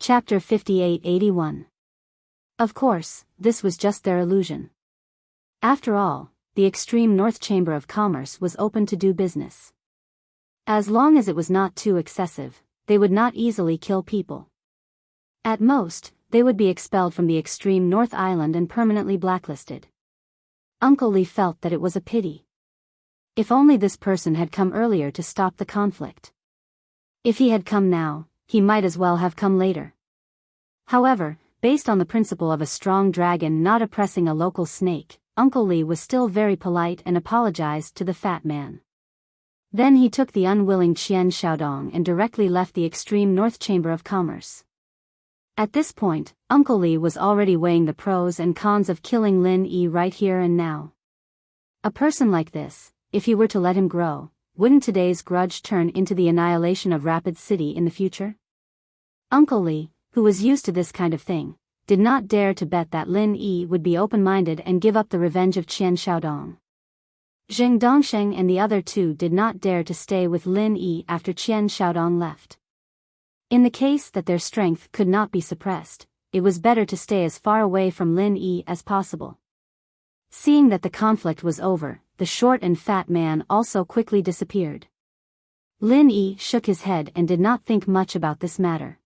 Chapter 58-81. Of course, this was just their illusion. After all, the extreme North Chamber of Commerce was open to do business. As long as it was not too excessive, they would not easily kill people. At most, they would be expelled from the extreme North Island and permanently blacklisted. Uncle Lee felt that it was a pity. If only this person had come earlier to stop the conflict. If he had come now, he might as well have come later. However, based on the principle of a strong dragon not oppressing a local snake, Uncle Lee was still very polite and apologized to the fat man. Then he took the unwilling Qian Xiaodong and directly left the extreme North Chamber of Commerce. At this point, Uncle Lee was already weighing the pros and cons of killing Lin Yi right here and now. A person like this, if he were to let him grow, wouldn't today's grudge turn into the annihilation of Rapid City in the future? Uncle Lee, who was used to this kind of thing, did not dare to bet that Lin Yi would be open-minded and give up the revenge of Qian Xiaodong. Zheng Dongsheng and the other two did not dare to stay with Lin Yi after Qian Xiaodong left. In the case that their strength could not be suppressed, it was better to stay as far away from Lin Yi as possible. Seeing that the conflict was over, the short and fat man also quickly disappeared. Lin Yi shook his head and did not think much about this matter.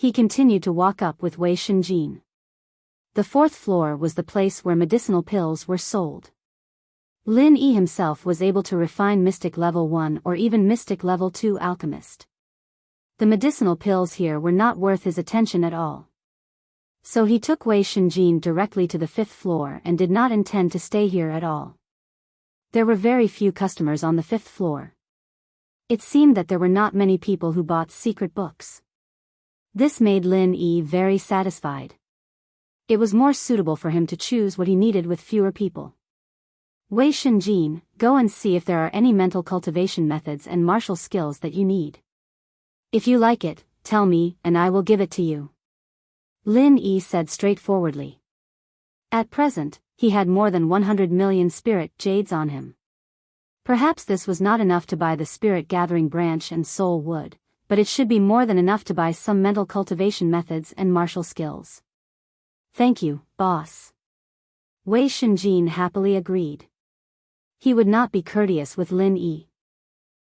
He continued to walk up with Wei Shenjin. The fourth floor was the place where medicinal pills were sold. Lin Yi himself was able to refine Mystic Level 1 or even Mystic Level 2 alchemist. The medicinal pills here were not worth his attention at all. So he took Wei Shenjin directly to the fifth floor and did not intend to stay here at all. There were very few customers on the fifth floor. It seemed that there were not many people who bought secret books. This made Lin Yi very satisfied. It was more suitable for him to choose what he needed with fewer people. Wei Shenjin, go and see if there are any mental cultivation methods and martial skills that you need. If you like it, tell me, and I will give it to you. Lin Yi said straightforwardly. At present, he had more than 100 million spirit jades on him. Perhaps this was not enough to buy the spirit gathering branch and soul wood, but it should be more than enough to buy some mental cultivation methods and martial skills. Thank you, boss. Wei Shenjin happily agreed. He would not be courteous with Lin Yi.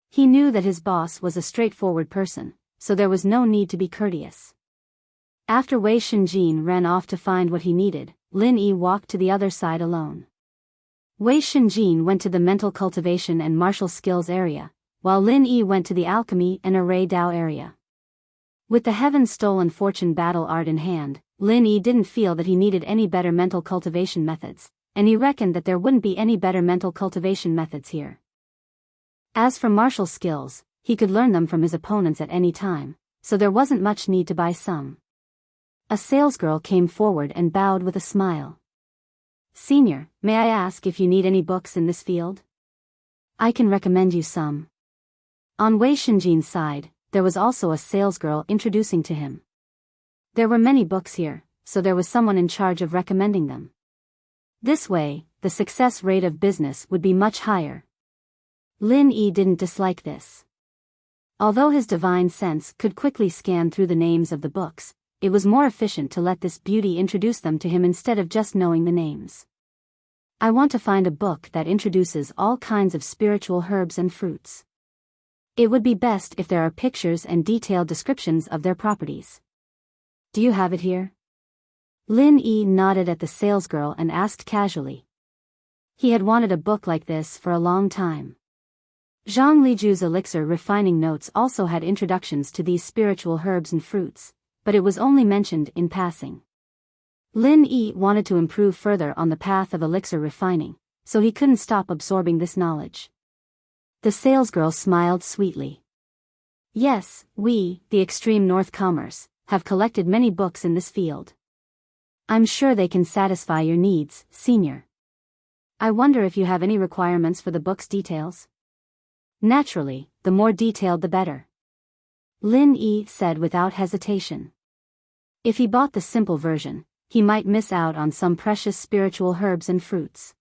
He knew that his boss was a straightforward person, so there was no need to be courteous. After Wei Shenjin ran off to find what he needed, Lin Yi walked to the other side alone. Wei Shenjin went to the mental cultivation and martial skills area, while Lin Yi went to the alchemy and array Dao area. With the heaven-stolen fortune battle art in hand, Lin Yi didn't feel that he needed any better mental cultivation methods, and he reckoned that there wouldn't be any better mental cultivation methods here. As for martial skills, he could learn them from his opponents at any time, so there wasn't much need to buy some. A salesgirl came forward and bowed with a smile. Senior, may I ask if you need any books in this field? I can recommend you some. On Wei Shenjin's side, there was also a salesgirl introducing to him. There were many books here, so there was someone in charge of recommending them. This way, the success rate of business would be much higher. Lin Yi didn't dislike this. Although his divine sense could quickly scan through the names of the books, it was more efficient to let this beauty introduce them to him instead of just knowing the names. I want to find a book that introduces all kinds of spiritual herbs and fruits. It would be best if there are pictures and detailed descriptions of their properties. Do you have it here? Lin Yi nodded at the salesgirl and asked casually. He had wanted a book like this for a long time. Zhang Liju's elixir refining notes also had introductions to these spiritual herbs and fruits, but it was only mentioned in passing. Lin Yi wanted to improve further on the path of elixir refining, so he couldn't stop absorbing this knowledge. The salesgirl smiled sweetly. Yes, we, the Extreme North Commerce, have collected many books in this field. I'm sure they can satisfy your needs, senior. I wonder if you have any requirements for the book's details? Naturally, the more detailed the better. Lin Yi said without hesitation. If he bought the simple version, he might miss out on some precious spiritual herbs and fruits.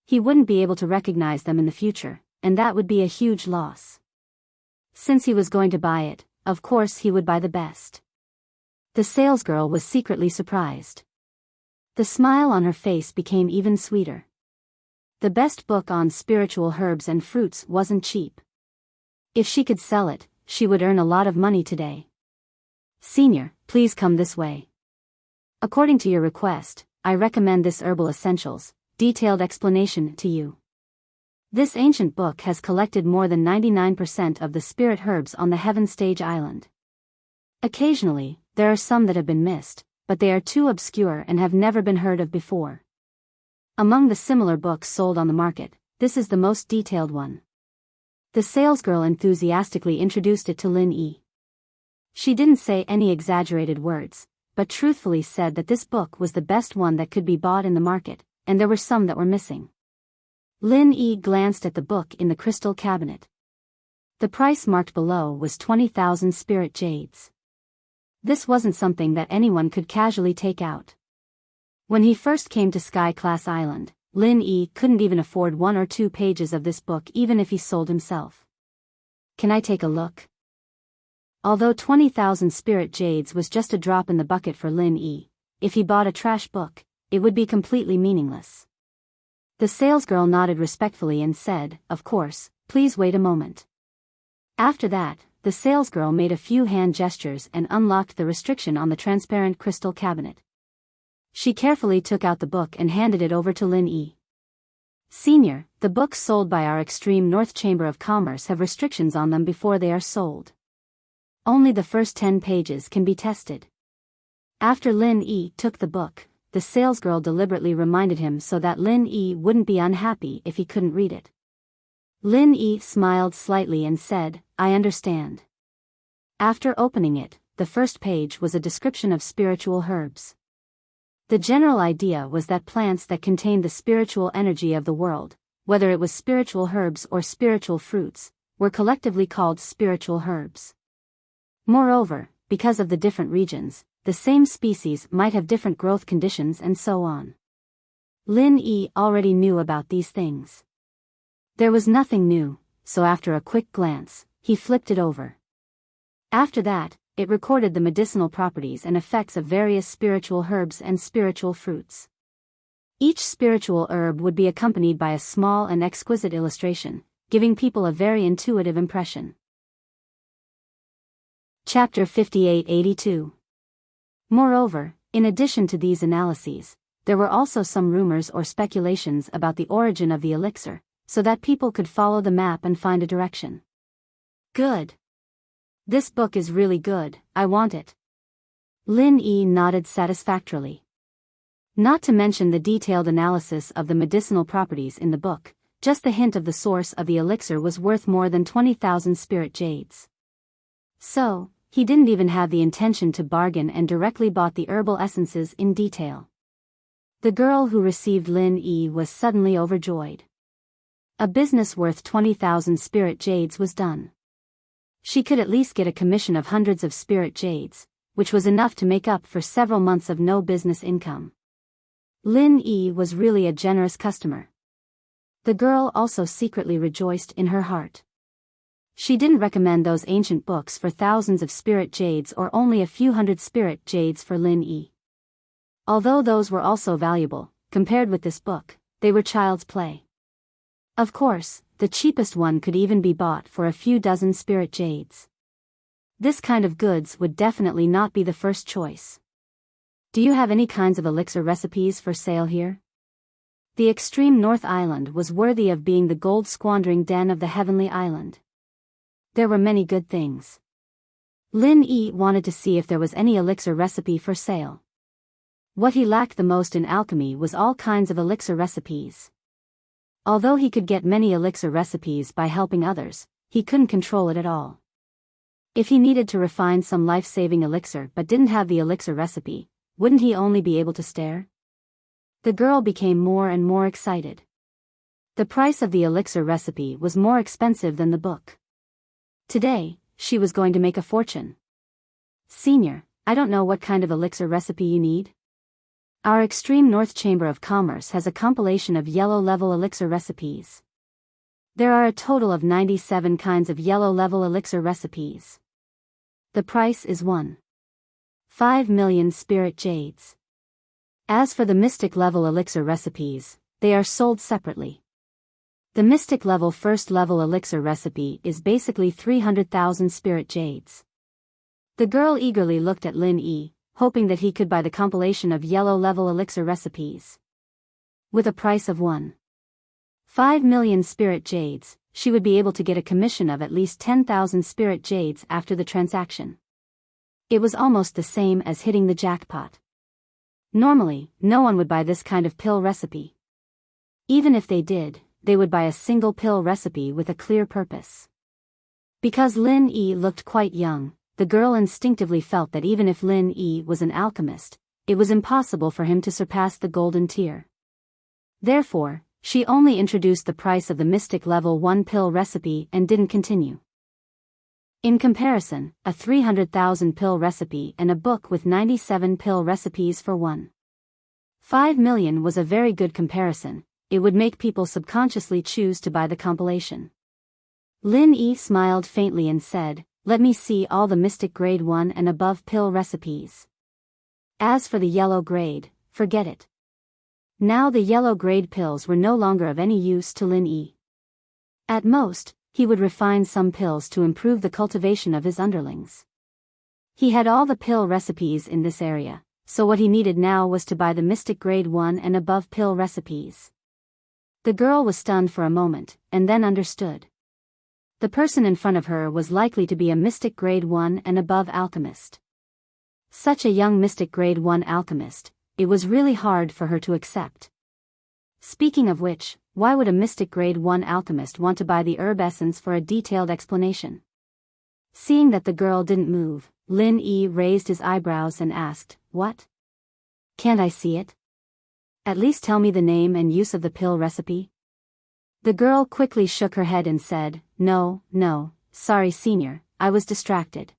He wouldn't be able to recognize them in the future, and that would be a huge loss. Since he was going to buy it, of course he would buy the best. The salesgirl was secretly surprised. The smile on her face became even sweeter. The best book on spiritual herbs and fruits wasn't cheap. If she could sell it, she would earn a lot of money today. Senior, please come this way. According to your request, I recommend this Herbal Essentials, detailed explanation to you. This ancient book has collected more than 99% of the spirit herbs on the Heaven Stage Island. Occasionally, there are some that have been missed, but they are too obscure and have never been heard of before. Among the similar books sold on the market, this is the most detailed one. The salesgirl enthusiastically introduced it to Lin Yi. She didn't say any exaggerated words, but truthfully said that this book was the best one that could be bought in the market, and there were some that were missing. Lin Yi glanced at the book in the crystal cabinet. The price marked below was 20,000 spirit jades. This wasn't something that anyone could casually take out. When he first came to Sky Class Island, Lin Yi couldn't even afford 1 or 2 pages of this book even if he sold himself. Can I take a look? Although 20,000 spirit jades was just a drop in the bucket for Lin Yi, if he bought a trash book, it would be completely meaningless. The salesgirl nodded respectfully and said, "Of course, please wait a moment." After that, the salesgirl made a few hand gestures and unlocked the restriction on the transparent crystal cabinet. She carefully took out the book and handed it over to Lin Yi. "Senior, the books sold by our Extreme North Chamber of Commerce have restrictions on them before they are sold. Only the first 10 pages can be tested." After Lin Yi took the book, the salesgirl deliberately reminded him so that Lin Yi wouldn't be unhappy if he couldn't read it. Lin Yi smiled slightly and said, "I understand." After opening it, the first page was a description of spiritual herbs. The general idea was that plants that contained the spiritual energy of the world, whether it was spiritual herbs or spiritual fruits, were collectively called spiritual herbs. Moreover, because of the different regions, the same species might have different growth conditions and so on. Lin Yi already knew about these things. There was nothing new, so after a quick glance, he flipped it over. After that, it recorded the medicinal properties and effects of various spiritual herbs and spiritual fruits. Each spiritual herb would be accompanied by a small and exquisite illustration, giving people a very intuitive impression. Chapter 5882. Moreover, in addition to these analyses, there were also some rumors or speculations about the origin of the elixir, so that people could follow the map and find a direction. Good. This book is really good, I want it. Lin Yi nodded satisfactorily. Not to mention the detailed analysis of the medicinal properties in the book, just the hint of the source of the elixir was worth more than 20,000 spirit jades. So, he didn't even have the intention to bargain and directly bought the herbal essences in detail. The girl who received Lin Yi was suddenly overjoyed. A business worth 20,000 spirit jades was done. She could at least get a commission of hundreds of spirit jades, which was enough to make up for several months of no business income. Lin Yi was really a generous customer. The girl also secretly rejoiced in her heart. She didn't recommend those ancient books for thousands of spirit jades or only a few hundred spirit jades for Lin Yi. Although those were also valuable, compared with this book, they were child's play. Of course, the cheapest one could even be bought for a few dozen spirit jades. This kind of goods would definitely not be the first choice. Do you have any kinds of elixir recipes for sale here? The extreme North Island was worthy of being the gold-squandering den of the Heavenly Island. There were many good things. Lin Yi wanted to see if there was any elixir recipe for sale. What he lacked the most in alchemy was all kinds of elixir recipes. Although he could get many elixir recipes by helping others, he couldn't control it at all. If he needed to refine some life-saving elixir but didn't have the elixir recipe, wouldn't he only be able to stare? The girl became more and more excited. The price of the elixir recipe was more expensive than the book. Today, she was going to make a fortune. "Senior, I don't know what kind of elixir recipe you need. Our Extreme North Chamber of Commerce has a compilation of yellow-level elixir recipes. There are a total of 97 kinds of yellow-level elixir recipes. The price is 1. 5 million spirit jades. As for the mystic level elixir recipes, they are sold separately. The mystic level first level elixir recipe is basically 300,000 spirit jades. The girl eagerly looked at Lin Yi, hoping that he could buy the compilation of yellow level elixir recipes. With a price of 1.5 million spirit jades, she would be able to get a commission of at least 10,000 spirit jades after the transaction. It was almost the same as hitting the jackpot. Normally, no one would buy this kind of pill recipe. Even if they did, they would buy a single pill recipe with a clear purpose. Because Lin Yi looked quite young, the girl instinctively felt that even if Lin Yi was an alchemist, it was impossible for him to surpass the golden tier. Therefore, she only introduced the price of the mystic level 1 pill recipe and didn't continue. In comparison, a 300,000 pill recipe and a book with 97 pill recipes for 1.5 million was a very good comparison. It would make people subconsciously choose to buy the compilation. Lin Yi smiled faintly and said, "Let me see all the mystic grade 1 and above pill recipes. As for the yellow grade, forget it." Now the yellow grade pills were no longer of any use to Lin Yi. At most, he would refine some pills to improve the cultivation of his underlings. He had all the pill recipes in this area, so what he needed now was to buy the mystic grade 1 and above pill recipes. The girl was stunned for a moment, and then understood. The person in front of her was likely to be a mystic grade 1 and above alchemist. Such a young mystic grade 1 alchemist, it was really hard for her to accept. Speaking of which, why would a mystic grade 1 alchemist want to buy the herb essence for a detailed explanation? Seeing that the girl didn't move, Lin Yi raised his eyebrows and asked, "What? Can't I see it? At least tell me the name and use of the pill recipe." The girl quickly shook her head and said, No, sorry senior, I was distracted."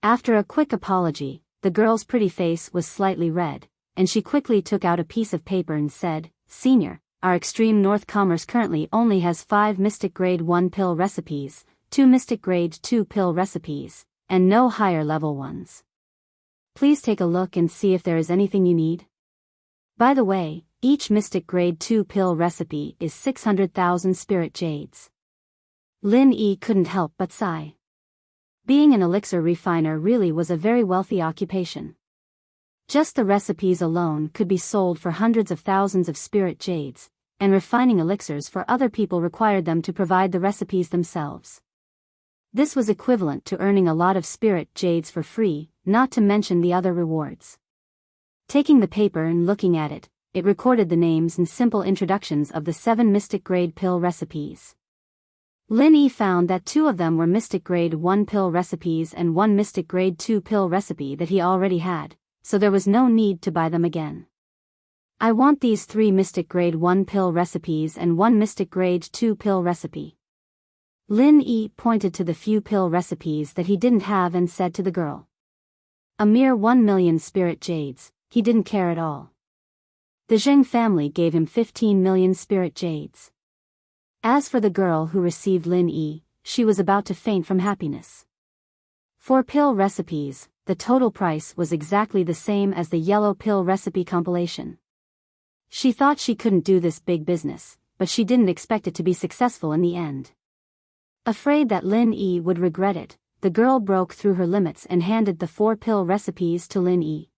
After a quick apology, the girl's pretty face was slightly red, and she quickly took out a piece of paper and said, "Senior, our Extreme North Commerce currently only has 5 mystic grade 1 pill recipes, 2 mystic grade 2 pill recipes, and no higher level ones. Please take a look and see if there is anything you need. By the way, each mystic grade 2 pill recipe is 600,000 spirit jades." Lin Yi couldn't help but sigh. Being an elixir refiner really was a very wealthy occupation. Just the recipes alone could be sold for hundreds of thousands of spirit jades, and refining elixirs for other people required them to provide the recipes themselves. This was equivalent to earning a lot of spirit jades for free, not to mention the other rewards. Taking the paper and looking at it, it recorded the names and simple introductions of the 7 mystic grade pill recipes. Lin Yi found that 2 of them were mystic grade 1 pill recipes and 1 mystic grade 2 pill recipe that he already had, so there was no need to buy them again. "I want these 3 mystic grade 1 pill recipes and 1 mystic grade 2 pill recipe." Lin Yi pointed to the few pill recipes that he didn't have and said to the girl. A mere 1 million spirit jades, he didn't care at all. The Zheng family gave him 15 million spirit jades. As for the girl who received Lin Yi, she was about to faint from happiness. 4 pill recipes, the total price was exactly the same as the yellow pill recipe compilation. She thought she couldn't do this big business, but she didn't expect it to be successful in the end. Afraid that Lin Yi would regret it, the girl broke through her limits and handed the 4 pill recipes to Lin Yi.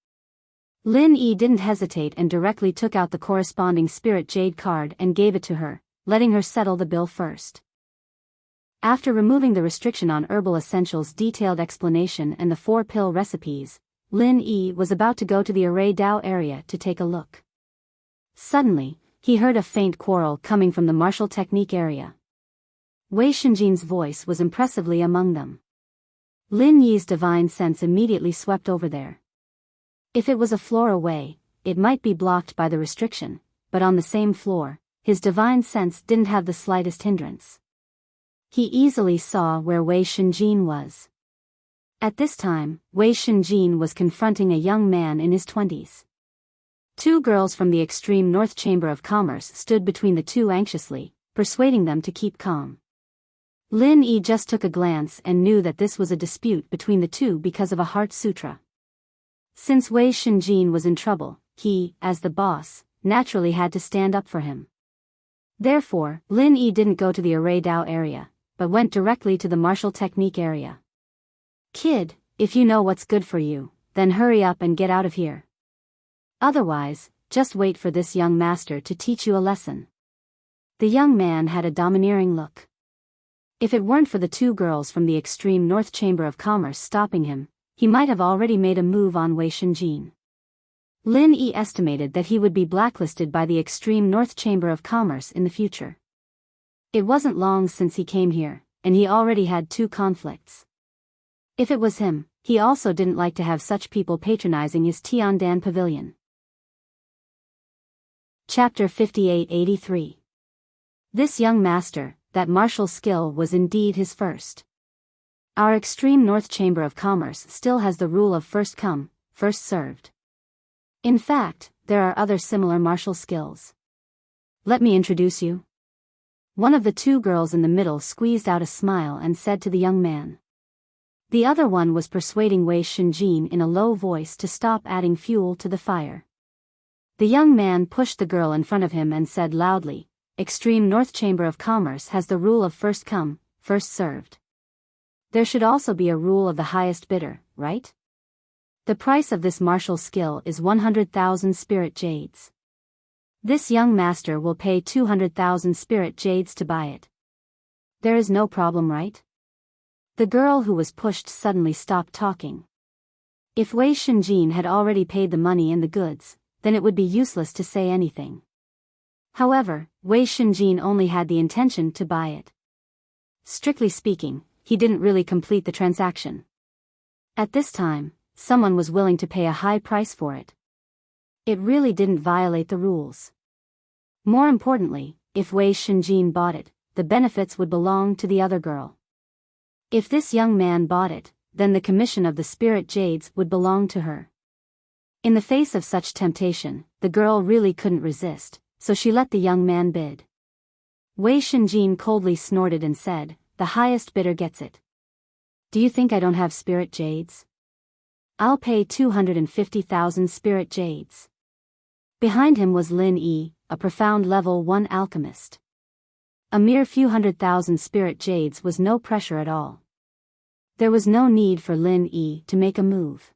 Lin Yi didn't hesitate and directly took out the corresponding spirit jade card and gave it to her, letting her settle the bill first. After removing the restriction on herbal essentials detailed explanation and the 4 pill recipes, Lin Yi was about to go to the Array Dao area to take a look. Suddenly, he heard a faint quarrel coming from the martial technique area. Wei Shenjin's voice was impressively among them. Lin Yi's divine sense immediately swept over there. If it was a floor away, it might be blocked by the restriction, but on the same floor, his divine sense didn't have the slightest hindrance. He easily saw where Wei Shenjin was. At this time, Wei Shenjin was confronting a young man in his 20s. 2 girls from the extreme North Chamber of Commerce stood between the 2 anxiously, persuading them to keep calm. Lin Yi just took a glance and knew that this was a dispute between the 2 because of a heart sutra. Since Wei Shenjin was in trouble, he, as the boss, naturally had to stand up for him. Therefore, Lin Yi didn't go to the Array Dao area, but went directly to the martial technique area. Kid, if you know what's good for you, then hurry up and get out of here. Otherwise, just wait for this young master to teach you a lesson. The young man had a domineering look. If it weren't for the two girls from the extreme North Chamber of Commerce stopping him, he might have already made a move on Wei Shenjin. Lin Yi estimated that he would be blacklisted by the extreme North Chamber of Commerce in the future. It wasn't long since he came here, and he already had 2 conflicts. If it was him, he also didn't like to have such people patronizing his Tiandan pavilion. Chapter 5883. This young master, that martial skill was indeed his first. Our extreme North Chamber of Commerce still has the rule of first come, first served. In fact, there are other similar martial skills. Let me introduce you. One of the 2 girls in the middle squeezed out a smile and said to the young man. The other one was persuading Wei Shenjin in a low voice to stop adding fuel to the fire. The young man pushed the girl in front of him and said loudly, Extreme North Chamber of Commerce has the rule of first come, first served. There should also be a rule of the highest bidder, right? The price of this martial skill is 100,000 spirit jades. This young master will pay 200,000 spirit jades to buy it. There is no problem, right? The girl who was pushed suddenly stopped talking. If Wei Shenjin had already paid the money and the goods, then it would be useless to say anything. However, Wei Shenjin only had the intention to buy it. Strictly speaking, he didn't really complete the transaction. At this time, someone was willing to pay a high price for it. It really didn't violate the rules. More importantly, if Wei Shenjin bought it, the benefits would belong to the other girl. If this young man bought it, then the commission of the spirit jades would belong to her. In the face of such temptation, the girl really couldn't resist, so she let the young man bid. Wei Shenjin coldly snorted and said, The highest bidder gets it. Do you think I don't have spirit jades? I'll pay 250,000 spirit jades. Behind him was Lin Yi, a profound level 1 alchemist. A mere few 100,000 spirit jades was no pressure at all. There was no need for Lin Yi to make a move.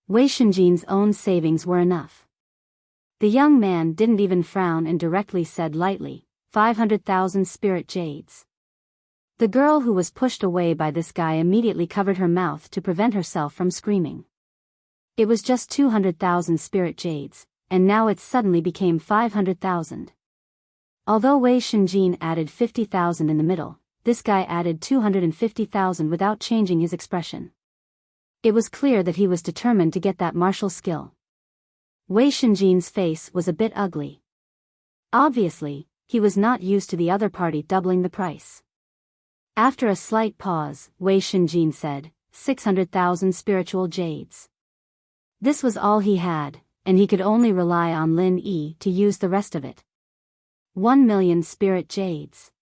Wei Shenjin's own savings were enough. The young man didn't even frown and directly said lightly, 500,000 spirit jades. The girl who was pushed away by this guy immediately covered her mouth to prevent herself from screaming. It was just 200,000 spirit jades, and now it suddenly became 500,000. Although Wei Shenjin added 50,000 in the middle, this guy added 250,000 without changing his expression. It was clear that he was determined to get that martial skill. Wei Shenjin's face was a bit ugly. Obviously, he was not used to the other party doubling the price. After a slight pause, Wei Shenjin said, 600,000 spiritual jades. This was all he had, and he could only rely on Lin Yi to use the rest of it. 1 million spirit jades.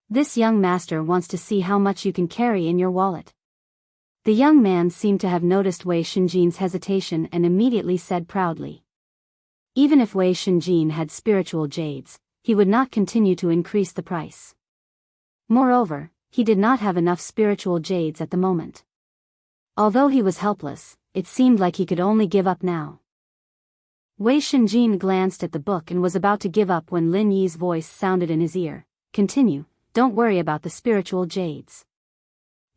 This young master wants to see how much you can carry in your wallet. The young man seemed to have noticed Wei Shenjin's hesitation and immediately said proudly. Even if Wei Shenjin had spiritual jades, he would not continue to increase the price. Moreover, he did not have enough spiritual jades at the moment. Although he was helpless, it seemed like he could only give up now. Wei Shenjin glanced at the book and was about to give up when Lin Yi's voice sounded in his ear. Continue, don't worry about the spiritual jades.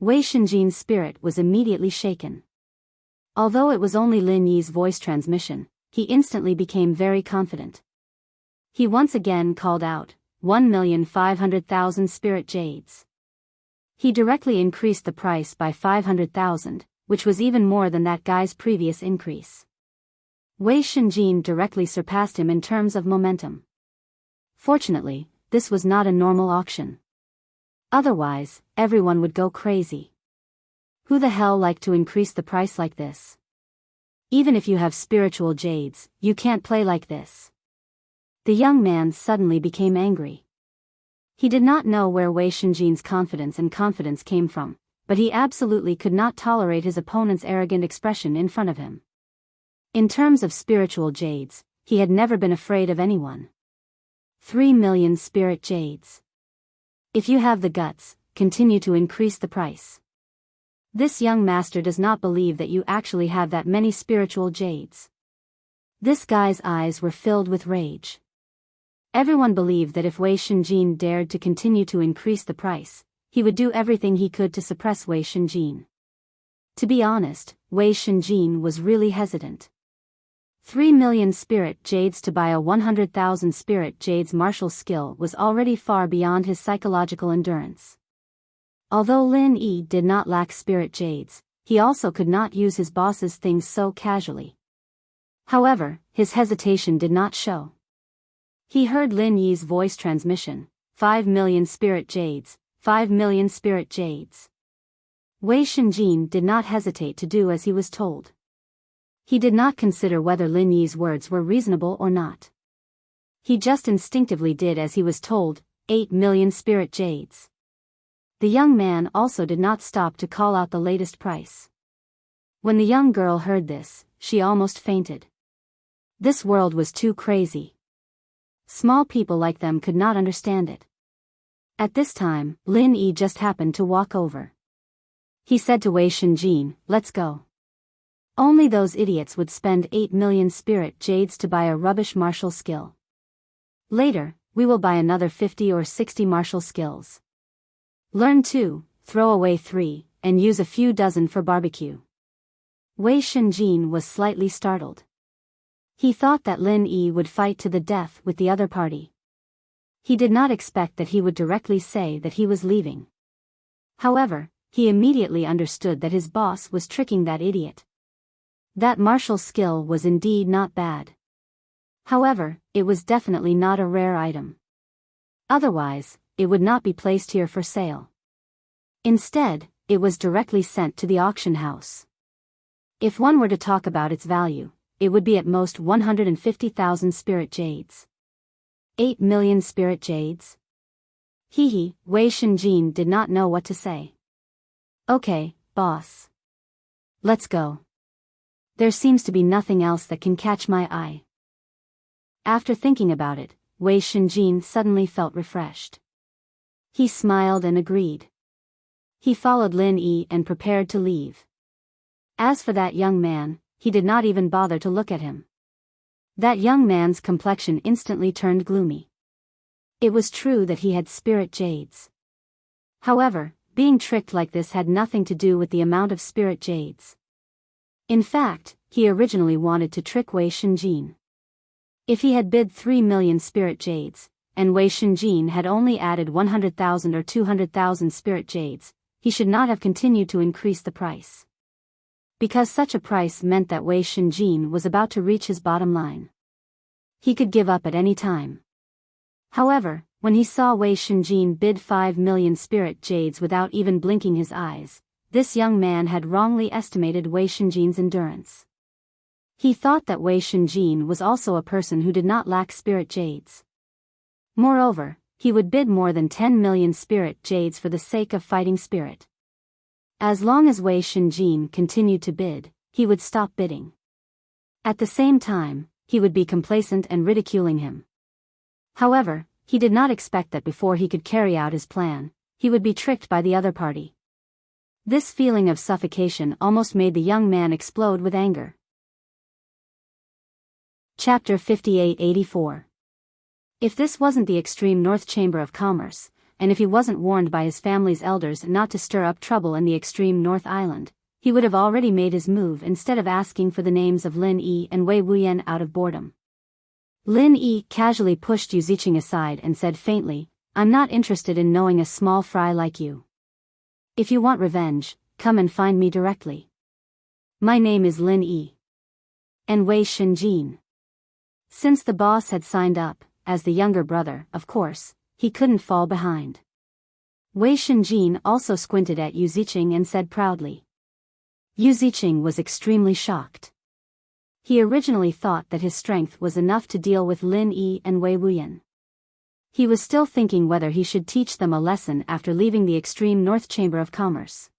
Wei Shenjin's spirit was immediately shaken. Although it was only Lin Yi's voice transmission, he instantly became very confident. He once again called out, 1,500,000 spirit jades. He directly increased the price by 500,000, which was even more than that guy's previous increase. Wei Shenjin directly surpassed him in terms of momentum. Fortunately, this was not a normal auction. Otherwise, everyone would go crazy. Who the hell liked to increase the price like this? Even if you have spiritual jades, you can't play like this. The young man suddenly became angry. He did not know where Wei Shenjin's confidence came from, but he absolutely could not tolerate his opponent's arrogant expression in front of him. In terms of spiritual jades, he had never been afraid of anyone. 3 million spirit jades. If you have the guts, continue to increase the price. This young master does not believe that you actually have that many spiritual jades. This guy's eyes were filled with rage. Everyone believed that if Wei Shenjin dared to continue to increase the price, he would do everything he could to suppress Wei Shenjin. To be honest, Wei Shenjin was really hesitant. 3 million spirit jades to buy a 100,000 spirit jades martial skill was already far beyond his psychological endurance. Although Lin Yi did not lack spirit jades, he also could not use his boss's things so casually. However, his hesitation did not show. He heard Lin Yi's voice transmission, 5 million spirit jades, 5 million spirit jades. Wei Shenjin did not hesitate to do as he was told. He did not consider whether Lin Yi's words were reasonable or not. He just instinctively did as he was told, 8 million spirit jades. The young man also did not stop to call out the latest price. When the young girl heard this, she almost fainted. This world was too crazy. Small people like them could not understand it. At this time, Lin Yi just happened to walk over. He said to Wei Shenjin, "Let's go." Only those idiots would spend 8 million spirit jades to buy a rubbish martial skill. Later, we will buy another 50 or 60 martial skills. Learn 2, throw away 3, and use a few dozen for barbecue. Wei Shenjin was slightly startled. He thought that Lin Yi would fight to the death with the other party. He did not expect that he would directly say that he was leaving. However, he immediately understood that his boss was tricking that idiot. That martial skill was indeed not bad. However, it was definitely not a rare item. Otherwise, it would not be placed here for sale. Instead, it was directly sent to the auction house. If one were to talk about its value, it would be at most 150,000 spirit jades. 8 million spirit jades? Wei Shenjin did not know what to say. Okay, boss. Let's go. There seems to be nothing else that can catch my eye. After thinking about it, Wei Shenjin suddenly felt refreshed. He smiled and agreed. He followed Lin Yi and prepared to leave. As for that young man, he did not even bother to look at him. That young man's complexion instantly turned gloomy. It was true that he had spirit jades. However, being tricked like this had nothing to do with the amount of spirit jades. In fact, he originally wanted to trick Wei Shenjin. If he had bid 3 million spirit jades, and Wei Shenjin had only added 100,000 or 200,000 spirit jades, he should not have continued to increase the price. Because such a price meant that Wei Shenjin was about to reach his bottom line. He could give up at any time. However, when he saw Wei Shenjin bid 5 million spirit jades without even blinking his eyes, this young man had wrongly estimated Wei Shenjin's endurance. He thought that Wei Shenjin was also a person who did not lack spirit jades. Moreover, he would bid more than 10 million spirit jades for the sake of fighting spirit. As long as Wei Shenjin continued to bid, he would stop bidding. At the same time, he would be complacent and ridiculing him. However, he did not expect that before he could carry out his plan, he would be tricked by the other party. This feeling of suffocation almost made the young man explode with anger. Chapter 58-84. If this wasn't the extreme North Chamber of Commerce, and if he wasn't warned by his family's elders not to stir up trouble in the extreme North Island, he would have already made his move instead of asking for the names of Lin Yi and Wei Wuyan out of boredom. Lin Yi casually pushed Yu Ziqing aside and said faintly, "I'm not interested in knowing a small fry like you. If you want revenge, come and find me directly. My name is Lin Yi. And Wei Shenjin." Since the boss had signed up, as the younger brother, of course, he couldn't fall behind. Wei Shenjin also squinted at Yu Ziqing and said proudly. Yu Ziqing was extremely shocked. He originally thought that his strength was enough to deal with Lin Yi and Wei Wuyan. He was still thinking whether he should teach them a lesson after leaving the extreme North Chamber of Commerce.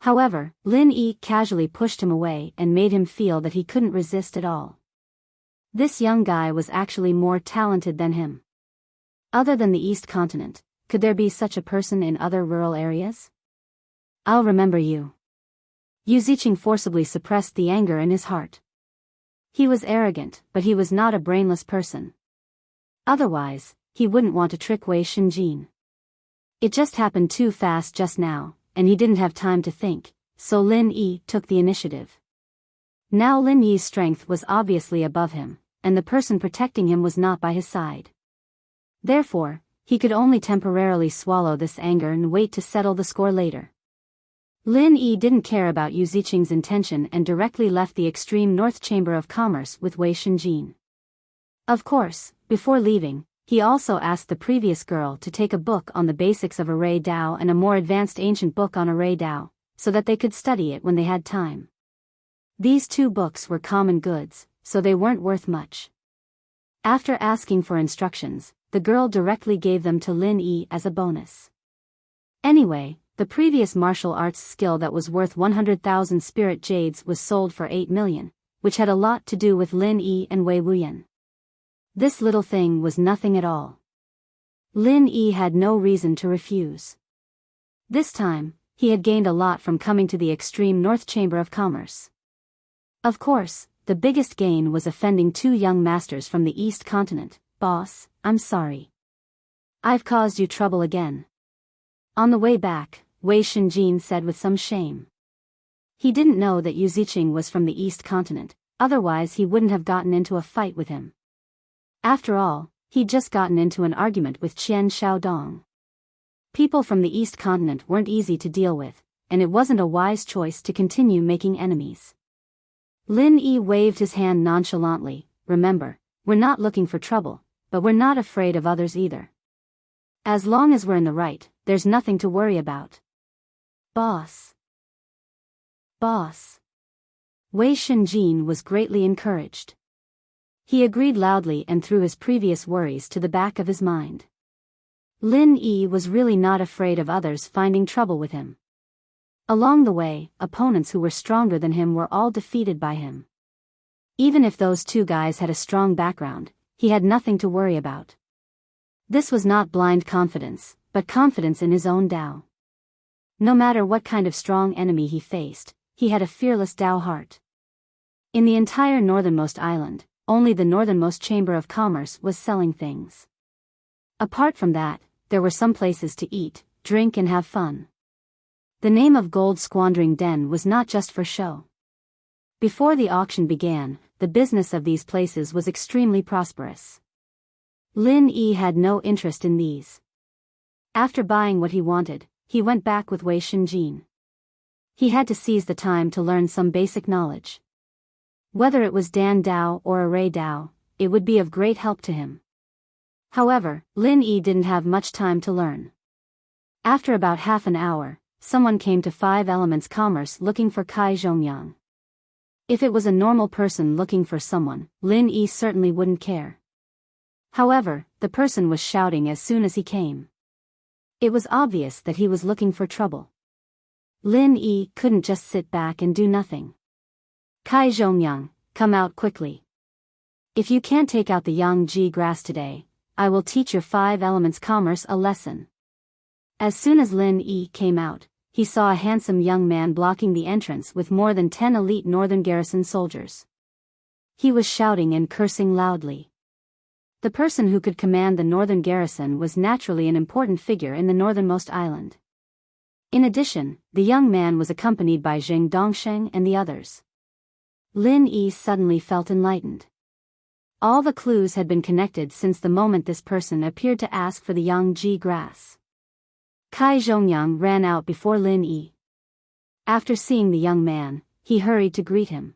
However, Lin Yi casually pushed him away and made him feel that he couldn't resist at all. This young guy was actually more talented than him. Other than the East Continent, could there be such a person in other rural areas? I'll remember you. Yu Ziqing forcibly suppressed the anger in his heart. He was arrogant, but he was not a brainless person. Otherwise, he wouldn't want to trick Wei Shenjin. It just happened too fast just now, and he didn't have time to think, so Lin Yi took the initiative. Now Lin Yi's strength was obviously above him, and the person protecting him was not by his side. Therefore, he could only temporarily swallow this anger and wait to settle the score later. Lin Yi didn't care about Yu Ziqing's intention and directly left the extreme North Chamber of Commerce with Wei Shenjin. Of course, before leaving, he also asked the previous girl to take a book on the basics of Array Dao and a more advanced ancient book on Array Dao, so that they could study it when they had time. These two books were common goods, so they weren't worth much. After asking for instructions, the girl directly gave them to Lin Yi as a bonus. Anyway, the previous martial arts skill that was worth 100,000 spirit jades was sold for 8 million, which had a lot to do with Lin Yi and Wei Wuyan. This little thing was nothing at all. Lin Yi had no reason to refuse. This time, he had gained a lot from coming to the extreme North Chamber of Commerce. Of course, the biggest gain was offending two young masters from the East Continent. Boss, I'm sorry. I've caused you trouble again. On the way back, Wei Shenjin said with some shame. He didn't know that Yu Ziqing was from the East Continent, otherwise he wouldn't have gotten into a fight with him. After all, he'd just gotten into an argument with Qian Shaodong. People from the East Continent weren't easy to deal with, and it wasn't a wise choice to continue making enemies. Lin Yi waved his hand nonchalantly. Remember, we're not looking for trouble, but we're not afraid of others either. As long as we're in the right, there's nothing to worry about. Boss. Boss. Wei Shenjin was greatly encouraged. He agreed loudly and threw his previous worries to the back of his mind. Lin Yi was really not afraid of others finding trouble with him. Along the way, opponents who were stronger than him were all defeated by him. Even if those two guys had a strong background, he had nothing to worry about. This was not blind confidence, but confidence in his own Dao. No matter what kind of strong enemy he faced, he had a fearless Dao heart. In the entire northernmost island, only the northernmost chamber of commerce was selling things. Apart from that, there were some places to eat, drink and have fun. The name of Gold Squandering Den was not just for show. Before the auction began, the business of these places was extremely prosperous. Lin Yi had no interest in these. After buying what he wanted, he went back with Wei Shenjin. He had to seize the time to learn some basic knowledge. Whether it was Dan Dao or Array Dao, it would be of great help to him. However, Lin Yi didn't have much time to learn. After about half an hour, someone came to 5 Elements Commerce looking for Kai Zhongyang. If it was a normal person looking for someone, Lin Yi certainly wouldn't care. However, the person was shouting as soon as he came. It was obvious that he was looking for trouble. Lin Yi couldn't just sit back and do nothing. Kai Zhongyang, come out quickly. If you can't take out the Yangji grass today, I will teach your 5 Elements Commerce a lesson. As soon as Lin Yi came out, he saw a handsome young man blocking the entrance with more than 10 elite Northern Garrison soldiers. He was shouting and cursing loudly. The person who could command the Northern Garrison was naturally an important figure in the northernmost island. In addition, the young man was accompanied by Zheng Dongsheng and the others. Lin Yi suddenly felt enlightened. All the clues had been connected since the moment this person appeared to ask for the Yangji grass. Kai Zhongyang ran out before Lin Yi. After seeing the young man, he hurried to greet him.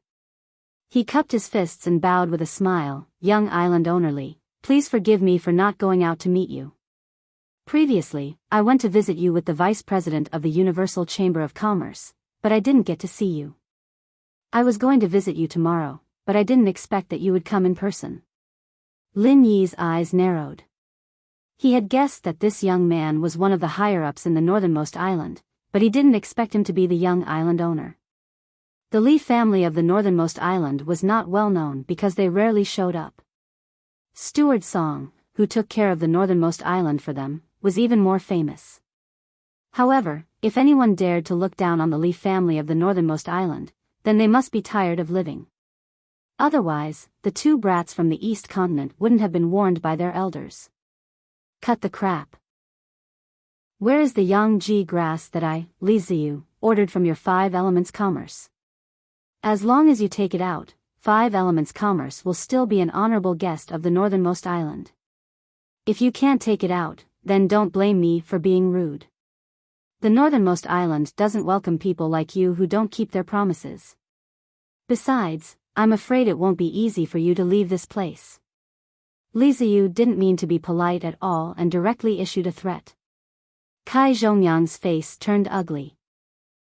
He cupped his fists and bowed with a smile. Young island ownerly, please forgive me for not going out to meet you. Previously, I went to visit you with the Vice President of the Universal Chamber of Commerce, but I didn't get to see you. I was going to visit you tomorrow, but I didn't expect that you would come in person. Lin Yi's eyes narrowed. He had guessed that this young man was one of the higher-ups in the northernmost island, but he didn't expect him to be the young island owner. The Lee family of the northernmost island was not well known because they rarely showed up. Steward Song, who took care of the northernmost island for them, was even more famous. However, if anyone dared to look down on the Lee family of the northernmost island, then they must be tired of living. Otherwise, the two brats from the East Continent wouldn't have been warned by their elders. Cut the crap. Where is the Yangji grass that I, Li Ziyu, ordered from your 5 Elements Commerce? As long as you take it out, 5 Elements Commerce will still be an honorable guest of the northernmost island. If you can't take it out, then don't blame me for being rude. The northernmost island doesn't welcome people like you who don't keep their promises. Besides, I'm afraid it won't be easy for you to leave this place. Li Ziyu didn't mean to be polite at all and directly issued a threat. Kai Zhongyang's face turned ugly.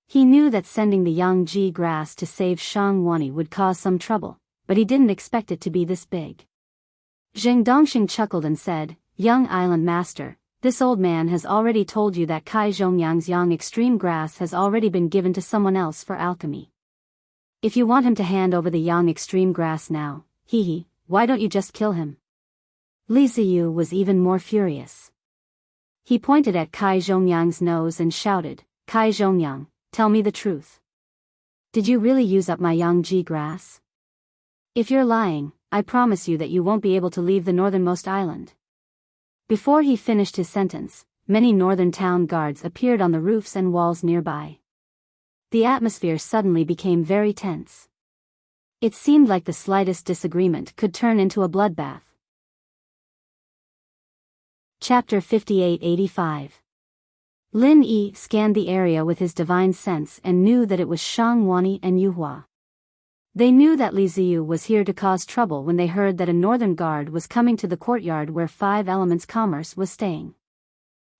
He knew that sending the Yangji grass to save Shang Wani would cause some trouble, but he didn't expect it to be this big. Zheng Dongxing chuckled and said, "Young Island Master, this old man has already told you that Kai Zhongyang's Yang Extreme Grass has already been given to someone else for alchemy. If you want him to hand over the Yang Extreme Grass now, why don't you just kill him?" Li Ziyu was even more furious. He pointed at Kai Zhongyang's nose and shouted, "Kai Zhongyang, tell me the truth. Did you really use up my Yangji grass? If you're lying, I promise you that you won't be able to leave the northernmost island." Before he finished his sentence, many northern town guards appeared on the roofs and walls nearby. The atmosphere suddenly became very tense. It seemed like the slightest disagreement could turn into a bloodbath. Chapter 5885. Lin Yi scanned the area with his divine sense and knew that it was Shang Wani and Yuhua. They knew that Li Ziyu was here to cause trouble when they heard that a northern guard was coming to the courtyard where 5 Elements Commerce was staying.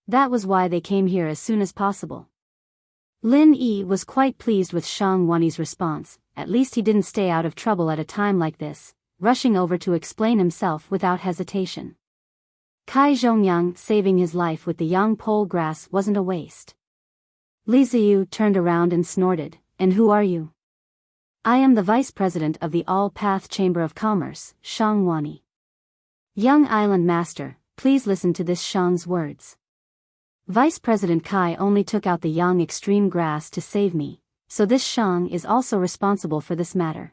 That was why they came here as soon as possible. Lin Yi was quite pleased with Shang Wani's response. At least he didn't stay out of trouble at a time like this, rushing over to explain himself without hesitation. Kai Zhongyang saving his life with the yang pole grass wasn't a waste. Li Ziyu turned around and snorted, "And who are you?" "I am the vice president of the All-Path Chamber of Commerce, Shang Wani." "Young Island Master, please listen to this Shang's words. Vice President Kai only took out the Yang Extreme Grass to save me, so this Shang is also responsible for this matter.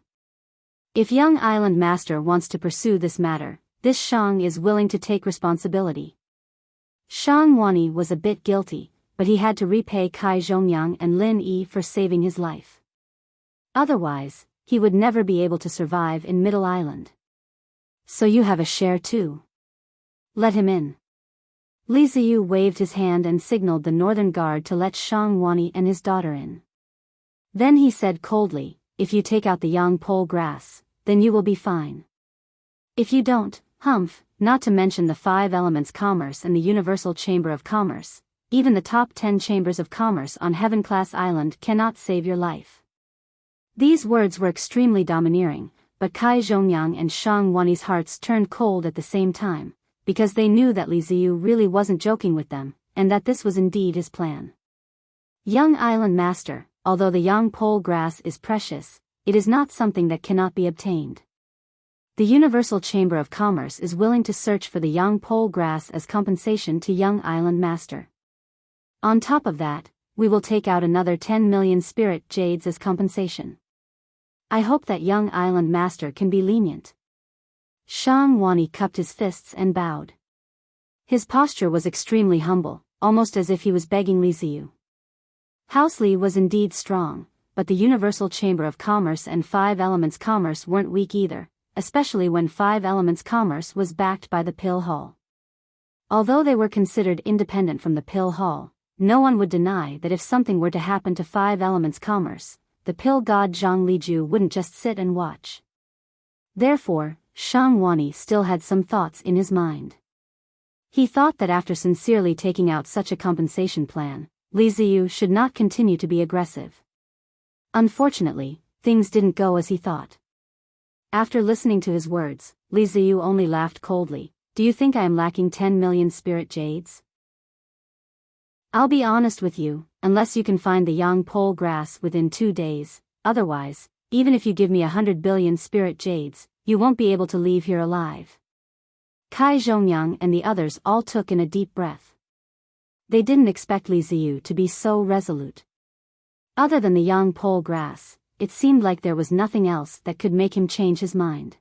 If Young Island Master wants to pursue this matter, this Shang is willing to take responsibility." Shang Wani was a bit guilty, but he had to repay Kai Zhongyang and Lin Yi for saving his life. Otherwise, he would never be able to survive in Middle Island. "So you have a share too. Let him in." Li Ziyu waved his hand and signaled the northern guard to let Shang Wani and his daughter in. Then he said coldly, "If you take out the yang pole grass, then you will be fine. If you don't, not to mention the 5 Elements Commerce and the Universal Chamber of Commerce, even the top 10 chambers of commerce on Heaven-class Island cannot save your life." These words were extremely domineering, but Kai Zhongyang and Shang Wani's hearts turned cold at the same time, because they knew that Li Ziyu really wasn't joking with them, and that this was indeed his plan. "Young Island Master, although the yang pole grass is precious, it is not something that cannot be obtained. The Universal Chamber of Commerce is willing to search for the yang pole grass as compensation to Young Island Master. On top of that, we will take out another 10 million spirit jades as compensation. I hope that Young Island Master can be lenient." Shang Wani cupped his fists and bowed. His posture was extremely humble, almost as if he was begging Li Ziyu. House Li was indeed strong, but the Universal Chamber of Commerce and 5 Elements Commerce weren't weak either, especially when 5 Elements Commerce was backed by the Pill Hall. Although they were considered independent from the Pill Hall, no one would deny that if something were to happen to 5 Elements Commerce, the Pill God Zhang Liju wouldn't just sit and watch. Therefore, Shang Wani still had some thoughts in his mind. He thought that after sincerely taking out such a compensation plan, Li Ziyu should not continue to be aggressive. Unfortunately, things didn't go as he thought. After listening to his words, Li Ziyu only laughed coldly. "Do you think I am lacking 10 million spirit jades? I'll be honest with you, unless you can find the yang pole grass within 2 days, otherwise, even if you give me 100 billion spirit jades, you won't be able to leave here alive. Kai Zhongyang and the others all took in a deep breath. They didn't expect Li Ziyu to be so resolute. Other than the yang pole grass, it seemed like there was nothing else that could make him change his mind.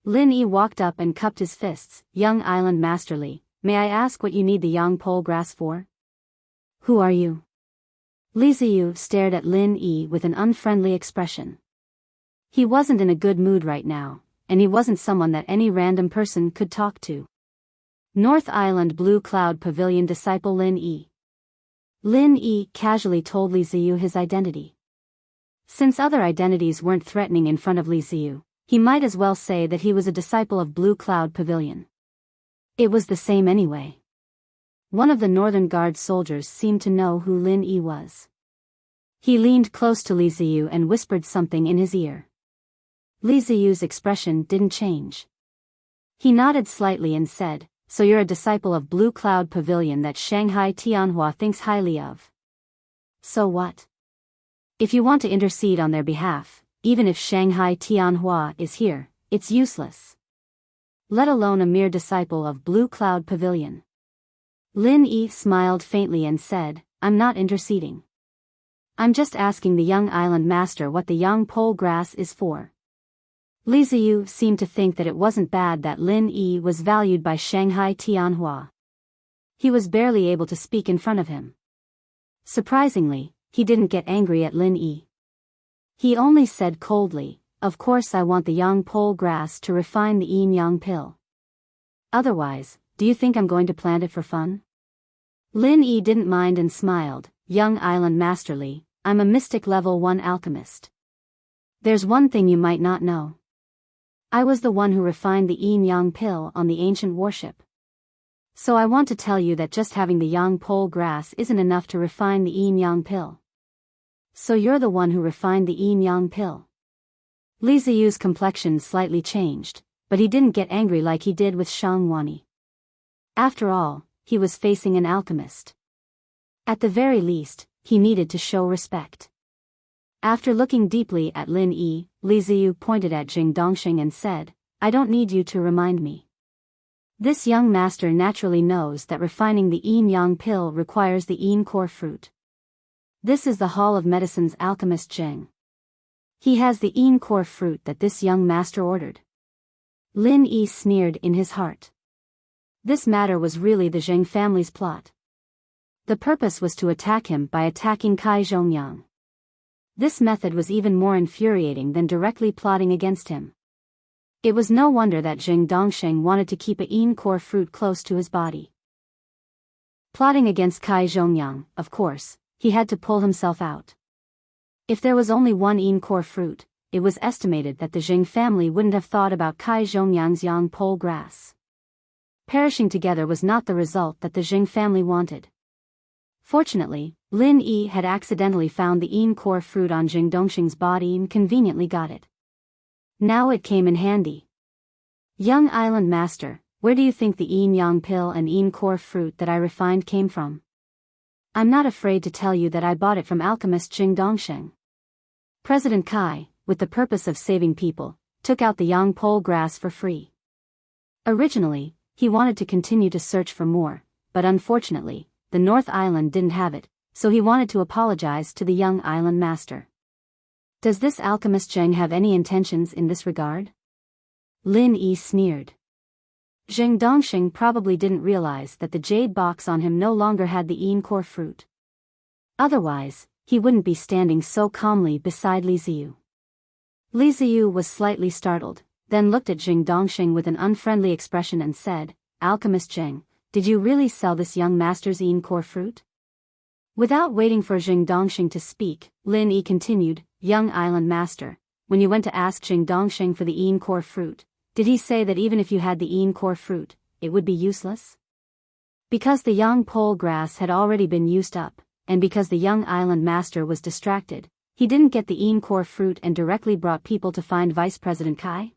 Lin Yi walked up and cupped his fists. Young Island Master Li, may I ask what you need the yang pole grass for? Who are you? Li Ziyu stared at Lin Yi with an unfriendly expression. He wasn't in a good mood right now, and he wasn't someone that any random person could talk to. North Island Blue Cloud Pavilion disciple Lin Yi. Lin Yi casually told Li Ziyu his identity. Since other identities weren't threatening in front of Li Ziyu, he might as well say that he was a disciple of Blue Cloud Pavilion. It was the same anyway. One of the Northern Guard soldiers seemed to know who Lin Yi was. He leaned close to Li Ziyu and whispered something in his ear. Li Ziyu's expression didn't change. He nodded slightly and said, "So you're a disciple of Blue Cloud Pavilion that Shanghai Tianhua thinks highly of. So what? If you want to intercede on their behalf, even if Shanghai Tianhua is here, it's useless. Let alone a mere disciple of Blue Cloud Pavilion." Lin Yi smiled faintly and said, "I'm not interceding. I'm just asking the young island master what the yang pole grass is for." Li Ziyu seemed to think that it wasn't bad that Lin Yi was valued by Shanghai Tianhua. He was barely able to speak in front of him. Surprisingly, he didn't get angry at Lin Yi. He only said coldly, "Of course I want the yang pole grass to refine the yin yang pill. Otherwise, do you think I'm going to plant it for fun?" Lin Yi didn't mind and smiled, "Young Island Master Li, I'm a mystic level 1 alchemist. There's one thing you might not know. I was the one who refined the yin yang pill on the ancient warship. So I want to tell you that just having the yang pole grass isn't enough to refine the yin yang pill. So you're the one who refined the yin yang pill." Li Ziyu's complexion slightly changed, but he didn't get angry like he did with Shang Wani. After all, he was facing an alchemist. At the very least, he needed to show respect. After looking deeply at Lin Yi, Li Ziyu pointed at Jing Dongxing and said, "I don't need you to remind me. This young master naturally knows that refining the yin yang pill requires the yin core fruit. This is the Hall of Medicine's alchemist Jing. He has the yin core fruit that this young master ordered." Lin Yi sneered in his heart. This matter was really the Zheng family's plot. The purpose was to attack him by attacking Kai Zhongyang. This method was even more infuriating than directly plotting against him. It was no wonder that Jing Dongxing wanted to keep a yin core fruit close to his body. Plotting against Kai Zhongyang, of course, he had to pull himself out. If there was only one yin core fruit, it was estimated that the Jing family wouldn't have thought about Kai Zhongyang's yang pole grass. Perishing together was not the result that the Jing family wanted. Fortunately, Lin Yi had accidentally found the yin core fruit on Jing Dongxing's body and conveniently got it. Now it came in handy. "Young Island Master, where do you think the yin yang pill and yin core fruit that I refined came from? I'm not afraid to tell you that I bought it from alchemist Jing Dongxing. President Kai, with the purpose of saving people, took out the yang pole grass for free. Originally, he wanted to continue to search for more, but unfortunately, the North Island didn't have it, so he wanted to apologize to the young island master. Does this alchemist Zheng have any intentions in this regard?" Lin Yi sneered. Jing Dongxing probably didn't realize that the jade box on him no longer had the yin core fruit. Otherwise, he wouldn't be standing so calmly beside Li Ziyu. Li Ziyu was slightly startled, then looked at Jing Dongxing with an unfriendly expression and said, "Alchemist Zheng, did you really sell this young master's yin core fruit?" Without waiting for Jing Dongxing to speak, Lin Yi continued, "Young island master, when you went to ask Jing Dongxing for the yin core fruit, did he say that even if you had the yin core fruit, it would be useless?" Because the yang pole grass had already been used up, and because the young island master was distracted, he didn't get the yin core fruit and directly brought people to find Vice President Kai.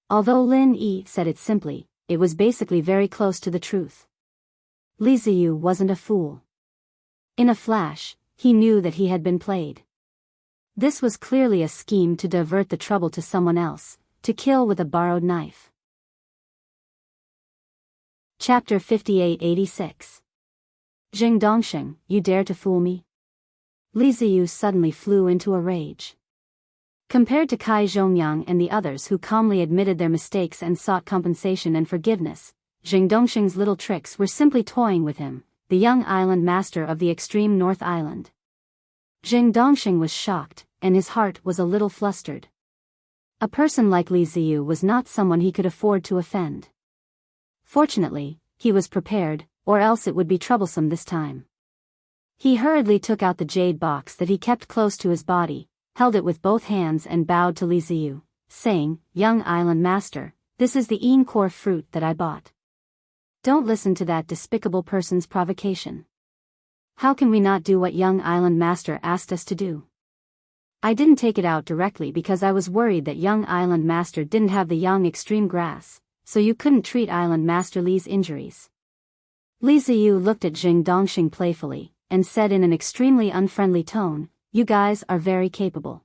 Although Lin Yi said it simply, it was basically very close to the truth. Li Ziyu wasn't a fool. In a flash, he knew that he had been played. This was clearly a scheme to divert the trouble to someone else, to kill with a borrowed knife. Chapter 5886. Jing Dongxing, you dare to fool me? Li Ziyu suddenly flew into a rage. Compared to Kai Zhongyang and the others who calmly admitted their mistakes and sought compensation and forgiveness, Jing Dongxing's little tricks were simply toying with him, the young island master of the extreme North Island. Jing Dongxing was shocked, and his heart was a little flustered. A person like Li Ziyu was not someone he could afford to offend. Fortunately, he was prepared, or else it would be troublesome this time. He hurriedly took out the jade box that he kept close to his body, held it with both hands and bowed to Li Ziyu, saying, "Young island master, this is the encore fruit that I bought. Don't listen to that despicable person's provocation. How can we not do what young island master asked us to do? I didn't take it out directly because I was worried that young island master didn't have the young extreme grass, so you couldn't treat island master Li's injuries." Li Ziyu looked at Jing Dongxing playfully, and said in an extremely unfriendly tone, "You guys are very capable.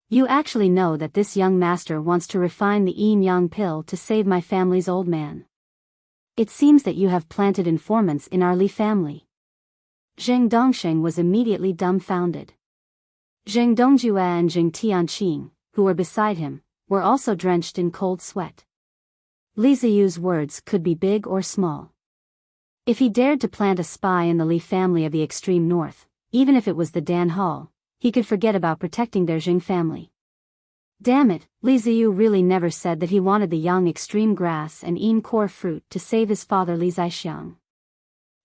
You actually know that this young master wants to refine the yin-yang pill to save my family's old man. It seems that you have planted informants in our Li family." Jing Dongxing was immediately dumbfounded. Jing Dongjue and Jing Tianqing, who were beside him, were also drenched in cold sweat. Li Ziyu's words could be big or small. If he dared to plant a spy in the Li family of the extreme north, even if it was the Dan Hall, he could forget about protecting their Jing family. Damn it, Li Ziyu really never said that he wanted the young extreme grass and encore fruit to save his father Li Zaixiang.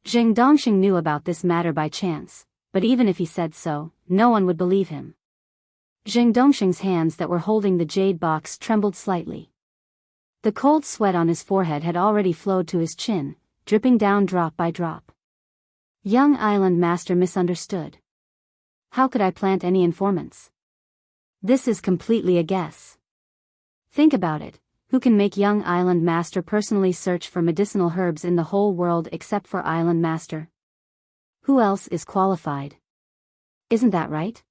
Jing Dongxing knew about this matter by chance, but even if he said so, no one would believe him. Jing Dongxing's hands that were holding the jade box trembled slightly. The cold sweat on his forehead had already flowed to his chin, dripping down drop by drop. Young island master misunderstood. How could I plant any informants? This is completely a guess. Think about it, who can make young island master personally search for medicinal herbs in the whole world except for island master? Who else is qualified? Isn't that right?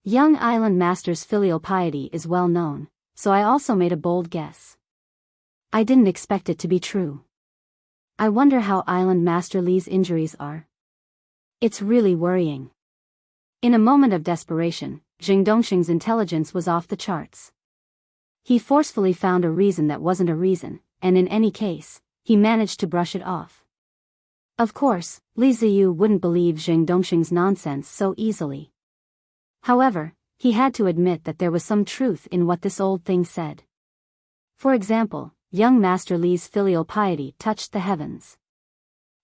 Young island master's filial piety is well known, so I also made a bold guess. I didn't expect it to be true. I wonder how island master Li's injuries are. It's really worrying. In a moment of desperation, Jing Dongxing's intelligence was off the charts. He forcefully found a reason that wasn't a reason, and in any case, he managed to brush it off. Of course, Li Ziyu wouldn't believe Jing Dongxing's nonsense so easily. However, he had to admit that there was some truth in what this old thing said. For example, young Master Li's filial piety touched the heavens.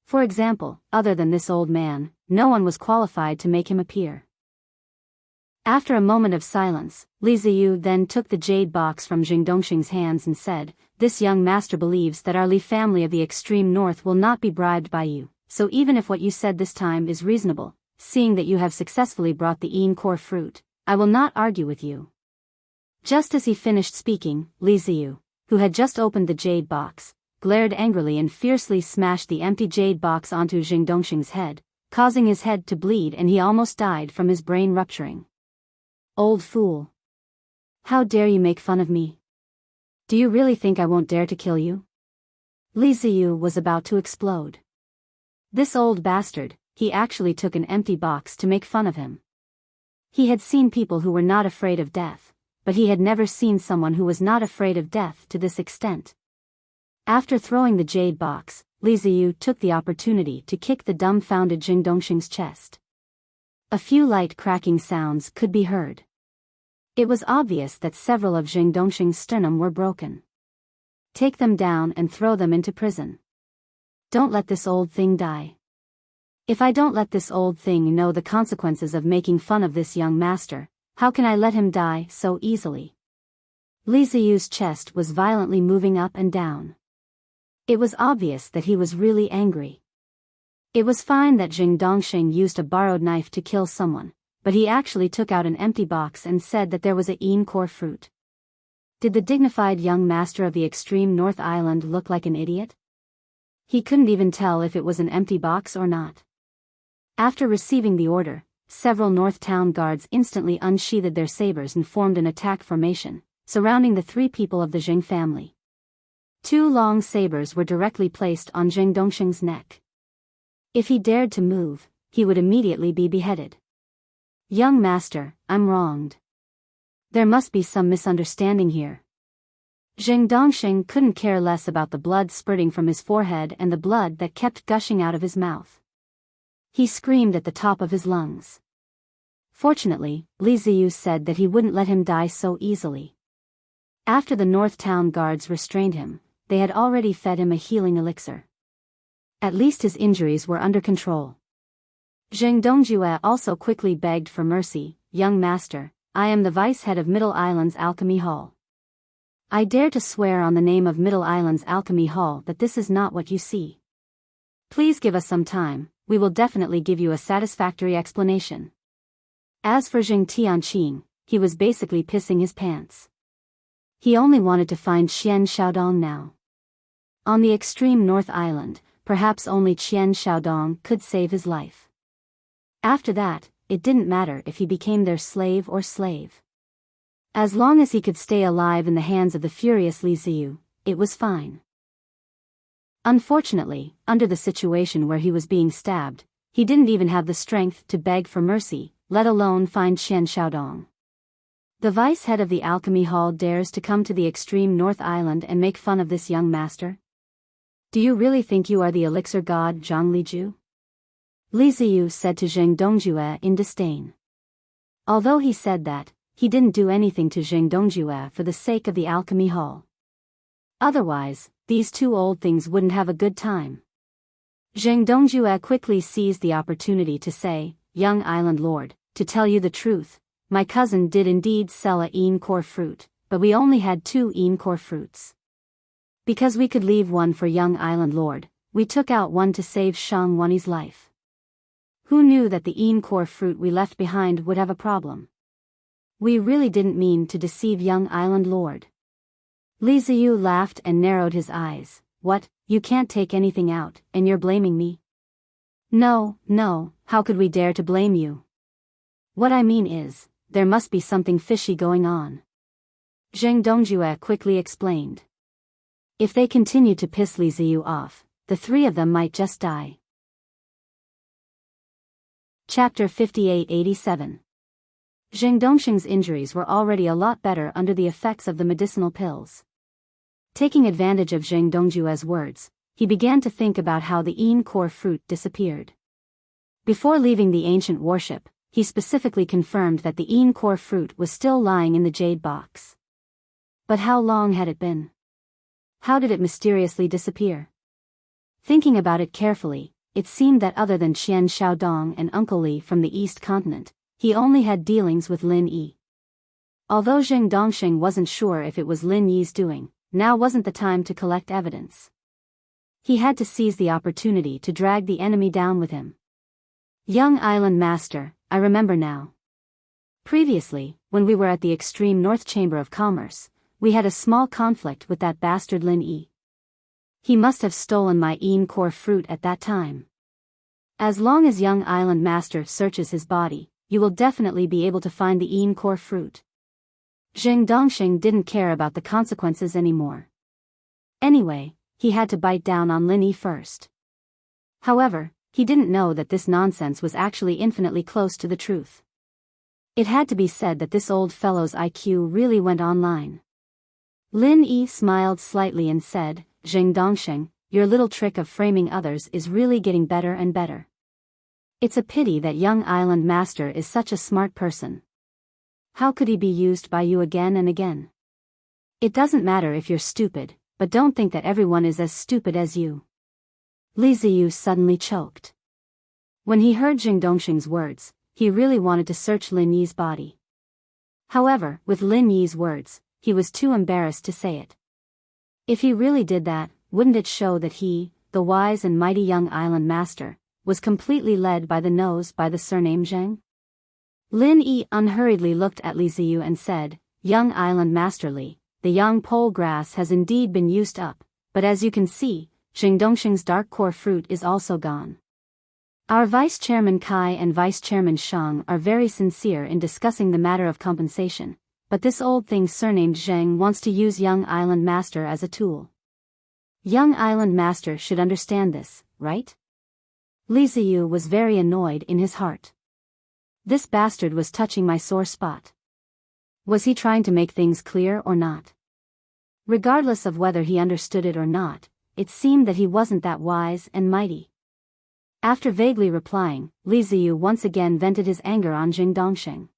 For example, other than this old man, no one was qualified to make him appear. After a moment of silence, Li Ziyu then took the jade box from Jing Dongxing's hands and said, "This young master believes that our Li family of the extreme north will not be bribed by you, so even if what you said this time is reasonable, seeing that you have successfully brought the encore fruit, I will not argue with you." Just as he finished speaking, Li Ziyu, who had just opened the jade box, glared angrily and fiercely smashed the empty jade box onto Jing Dongxing's head, causing his head to bleed and he almost died from his brain rupturing. "Old fool. How dare you make fun of me? Do you really think I won't dare to kill you?" Li Ziyu was about to explode. This old bastard, he actually took an empty box to make fun of him. He had seen people who were not afraid of death, but he had never seen someone who was not afraid of death to this extent. After throwing the jade box, Li Ziyu took the opportunity to kick the dumbfounded Jing Dongxing's chest. A few light cracking sounds could be heard. It was obvious that several of Jing Dongxing's sternum were broken. "Take them down and throw them into prison. Don't let this old thing die. If I don't let this old thing know the consequences of making fun of this young master, how can I let him die so easily?" Li Ziyu's chest was violently moving up and down. It was obvious that he was really angry. It was fine that Jing Dongxing used a borrowed knife to kill someone, but he actually took out an empty box and said that there was a encore fruit. Did the dignified young master of the extreme North Island look like an idiot? He couldn't even tell if it was an empty box or not. After receiving the order, several North Town guards instantly unsheathed their sabers and formed an attack formation, surrounding the 3 people of the Jing family. 2 long sabers were directly placed on Jing Dongxing's neck. If he dared to move, he would immediately be beheaded. Young master, I'm wronged. There must be some misunderstanding here. Jing Dongxing couldn't care less about the blood spurting from his forehead and the blood that kept gushing out of his mouth. He screamed at the top of his lungs. Fortunately, Li Ziyu said that he wouldn't let him die so easily. After the North Town guards restrained him, they had already fed him a healing elixir. At least his injuries were under control. Zheng Dongjue also quickly begged for mercy. Young master, I am the vice head of Middle Island's Alchemy Hall. I dare to swear on the name of Middle Island's Alchemy Hall that this is not what you see. Please give us some time, we will definitely give you a satisfactory explanation. As for Jing Tianqing, he was basically pissing his pants. He only wanted to find Qian Xiaodong now. On the extreme North Island, perhaps only Qian Xiaodong could save his life. After that, it didn't matter if he became their slave or slave. As long as he could stay alive in the hands of the furious Li Ziyu, it was fine. Unfortunately, under the situation where he was being stabbed, he didn't even have the strength to beg for mercy, let alone find Qian Xiaodong. The vice head of the Alchemy Hall dares to come to the extreme North Island and make fun of this young master? Do you really think you are the elixir god Zhang Liju? Li Ziyu said to Zheng Dongjue in disdain. Although he said that, he didn't do anything to Zheng Dongjue for the sake of the Alchemy Hall. Otherwise, these 2 old things wouldn't have a good time. Zheng Dongjue quickly seized the opportunity to say, Young Island Lord, to tell you the truth, my cousin did indeed sell a encore fruit, but we only had 2 encore fruits. Because we could leave one for Young Island Lord, we took out one to save Shang Wani's life. Who knew that the encore fruit we left behind would have a problem? We really didn't mean to deceive Young Island Lord. Li Ziyu laughed and narrowed his eyes. What, you can't take anything out, and you're blaming me? No, how could we dare to blame you? What I mean is, there must be something fishy going on. Zheng Dongjue quickly explained. If they continued to piss Li Ziyu off, the 3 of them might just die. Chapter 5887. Zheng Dongxing's injuries were already a lot better under the effects of the medicinal pills. Taking advantage of Zheng Dongjue's words, he began to think about how the encore fruit disappeared. Before leaving the ancient warship, he specifically confirmed that the encore fruit was still lying in the jade box. But how long had it been? How did it mysteriously disappear? Thinking about it carefully, it seemed that other than Qian Xiaodong and Uncle Li from the East Continent, he only had dealings with Lin Yi. Although Zheng Dongxing wasn't sure if it was Lin Yi's doing, now wasn't the time to collect evidence. He had to seize the opportunity to drag the enemy down with him. Young Island Master, I remember now. Previously, when we were at the extreme North Chamber of Commerce, we had a small conflict with that bastard Lin Yi. He must have stolen my encore fruit at that time. As long as Young Island Master searches his body, you will definitely be able to find the encore fruit. Zheng Dongxing didn't care about the consequences anymore. Anyway, he had to bite down on Lin Yi first. However, he didn't know that this nonsense was actually infinitely close to the truth. It had to be said that this old fellow's IQ really went online. Lin Yi smiled slightly and said, Zheng Dongxing, your little trick of framing others is really getting better and better. It's a pity that Young Island Master is such a smart person. How could he be used by you again and again? It doesn't matter if you're stupid, but don't think that everyone is as stupid as you. Li Ziyu suddenly choked. When he heard Zheng Dongxing's words, he really wanted to search Lin Yi's body. However, with Lin Yi's words, he was too embarrassed to say it. If he really did that, wouldn't it show that he, the wise and mighty Young Island Master, was completely led by the nose by the surname Zheng? Lin Yi unhurriedly looked at Li Ziyu and said, Young Island Master Li, the yang pole grass has indeed been used up, but as you can see, Zheng Dongxing's dark core fruit is also gone. Our Vice Chairman Kai and Vice Chairman Shang are very sincere in discussing the matter of compensation, but this old thing surnamed Zheng wants to use Young Island Master as a tool. Young Island Master should understand this, right? Li Ziyu was very annoyed in his heart. This bastard was touching my sore spot. Was he trying to make things clear or not? Regardless of whether he understood it or not, it seemed that he wasn't that wise and mighty. After vaguely replying, Li Ziyu once again vented his anger on Jing Dongsheng.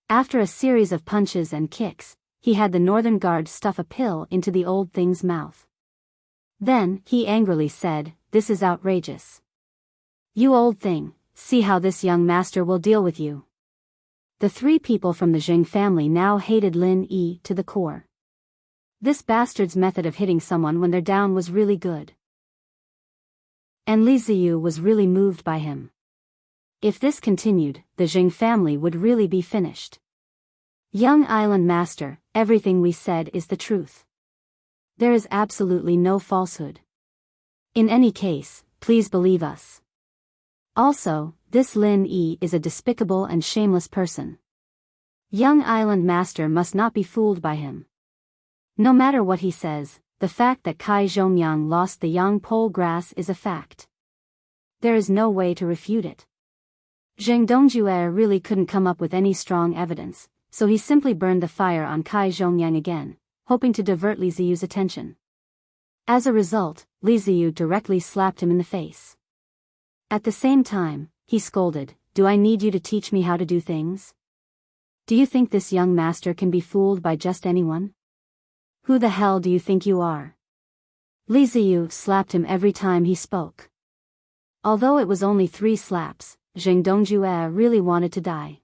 After a series of punches and kicks, he had the northern guard stuff a pill into the old thing's mouth. Then, he angrily said, "This is outrageous. You old thing, see how this young master will deal with you." The three people from the Jing family now hated Lin Yi to the core. This bastard's method of hitting someone when they're down was really good. And Li Ziyu was really moved by him. If this continued, the Jing family would really be finished. Young Island Master, everything we said is the truth. There is absolutely no falsehood. In any case, please believe us. Also, this Lin Yi is a despicable and shameless person. Young Island Master must not be fooled by him. No matter what he says, the fact that Kai Zhongyang lost the Yang pole grass is a fact. There is no way to refute it. Zheng Dongjue really couldn't come up with any strong evidence, so he simply burned the fire on Kai Zhongyang again, hoping to divert Li Ziyu's attention. As a result, Li Ziyu directly slapped him in the face. At the same time, he scolded, "Do I need you to teach me how to do things? Do you think this young master can be fooled by just anyone? Who the hell do you think you are?" Li Ziyu slapped him every time he spoke. Although it was only 3 slaps, Zheng Dongjue really wanted to die.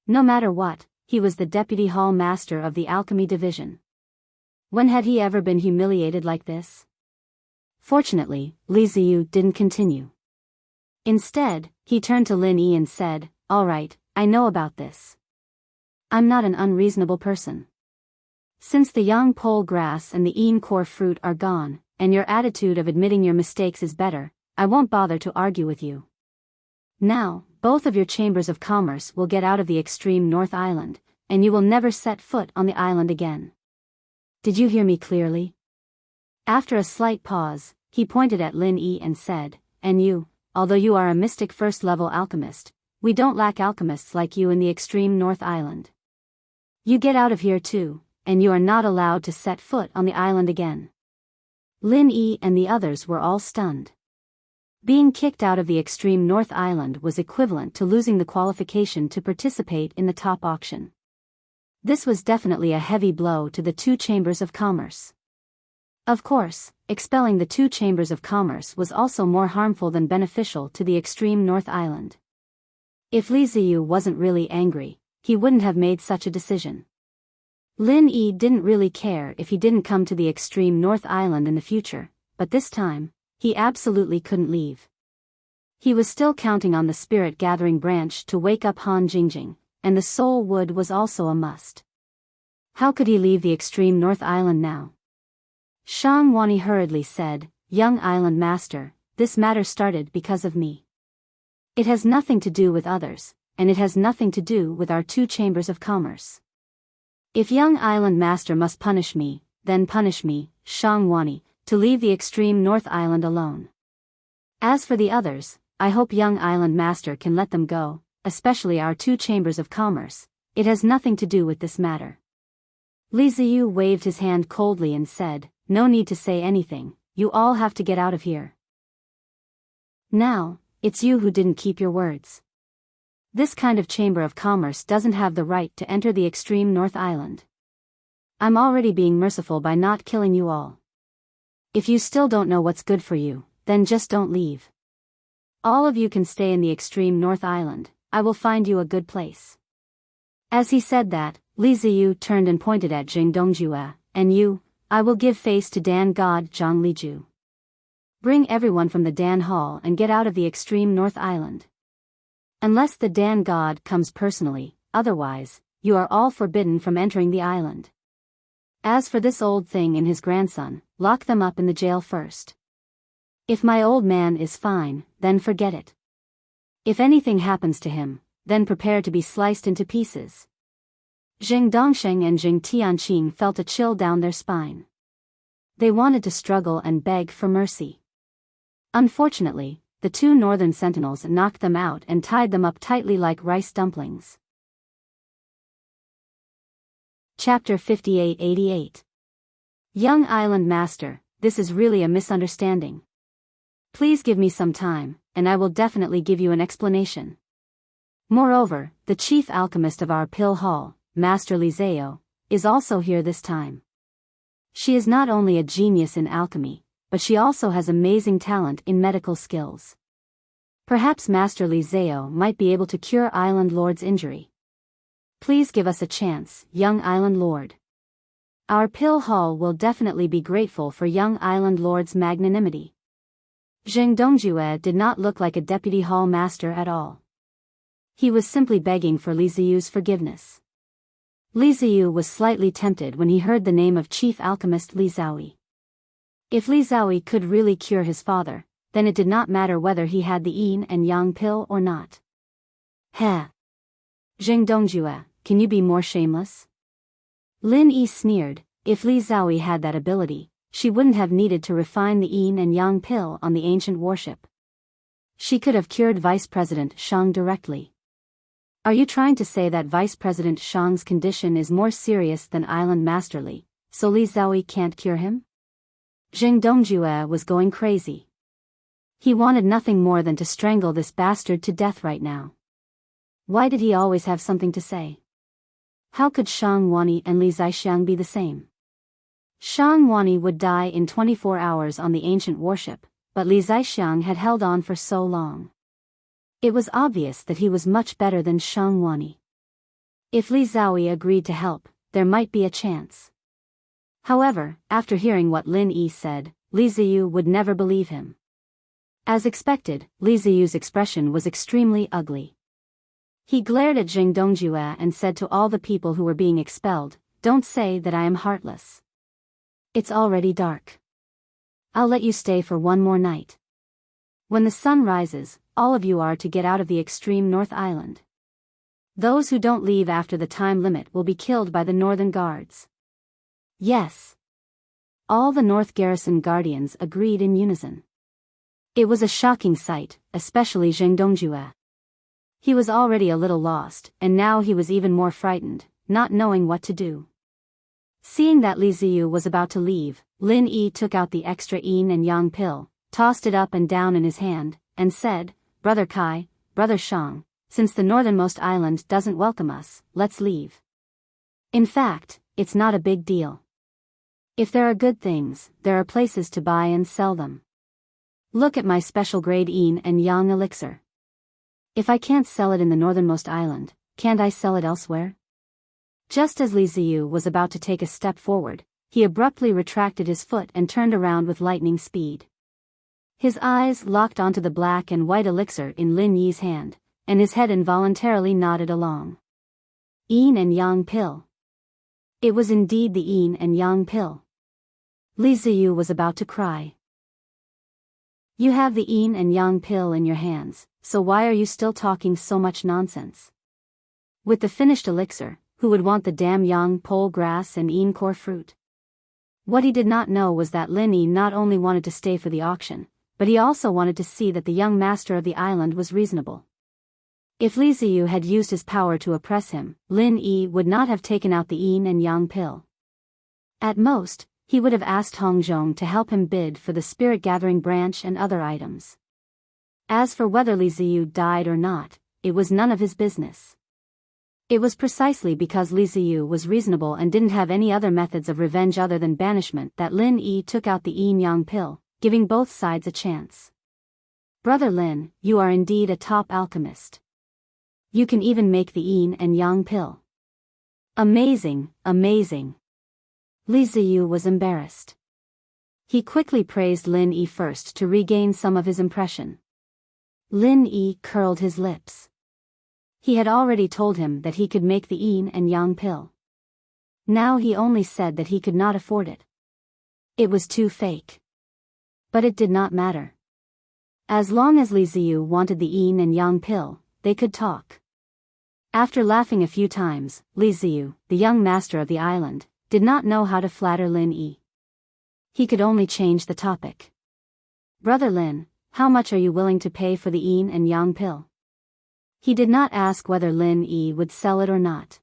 No matter what, he was the deputy hall master of the alchemy division. When had he ever been humiliated like this? Fortunately, Li Ziyu didn't continue. Instead, he turned to Lin Yi and said, "All right, I know about this. I'm not an unreasonable person. Since the Yang pole grass and the Yin core fruit are gone, and your attitude of admitting your mistakes is better, I won't bother to argue with you. Now, both of your chambers of commerce will get out of the extreme North Island, and you will never set foot on the island again. Did you hear me clearly?" After a slight pause, he pointed at Lin Yi and said, "And you, although you are a mystic first-level alchemist, we don't lack alchemists like you in the extreme North Island. You get out of here too, and you are not allowed to set foot on the island again." Lin Yi and the others were all stunned. Being kicked out of the extreme North Island was equivalent to losing the qualification to participate in the top auction. This was definitely a heavy blow to the 2 chambers of commerce. Of course, expelling the 2 chambers of commerce was also more harmful than beneficial to the extreme North Island. If Li Ziyu wasn't really angry, he wouldn't have made such a decision. Lin Yi didn't really care if he didn't come to the extreme North Island in the future, but this time, he absolutely couldn't leave. He was still counting on the spirit-gathering branch to wake up Han Jingjing, and the soul wood was also a must. How could he leave the extreme North Island now? Shang Wani hurriedly said, "Young Island Master, this matter started because of me. It has nothing to do with others, and it has nothing to do with our 2 chambers of commerce. If Young Island Master must punish me, then punish me, Shang Wani, to leave the extreme North Island alone. As for the others, I hope Young Island Master can let them go, especially our 2 chambers of commerce. It has nothing to do with this matter." Li Ziyu waved his hand coldly and said, "No need to say anything, you all have to get out of here. Now, it's you who didn't keep your words. This kind of chamber of commerce doesn't have the right to enter the extreme North Island. I'm already being merciful by not killing you all. If you still don't know what's good for you, then just don't leave. All of you can stay in the extreme North Island, I will find you a good place." As he said that, Li Ziyu turned and pointed at Jing Dongjue, "And you, I will give face to Dan God Zhang Liju. Bring everyone from the Dan Hall and get out of the extreme North Island. Unless the Dan God comes personally, otherwise, you are all forbidden from entering the island. As for this old thing and his grandson, lock them up in the jail first. If my old man is fine, then forget it. If anything happens to him, then prepare to be sliced into pieces. Jing Dongsheng and Jing Tianqing felt a chill down their spine. They wanted to struggle and beg for mercy. Unfortunately, the two northern sentinels knocked them out and tied them up tightly like rice dumplings. Chapter 58-88. Young Island Master, this is really a misunderstanding. Please give me some time, and I will definitely give you an explanation. Moreover, the chief alchemist of our pill hall, Master Li Zhao, is also here this time. She is not only a genius in alchemy, but she also has amazing talent in medical skills. Perhaps Master Li Zhao might be able to cure Island Lord's injury. Please give us a chance, young Island Lord. Our pill hall will definitely be grateful for young Island Lord's magnanimity. Zheng Dongjue did not look like a deputy hall master at all. He was simply begging for Li Ziyu's forgiveness. Li Ziyu was slightly tempted when he heard the name of chief alchemist Li Zaoi. If Li Zaoi could really cure his father, then it did not matter whether he had the yin and yang pill or not. Heh. Zheng Dongjue, can you be more shameless? Lin Yi sneered. If Li Zaoi had that ability, she wouldn't have needed to refine the yin and yang pill on the ancient warship. She could have cured Vice President Shang directly. Are you trying to say that Vice President Shang's condition is more serious than Island Master Li, so Li Zaoi can't cure him? Zheng Dongjue was going crazy. He wanted nothing more than to strangle this bastard to death right now. Why did he always have something to say? How could Shang Wani and Li Zaixiang be the same? Shang Wani would die in 24 hours on the ancient warship, but Li Zaixiang had held on for so long. It was obvious that he was much better than Shang Wani. If Li Zaoi agreed to help, there might be a chance. However, after hearing what Lin Yi said, Li Ziyu would never believe him. As expected, Li Ziyu's expression was extremely ugly. He glared at Zheng Dongjue and said to all the people who were being expelled, "Don't say that I am heartless. It's already dark. I'll let you stay for one more night. When the sun rises, all of you are to get out of the extreme North Island. Those who don't leave after the time limit will be killed by the northern guards." Yes. All the North Garrison Guardians agreed in unison. It was a shocking sight, especially Zheng Dongjue. He was already a little lost, and now he was even more frightened, not knowing what to do. Seeing that Li Ziyu was about to leave, Lin Yi took out the extra yin and yang pill, tossed it up and down in his hand, and said, "Brother Kai, Brother Shang, since the northernmost island doesn't welcome us, let's leave. In fact, it's not a big deal. If there are good things, there are places to buy and sell them. Look at my special grade yin and yang elixir. If I can't sell it in the northernmost island, can't I sell it elsewhere?" Just as Li Ziyu was about to take a step forward, he abruptly retracted his foot and turned around with lightning speed. His eyes locked onto the black and white elixir in Lin Yi's hand, and his head involuntarily nodded along. Yin and yang pill. It was indeed the yin and yang pill. Li Ziyu was about to cry. "You have the yin and yang pill in your hands, so why are you still talking so much nonsense? With the finished elixir, who would want the damn yang pole grass and yin core fruit?" What he did not know was that Lin Yi not only wanted to stay for the auction, but he also wanted to see that the young master of the island was reasonable. If Li Ziyu had used his power to oppress him, Lin Yi would not have taken out the yin and yang pill. At most, he would have asked Hong Zhong to help him bid for the spirit gathering branch and other items. As for whether Li Ziyu died or not, it was none of his business. It was precisely because Li Ziyu was reasonable and didn't have any other methods of revenge other than banishment that Lin Yi took out the yin-yang pill, giving both sides a chance. "Brother Lin, you are indeed a top alchemist. You can even make the yin and yang pill. Amazing, amazing." Li Ziyu was embarrassed. He quickly praised Lin Yi first to regain some of his impression. Lin Yi curled his lips. He had already told him that he could make the yin and yang pill. Now he only said that he could not afford it. It was too fake. But it did not matter. As long as Li Ziyu wanted the yin and yang pill, they could talk. After laughing a few times, Li Ziyu, the young master of the island, did not know how to flatter Lin Yi. He could only change the topic. Brother Lin, how much are you willing to pay for the yin and yang pill? He did not ask whether Lin Yi would sell it or not.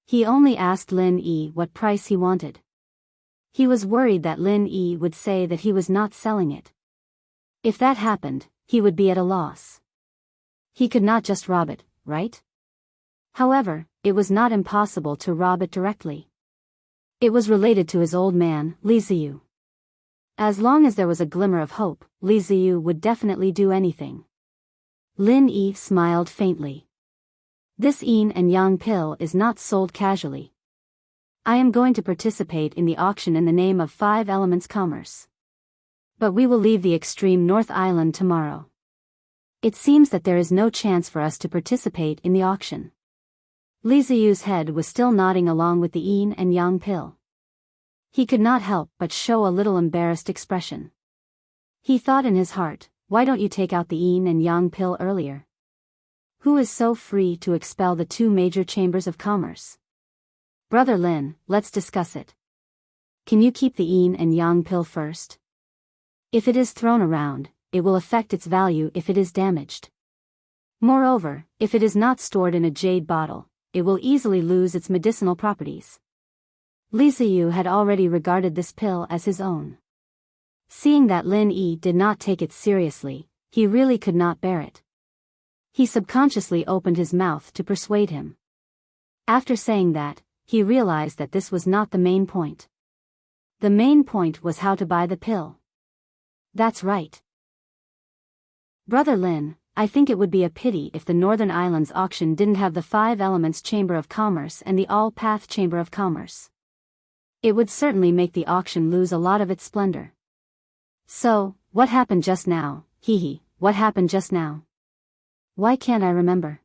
He only asked Lin Yi what price he wanted. He was worried that Lin Yi would say that he was not selling it. If that happened, he would be at a loss. He could not just rob it, right? However, it was not impossible to rob it directly. It was related to his old man, Li Ziyu. As long as there was a glimmer of hope, Li Ziyu would definitely do anything. Lin Yi smiled faintly. This yin and yang pill is not sold casually. I am going to participate in the auction in the name of 5 Elements Commerce. But we will leave the extreme North Island tomorrow. It seems that there is no chance for us to participate in the auction. Li Ziyu's head was still nodding along with the yin and yang pill. He could not help but show a little embarrassed expression. He thought in his heart, why don't you take out the yin and yang pill earlier? Who is so free to expel the 2 major chambers of commerce? Brother Lin, let's discuss it. Can you keep the yin and yang pill first? If it is thrown around, it will affect its value if it is damaged. Moreover, if it is not stored in a jade bottle, it will easily lose its medicinal properties. Li Ziyu had already regarded this pill as his own. Seeing that Lin Yi did not take it seriously, he really could not bear it. He subconsciously opened his mouth to persuade him. After saying that, he realized that this was not the main point. The main point was how to buy the pill. That's right. Brother Lin, I think it would be a pity if the Northern Islands auction didn't have the 5 Elements Chamber of Commerce and the All-Path Chamber of Commerce. It would certainly make the auction lose a lot of its splendor. So, what happened just now, what happened just now? Why can't I remember?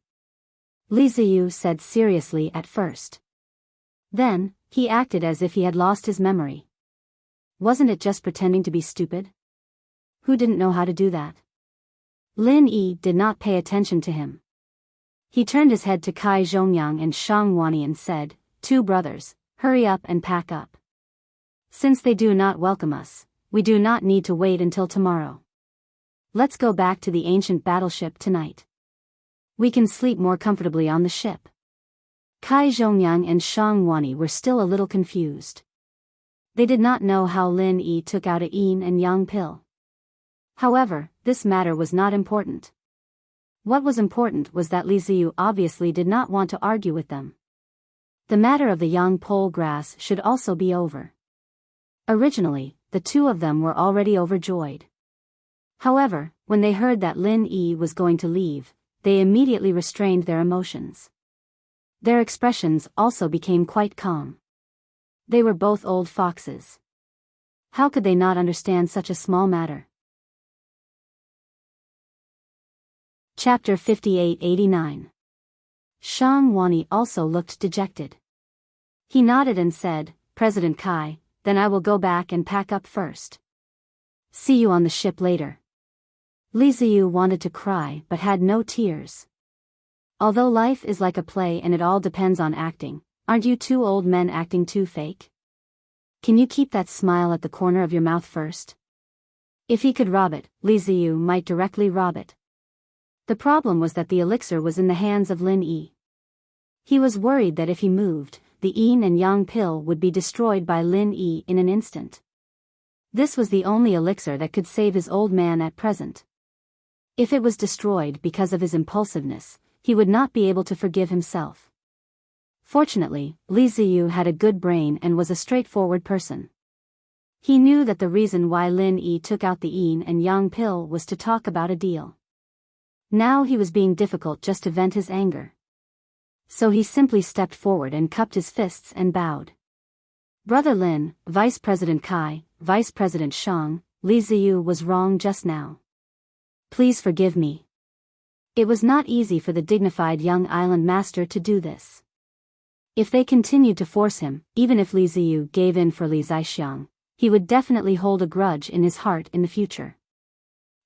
Li Ziyu said seriously at first. Then, he acted as if he had lost his memory. Wasn't it just pretending to be stupid? Who didn't know how to do that? Lin Yi did not pay attention to him. He turned his head to Kai Zhongyang and Shang Wani and said, 2 brothers, hurry up and pack up. Since they do not welcome us, we do not need to wait until tomorrow. Let's go back to the ancient battleship tonight. We can sleep more comfortably on the ship. Kai Zhongyang and Shang Wani were still a little confused. They did not know how Lin Yi took out a yin and yang pill. However, this matter was not important. What was important was that Li Ziyu obviously did not want to argue with them. The matter of the yang pole grass should also be over. Originally, the 2 of them were already overjoyed. However, when they heard that Lin Yi was going to leave, they immediately restrained their emotions. Their expressions also became quite calm. They were both old foxes. How could they not understand such a small matter? Chapter 58-89. Shang Wani also looked dejected. He nodded and said, President Kai, then I will go back and pack up first. See you on the ship later. Li Ziyu wanted to cry but had no tears. Although life is like a play and it all depends on acting, aren't you 2 old men acting too fake? Can you keep that smile at the corner of your mouth first? If he could rob it, Li Ziyu might directly rob it. The problem was that the elixir was in the hands of Lin Yi. He was worried that if he moved, the yin and yang pill would be destroyed by Lin Yi in an instant. This was the only elixir that could save his old man at present. If it was destroyed because of his impulsiveness, he would not be able to forgive himself. Fortunately, Li Ziyu had a good brain and was a straightforward person. He knew that the reason why Lin Yi took out the yin and yang pill was to talk about a deal. Now he was being difficult just to vent his anger. So he simply stepped forward and cupped his fists and bowed. Brother Lin, Vice President Kai, Vice President Shang, Li Ziyu was wrong just now. Please forgive me. It was not easy for the dignified young island master to do this. If they continued to force him, even if Li Ziyu gave in for Li Zixiang, he would definitely hold a grudge in his heart in the future.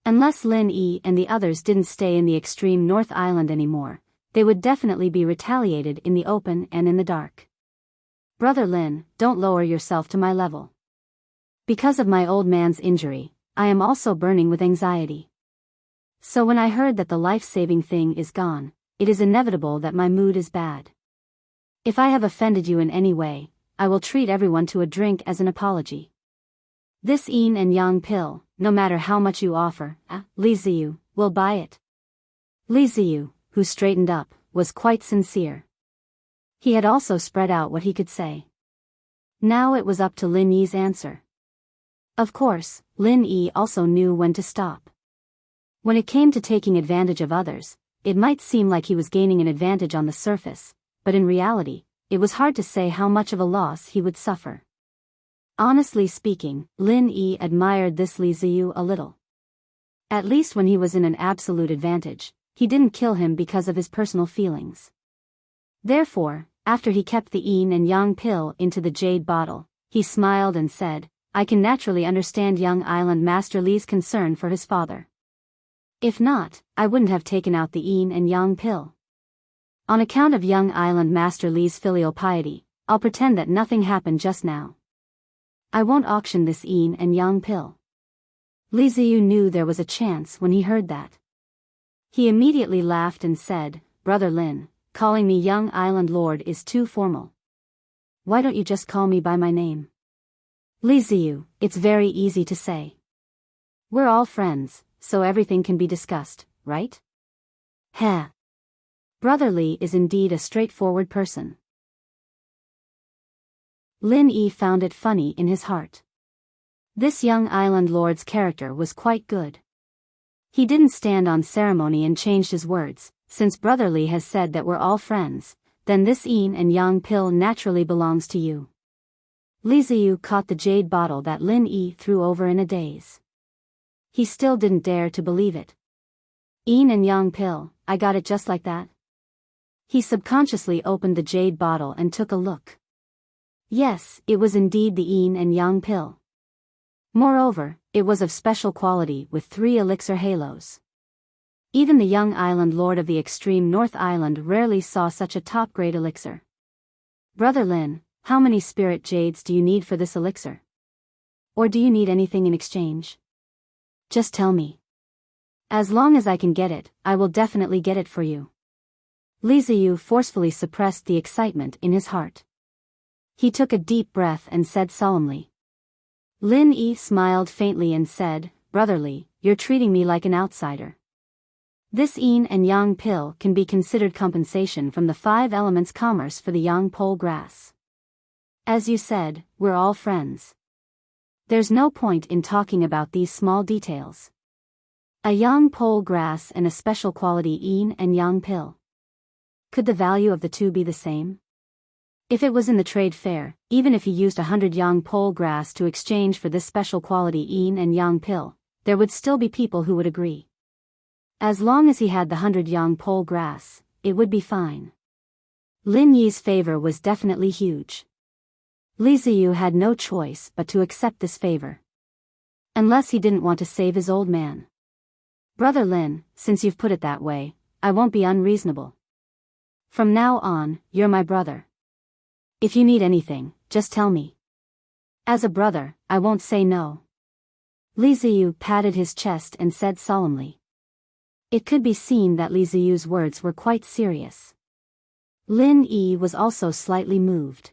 Unless Lin Yi and the others didn't stay in the extreme North Island anymore, they would definitely be retaliated in the open and in the dark. Brother Lin, don't lower yourself to my level. Because of my old man's injury, I am also burning with anxiety. So when I heard that the life-saving thing is gone, it is inevitable that my mood is bad. If I have offended you in any way, I will treat everyone to a drink as an apology. This yin and yang pill, no matter how much you offer, Li Ziyu, will buy it. Li Ziyu, who straightened up, was quite sincere. He had also spread out what he could say. Now it was up to Lin Yi's answer. Of course, Lin Yi also knew when to stop. When it came to taking advantage of others, it might seem like he was gaining an advantage on the surface, but in reality, it was hard to say how much of a loss he would suffer. Honestly speaking, Lin Yi admired this Li Ziyu a little. At least when he was in an absolute advantage, he didn't kill him because of his personal feelings. Therefore, after he kept the yin and yang pill into the jade bottle, he smiled and said, I can naturally understand young Island Master Li's concern for his father. If not, I wouldn't have taken out the yin and yang pill. On account of young Island Master Li's filial piety, I'll pretend that nothing happened just now. I won't auction this yin and yang pill. Li Ziyu knew there was a chance when he heard that. He immediately laughed and said, Brother Lin, calling me young Island Lord is too formal. Why don't you just call me by my name? Li Ziyu, it's very easy to say. We're all friends, so everything can be discussed, right? Heh. Brother Li is indeed a straightforward person. Lin Yi found it funny in his heart. This young Island Lord's character was quite good. He didn't stand on ceremony and changed his words. Since Brother Li has said that we're all friends, then this yin and yang pill naturally belongs to you. Li Ziyu caught the jade bottle that Lin Yi threw over in a daze. He still didn't dare to believe it. Yin and yang pill, I got it just like that? He subconsciously opened the jade bottle and took a look. Yes, it was indeed the yin and yang pill. Moreover, it was of special quality with 3 elixir halos. Even the young Island Lord of the extreme North Island rarely saw such a top-grade elixir. Brother Lin, how many spirit jades do you need for this elixir? Or do you need anything in exchange? Just tell me. As long as I can get it, I will definitely get it for you. Li Ziyu forcefully suppressed the excitement in his heart. He took a deep breath and said solemnly. Lin Yi smiled faintly and said, Brother Li, you're treating me like an outsider. This yin and yang pill can be considered compensation from the 5 elements commerce for the yang pole grass. As you said, we're all friends. There's no point in talking about these small details. A yang pole grass and a special quality yin and yang pill. Could the value of the two be the same? If it was in the trade fair, even if he used 100 yang pole grass to exchange for this special quality yin and yang pill, there would still be people who would agree. As long as he had the 100 yang pole grass, it would be fine. Lin Yi's favor was definitely huge. Li Ziyu had no choice but to accept this favor. Unless he didn't want to save his old man. Brother Lin, since you've put it that way, I won't be unreasonable. From now on, you're my brother. If you need anything, just tell me. As a brother, I won't say no. Li Ziyu patted his chest and said solemnly. It could be seen that Li Ziyu's words were quite serious. Lin Yi was also slightly moved.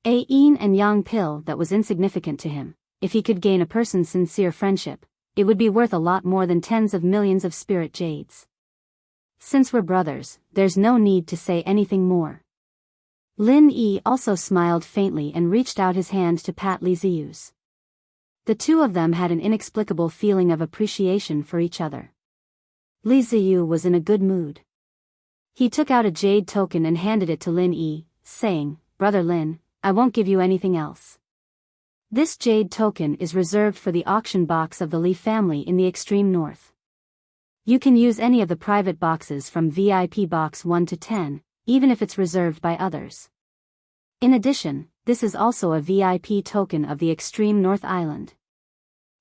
A yin and yang pill that was insignificant to him, if he could gain a person's sincere friendship, it would be worth a lot more than tens of millions of spirit jades. Since we're brothers, there's no need to say anything more. Lin Yi also smiled faintly and reached out his hand to pat Li Ziyu's. The two of them had an inexplicable feeling of appreciation for each other. Li Ziyu was in a good mood. He took out a jade token and handed it to Lin Yi, saying, Brother Lin, I won't give you anything else. This jade token is reserved for the auction box of the Li family in the extreme north. You can use any of the private boxes from VIP box 1 to 10, even if it's reserved by others. In addition, this is also a VIP token of the extreme North Island.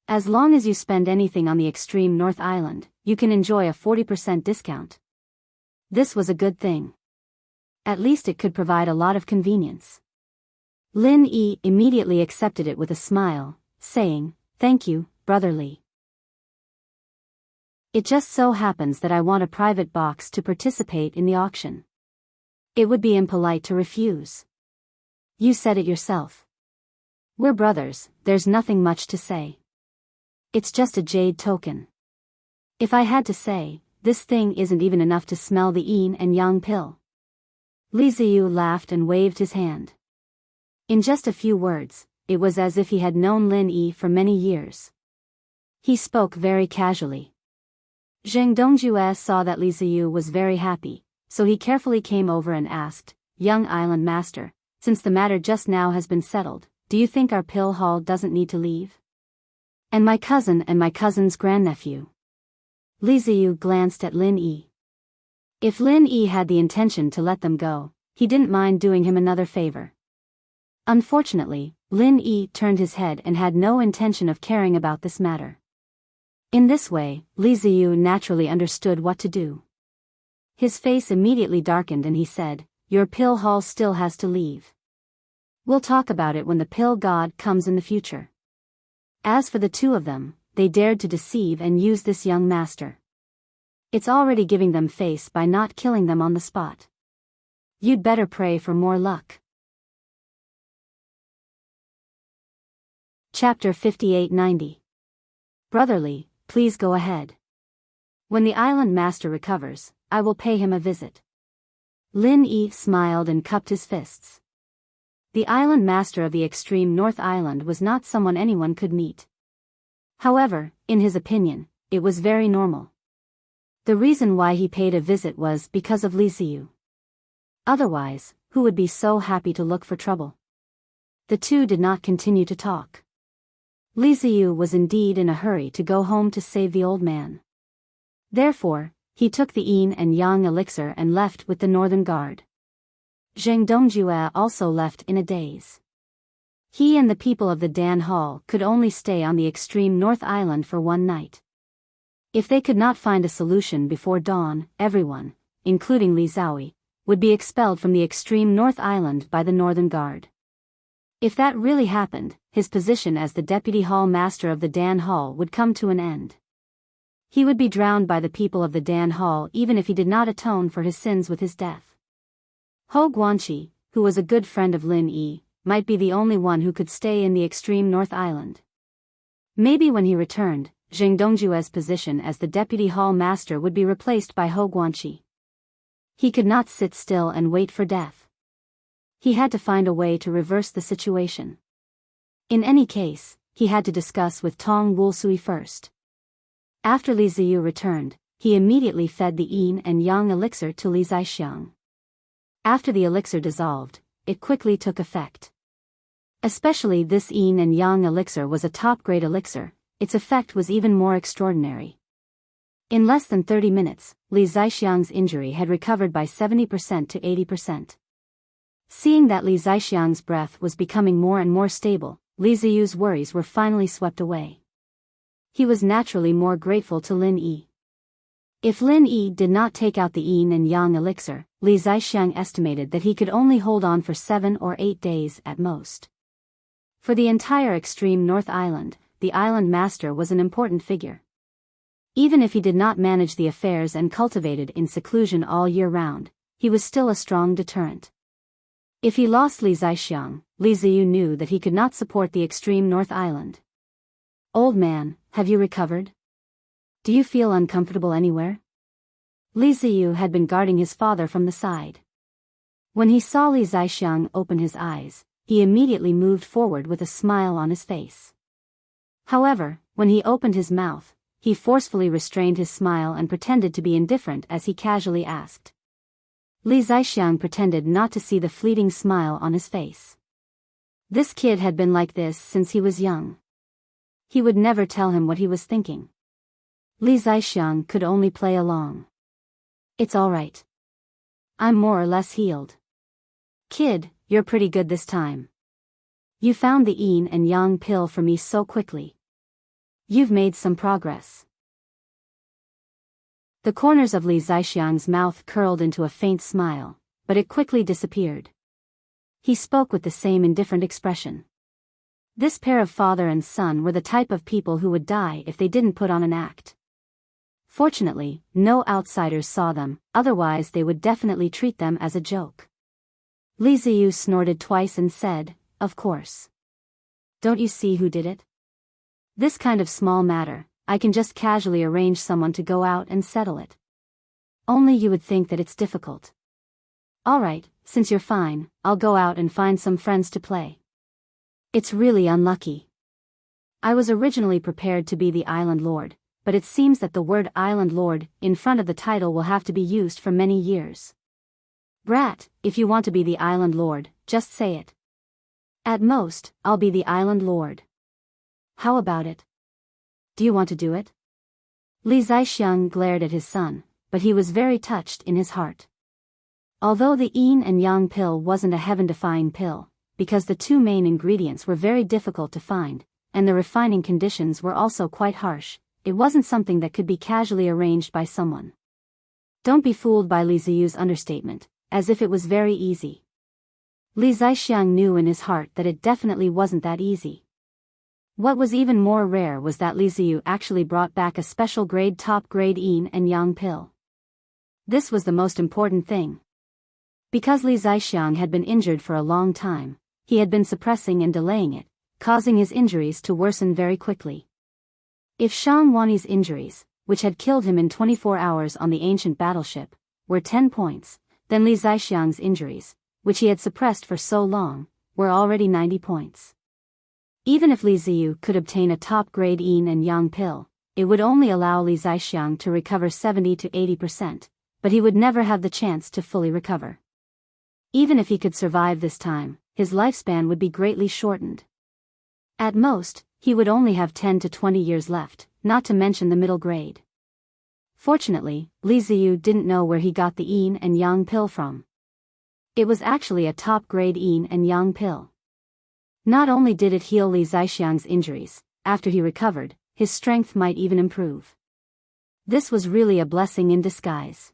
As long as you spend anything on the extreme North Island, you can enjoy a 40% discount. This was a good thing. At least it could provide a lot of convenience. Lin Yi immediately accepted it with a smile, saying, "Thank you, Brother Li. It just so happens that I want a private box to participate in the auction. It would be impolite to refuse. You said it yourself. We're brothers, there's nothing much to say. It's just a jade token. If I had to say, this thing isn't even enough to smell the yin and yang pill." Li Ziyu laughed and waved his hand. In just a few words, it was as if he had known Lin Yi for many years. He spoke very casually. Zheng Dongjue saw that Li Ziyu was very happy, so he carefully came over and asked, "Young Island Master, since the matter just now has been settled, do you think our pill hall doesn't need to leave? And my cousin's grandnephew?" Li Ziyu glanced at Lin Yi. If Lin Yi had the intention to let them go, he didn't mind doing him another favor. Unfortunately, Lin Yi turned his head and had no intention of caring about this matter. In this way, Li Ziyu naturally understood what to do. His face immediately darkened and he said, "Your pill hall still has to leave. We'll talk about it when the pill god comes in the future." As for the two of them, they dared to deceive and use this young master. It's already giving them face by not killing them on the spot. You'd better pray for more luck. Chapter 5890. Brotherly, please go ahead. When the island master recovers, I will pay him a visit. Lin Yi smiled and cupped his fists. The island master of the extreme North Island was not someone anyone could meet. However, in his opinion, it was very normal. The reason why he paid a visit was because of Li Ziyu. Otherwise, who would be so happy to look for trouble? The two did not continue to talk. Li Ziyu was indeed in a hurry to go home to save the old man. Therefore, he took the yin and yang elixir and left with the northern guard. Zheng Dongjue also left in a daze. He and the people of the Dan Hall could only stay on the extreme North Island for one night. If they could not find a solution before dawn, everyone, including Li Zaoi, would be expelled from the extreme North Island by the Northern Guard. If that really happened, his position as the deputy hall master of the Dan Hall would come to an end. He would be drowned by the people of the Dan Hall even if he did not atone for his sins with his death. Ho Guanqi, who was a good friend of Lin Yi, might be the only one who could stay in the extreme North Island. Maybe when he returned, Zheng Dongjue's position as the deputy hall master would be replaced by Ho Guanqi. He could not sit still and wait for death. He had to find a way to reverse the situation. In any case, he had to discuss with Tong Wulsui first. After Li Ziyu returned, he immediately fed the yin and yang elixir to Li Zaixiang. After the elixir dissolved, it quickly took effect. Especially this yin and yang elixir was a top-grade elixir, its effect was even more extraordinary. In less than 30 minutes, Li Zaixiang's injury had recovered by 70% to 80%. Seeing that Li Zaixiang's breath was becoming more and more stable, Li Ziyu's worries were finally swept away. He was naturally more grateful to Lin Yi. If Lin Yi did not take out the yin and yang elixir, Li Zaixiang estimated that he could only hold on for 7 or 8 days at most. For the entire extreme North Island, the island master was an important figure. Even if he did not manage the affairs and cultivated in seclusion all year round, he was still a strong deterrent. If he lost Li Zaixiang, Li Ziyu knew that he could not support the extreme North Island. "Old man, have you recovered? Do you feel uncomfortable anywhere?" Li Ziyu had been guarding his father from the side. When he saw Li Zaixiang open his eyes, he immediately moved forward with a smile on his face. However, when he opened his mouth, he forcefully restrained his smile and pretended to be indifferent as he casually asked. Li Zaixiang pretended not to see the fleeting smile on his face. This kid had been like this since he was young. He would never tell him what he was thinking. Li Zaixiang could only play along. "It's all right. I'm more or less healed. Kid, you're pretty good this time. You found the yin and yang pill for me so quickly. You've made some progress. The corners of Li Zixiang's mouth curled into a faint smile, but it quickly disappeared. He spoke with the same indifferent expression. This pair of father and son were the type of people who would die if they didn't put on an act. Fortunately, no outsiders saw them, otherwise they would definitely treat them as a joke. Li Ziyu snorted twice and said, "Of course. Don't you see who did it? This kind of small matter, I can just casually arrange someone to go out and settle it. Only you would think that it's difficult. Alright, since you're fine, I'll go out and find some friends to play." It's really unlucky. I was originally prepared to be the Island Lord, but it seems that the word Island Lord in front of the title will have to be used for many years. Brat, if you want to be the Island Lord, just say it. At most, I'll be the Island Lord. How about it? Do you want to do it? Li Zixiang glared at his son, but he was very touched in his heart. Although the yin and yang pill wasn't a heaven-defying pill, because the two main ingredients were very difficult to find, and the refining conditions were also quite harsh, it wasn't something that could be casually arranged by someone. Don't be fooled by Li Ziyu's understatement, as if it was very easy. Li Zixiang knew in his heart that it definitely wasn't that easy. What was even more rare was that Li Ziyu actually brought back a special grade top grade yin and yang pill. This was the most important thing. Because Li Zixiang had been injured for a long time, he had been suppressing and delaying it, causing his injuries to worsen very quickly. If Shang Wani's injuries, which had killed him in 24 hours on the ancient battleship, were 10 points, then Li Zixiang's injuries, which he had suppressed for so long, were already 90 points. Even if Li Ziyu could obtain a top-grade yin and yang pill, it would only allow Li Zixiang to recover 70 to 80%, but he would never have the chance to fully recover. Even if he could survive this time, his lifespan would be greatly shortened. At most, he would only have 10 to 20 years left, not to mention the middle grade. Fortunately, Li Ziyu didn't know where he got the yin and yang pill from. It was actually a top-grade yin and yang pill. Not only did it heal Li Zixiang's injuries, after he recovered, his strength might even improve. This was really a blessing in disguise.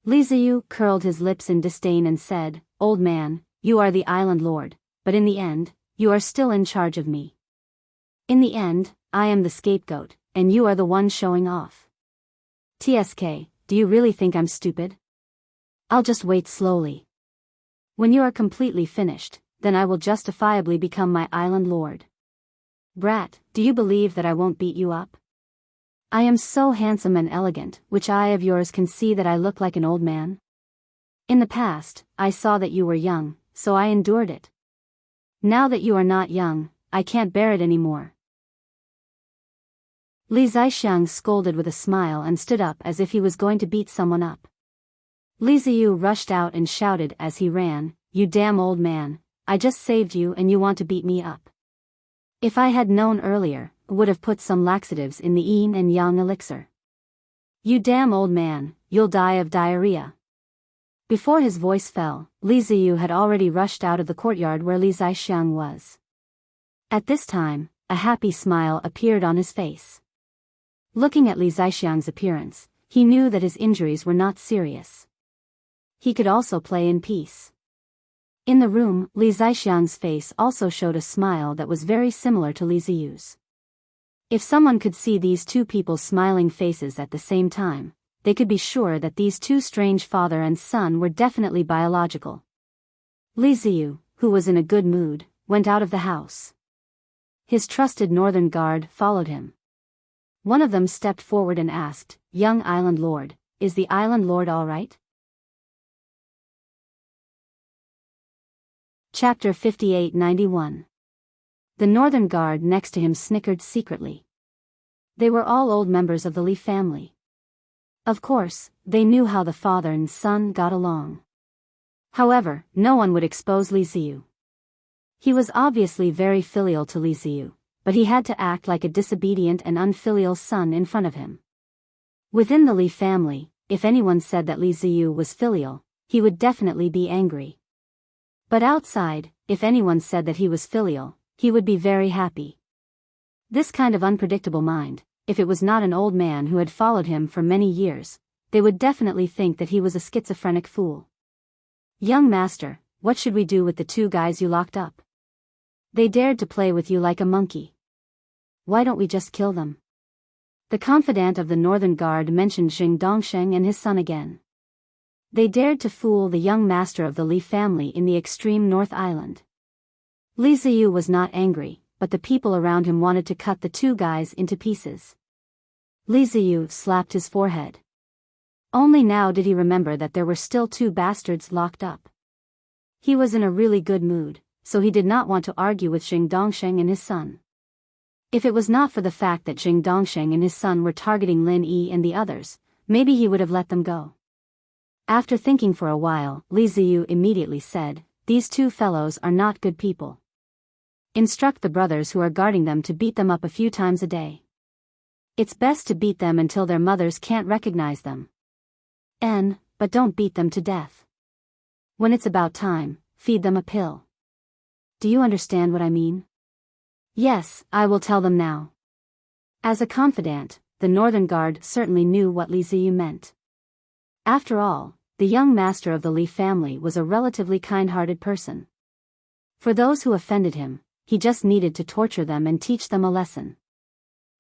Li Ziyu curled his lips in disdain and said, "Old man, you are the Island Lord, but in the end, you are still in charge of me. In the end, I am the scapegoat, and you are the one showing off. TSK, do you really think I'm stupid? I'll just wait slowly. When you are completely finished, then I will justifiably become my Island Lord. Brat, do you believe that I won't beat you up? I am so handsome and elegant, which eye of yours can see that I look like an old man? In the past, I saw that you were young, so I endured it. Now that you are not young, I can't bear it anymore." Li Zixiang scolded with a smile and stood up as if he was going to beat someone up. Li Ziyu rushed out and shouted as he ran, "You damn old man, I just saved you and you want to beat me up. If I had known earlier, I would have put some laxatives in the yin and yang elixir. You damn old man, you'll die of diarrhea." Before his voice fell, Li Ziyu had already rushed out of the courtyard where Li Zixiang was. At this time, a happy smile appeared on his face. Looking at Li Zixiang's appearance, he knew that his injuries were not serious. He could also play in peace. In the room, Li Zixiang's face also showed a smile that was very similar to Li Ziyu's. If someone could see these two people's smiling faces at the same time, they could be sure that these two strange father and son were definitely biological. Li Ziyu, who was in a good mood, went out of the house. His trusted northern guard followed him. One of them stepped forward and asked, "Young Island Lord, is the Island Lord all right?" Chapter 58-91. The northern guard next to him snickered secretly. They were all old members of the Li family. Of course, they knew how the father and son got along. However, no one would expose Li Ziyu. He was obviously very filial to Li Ziyu, but he had to act like a disobedient and unfilial son in front of him. Within the Li family, if anyone said that Li Ziyu was filial, he would definitely be angry. But outside, if anyone said that he was filial, he would be very happy. This kind of unpredictable mind, if it was not an old man who had followed him for many years, they would definitely think that he was a schizophrenic fool. Young master, what should we do with the two guys you locked up? They dared to play with you like a monkey. Why don't we just kill them? The confidant of the Northern Guard mentioned Jing Dongsheng and his son again. They dared to fool the young master of the Li family in the extreme North Island. Li Ziyu was not angry, but the people around him wanted to cut the two guys into pieces. Li Ziyu slapped his forehead. Only now did he remember that there were still two bastards locked up. He was in a really good mood, so he did not want to argue with Jing Dongsheng and his son. If it was not for the fact that Jing Dongsheng and his son were targeting Lin Yi and the others, maybe he would have let them go. After thinking for a while, Li Ziyu immediately said, "These two fellows are not good people. Instruct the brothers who are guarding them to beat them up a few times a day. It's best to beat them until their mothers can't recognize them. But don't beat them to death. When it's about time, feed them a pill. Do you understand what I mean?" "Yes, I will tell them now." As a confidant, the Northern Guard certainly knew what Li Ziyu meant. After all, the young master of the Li family was a relatively kind-hearted person. For those who offended him, he just needed to torture them and teach them a lesson.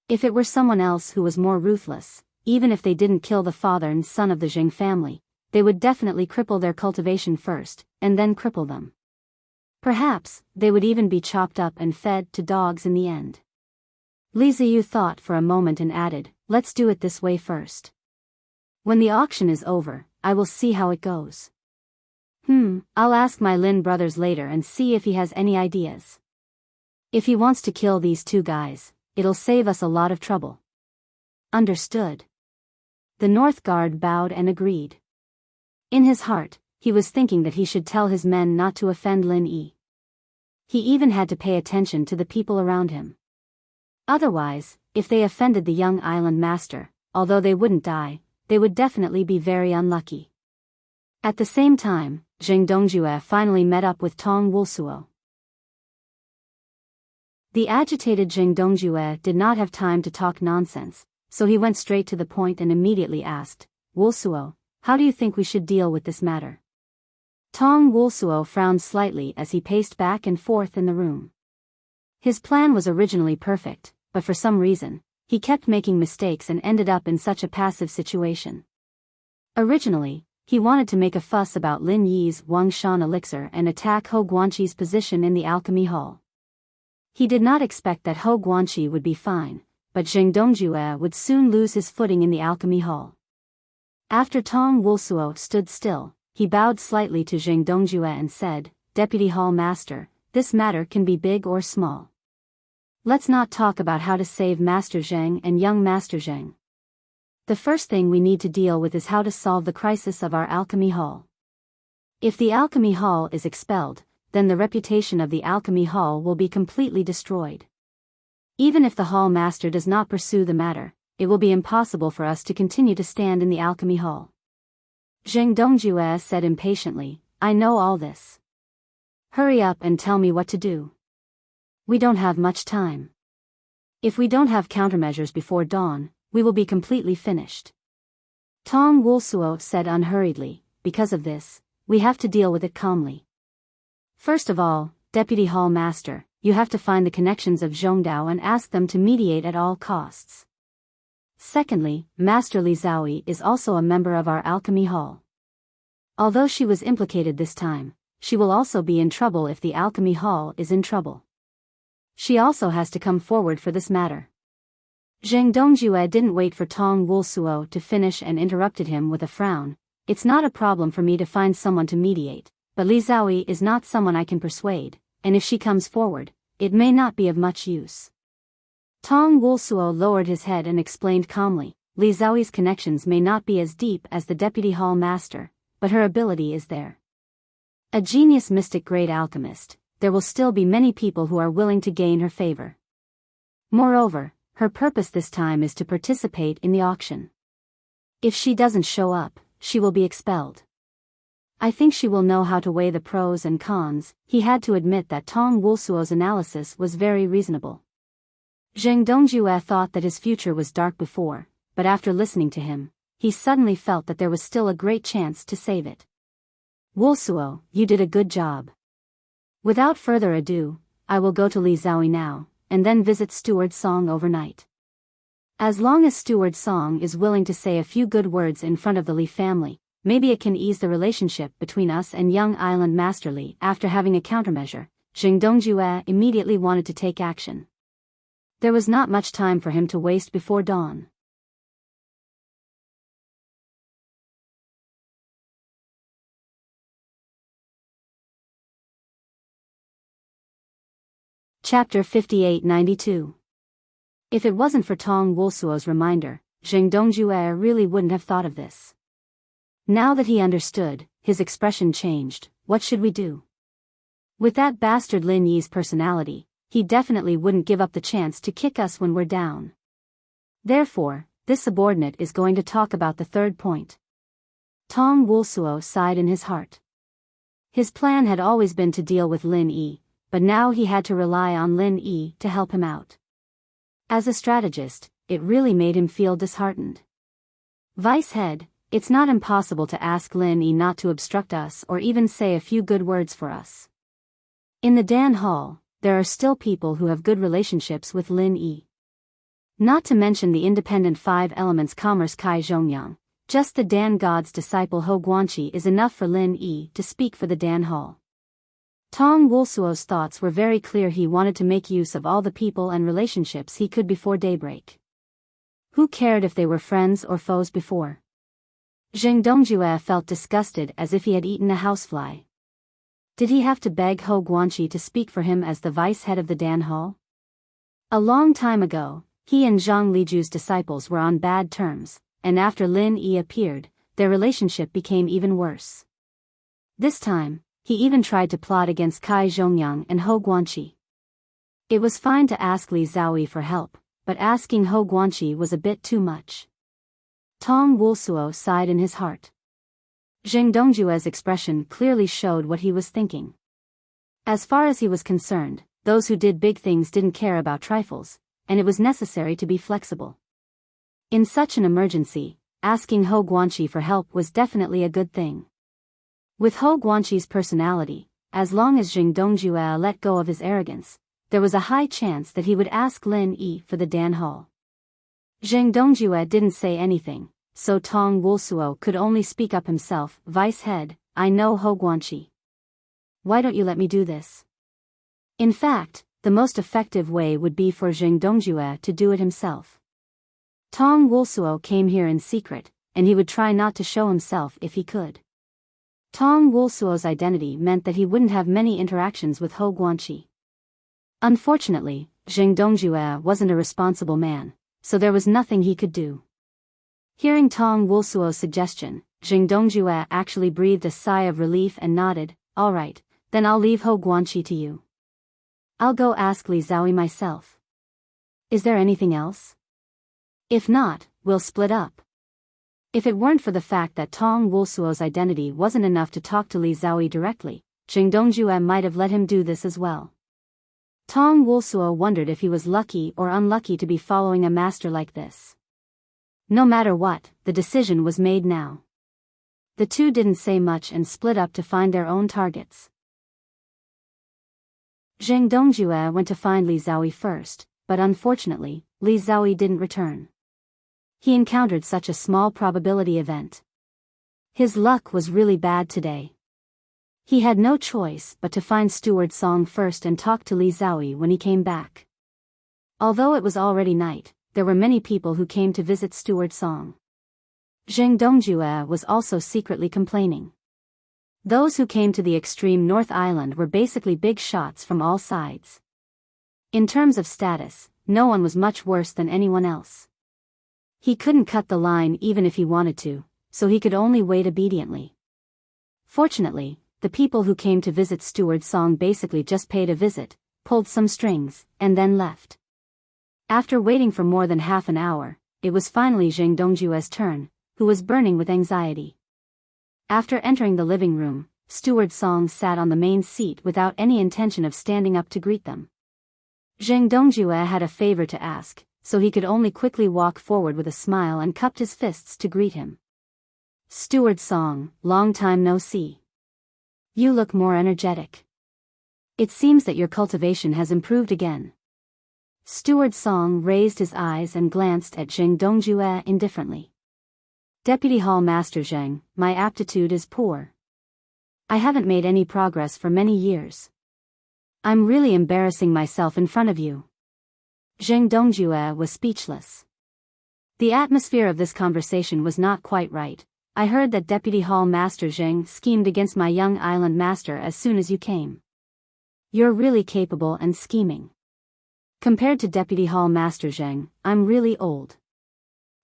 If it were someone else who was more ruthless, even if they didn't kill the father and son of the Jing family, they would definitely cripple their cultivation first, and then cripple them. Perhaps, they would even be chopped up and fed to dogs in the end. Li Ziyu thought for a moment and added, "Let's do it this way first. When the auction is over, I will see how it goes. I'll ask my Lin brothers later and see if he has any ideas. If he wants to kill these two guys, it'll save us a lot of trouble." Understood. The North Guard bowed and agreed. In his heart, he was thinking that he should tell his men not to offend Lin Yi. He even had to pay attention to the people around him. Otherwise, if they offended the young island master, although they wouldn't die, they would definitely be very unlucky. At the same time, Zheng Dongjue finally met up with Tong Wulsuo. The agitated Zheng Dongjue did not have time to talk nonsense, so he went straight to the point and immediately asked, "Wulsuo, how do you think we should deal with this matter?" Tong Wulsuo frowned slightly as he paced back and forth in the room. His plan was originally perfect, but for some reason, he kept making mistakes and ended up in such a passive situation. Originally, he wanted to make a fuss about Lin Yi's Wangshan elixir and attack Ho Guanqi's position in the alchemy hall. He did not expect that Ho Guanqi would be fine, but Zheng Dongjue would soon lose his footing in the alchemy hall. After Tong Wulsuo stood still, he bowed slightly to Zheng Dongjue and said, "Deputy Hall Master, this matter can be big or small. Let's not talk about how to save Master Zheng and young Master Zheng. The first thing we need to deal with is how to solve the crisis of our alchemy hall. If the alchemy hall is expelled, then the reputation of the alchemy hall will be completely destroyed. Even if the hall master does not pursue the matter, it will be impossible for us to continue to stand in the alchemy hall." Zheng Dongjue said impatiently, "I know all this. Hurry up and tell me what to do. We don't have much time. If we don't have countermeasures before dawn, we will be completely finished." Tong Wulsuo said unhurriedly, "Because of this, we have to deal with it calmly. First of all, Deputy Hall Master, you have to find the connections of Zhongdao and ask them to mediate at all costs. Secondly, Master Li Zaoi is also a member of our alchemy hall. Although she was implicated this time, she will also be in trouble if the alchemy hall is in trouble. She also has to come forward for this matter." Zheng Dongjue didn't wait for Tong Wulsuo to finish and interrupted him with a frown. "It's not a problem for me to find someone to mediate, but Li Zaoi is not someone I can persuade, and if she comes forward, it may not be of much use." Tong Wulsuo lowered his head and explained calmly, "Li Zaoi's connections may not be as deep as the Deputy Hall Master, but her ability is there. A genius mystic-grade alchemist, there will still be many people who are willing to gain her favor. Moreover, her purpose this time is to participate in the auction. If she doesn't show up, she will be expelled. I think she will know how to weigh the pros and cons." He had to admit that Tong Wulsuo's analysis was very reasonable. Zheng Dongjue thought that his future was dark before, but after listening to him, he suddenly felt that there was still a great chance to save it. Wolsuo, you did a good job. Without further ado, I will go to Li Zaoi now, and then visit Steward Song overnight. As long as Steward Song is willing to say a few good words in front of the Li family, maybe it can ease the relationship between us and young Island Master Li. After having a countermeasure, Zheng Dongjue immediately wanted to take action. There was not much time for him to waste before dawn. Chapter 5892. If it wasn't for Tong Wolsuo's reminder, Zheng Dongjue really wouldn't have thought of this. Now that he understood, his expression changed. What should we do? With that bastard Lin Yi's personality, he definitely wouldn't give up the chance to kick us when we're down. Therefore, this subordinate is going to talk about the third point. Tong Wolsuo sighed in his heart. His plan had always been to deal with Lin Yi, but now he had to rely on Lin Yi to help him out. As a strategist, it really made him feel disheartened. Vice head, it's not impossible to ask Lin Yi not to obstruct us or even say a few good words for us. In the Dan Hall, there are still people who have good relationships with Lin Yi. Not to mention the independent Five Elements Commerce Kai Zhongyang, just the Dan God's disciple Ho Guanqi is enough for Lin Yi to speak for the Dan Hall. Tong Wolsuo's thoughts were very clear. He wanted to make use of all the people and relationships he could before daybreak. Who cared if they were friends or foes before? Zheng Dongjue felt disgusted as if he had eaten a housefly. Did he have to beg Ho Guanqi to speak for him as the vice head of the Dan Hall? A long time ago, he and Zhang Liju's disciples were on bad terms, and after Lin Yi appeared, their relationship became even worse. This time, he even tried to plot against Kai Zhongyang and Ho Guanqi. It was fine to ask Li Zaoi for help, but asking Ho Guanqi was a bit too much. Tong Wolsuo sighed in his heart. Zheng Dongjue's expression clearly showed what he was thinking. As far as he was concerned, those who did big things didn't care about trifles, and it was necessary to be flexible. In such an emergency, asking Ho Guanqi for help was definitely a good thing. With Ho Guanqi's personality, as long as Zheng Dongjue let go of his arrogance, there was a high chance that he would ask Lin Yi for the Dan Hall. Zheng Dongjue didn't say anything, so Tong Wolsuo could only speak up himself. Vice head, I know Ho Guanqi. Why don't you let me do this? In fact, the most effective way would be for Zheng Dongjue to do it himself. Tong Wolsuo came here in secret, and he would try not to show himself if he could. Tong Wolsuo's identity meant that he wouldn't have many interactions with Ho Guanqi. Unfortunately, Zheng Dongjue wasn't a responsible man, so there was nothing he could do. Hearing Tong Wolsuo's suggestion, Zheng Dongjue actually breathed a sigh of relief and nodded. All right, then I'll leave Ho Guanqi to you. I'll go ask Li Zaoi myself. Is there anything else? If not, we'll split up. If it weren't for the fact that Tong Wolsuo's identity wasn't enough to talk to Li Zaoi directly, Zheng Dongjue might have let him do this as well. Tong Wolsuo wondered if he was lucky or unlucky to be following a master like this. No matter what, the decision was made now. The two didn't say much and split up to find their own targets. Zheng Dongjue went to find Li Zaoi first, but unfortunately, Li Zaoi didn't return. He encountered such a small probability event. His luck was really bad today. He had no choice but to find Steward Song first and talk to Li Zaoi when he came back. Although it was already night, there were many people who came to visit Steward Song. Zheng Dongjue was also secretly complaining. Those who came to the extreme North Island were basically big shots from all sides. In terms of status, no one was much worse than anyone else. He couldn't cut the line even if he wanted to, so he could only wait obediently. Fortunately, the people who came to visit Steward Song basically just paid a visit, pulled some strings, and then left. After waiting for more than half an hour, it was finally Zheng Dongjue's turn, who was burning with anxiety. After entering the living room, Steward Song sat on the main seat without any intention of standing up to greet them. Zheng Dongjue had a favor to ask, so he could only quickly walk forward with a smile and cupped his fists to greet him. Steward Song, long time no see. You look more energetic. It seems that your cultivation has improved again. Steward Song raised his eyes and glanced at Zheng Dongjue indifferently. Deputy Hall Master Zheng, my aptitude is poor. I haven't made any progress for many years. I'm really embarrassing myself in front of you. Zheng Dongjue was speechless. The atmosphere of this conversation was not quite right. I heard that Deputy Hall Master Zheng schemed against my young island master as soon as you came. You're really capable and scheming. Compared to Deputy Hall Master Zheng, I'm really old.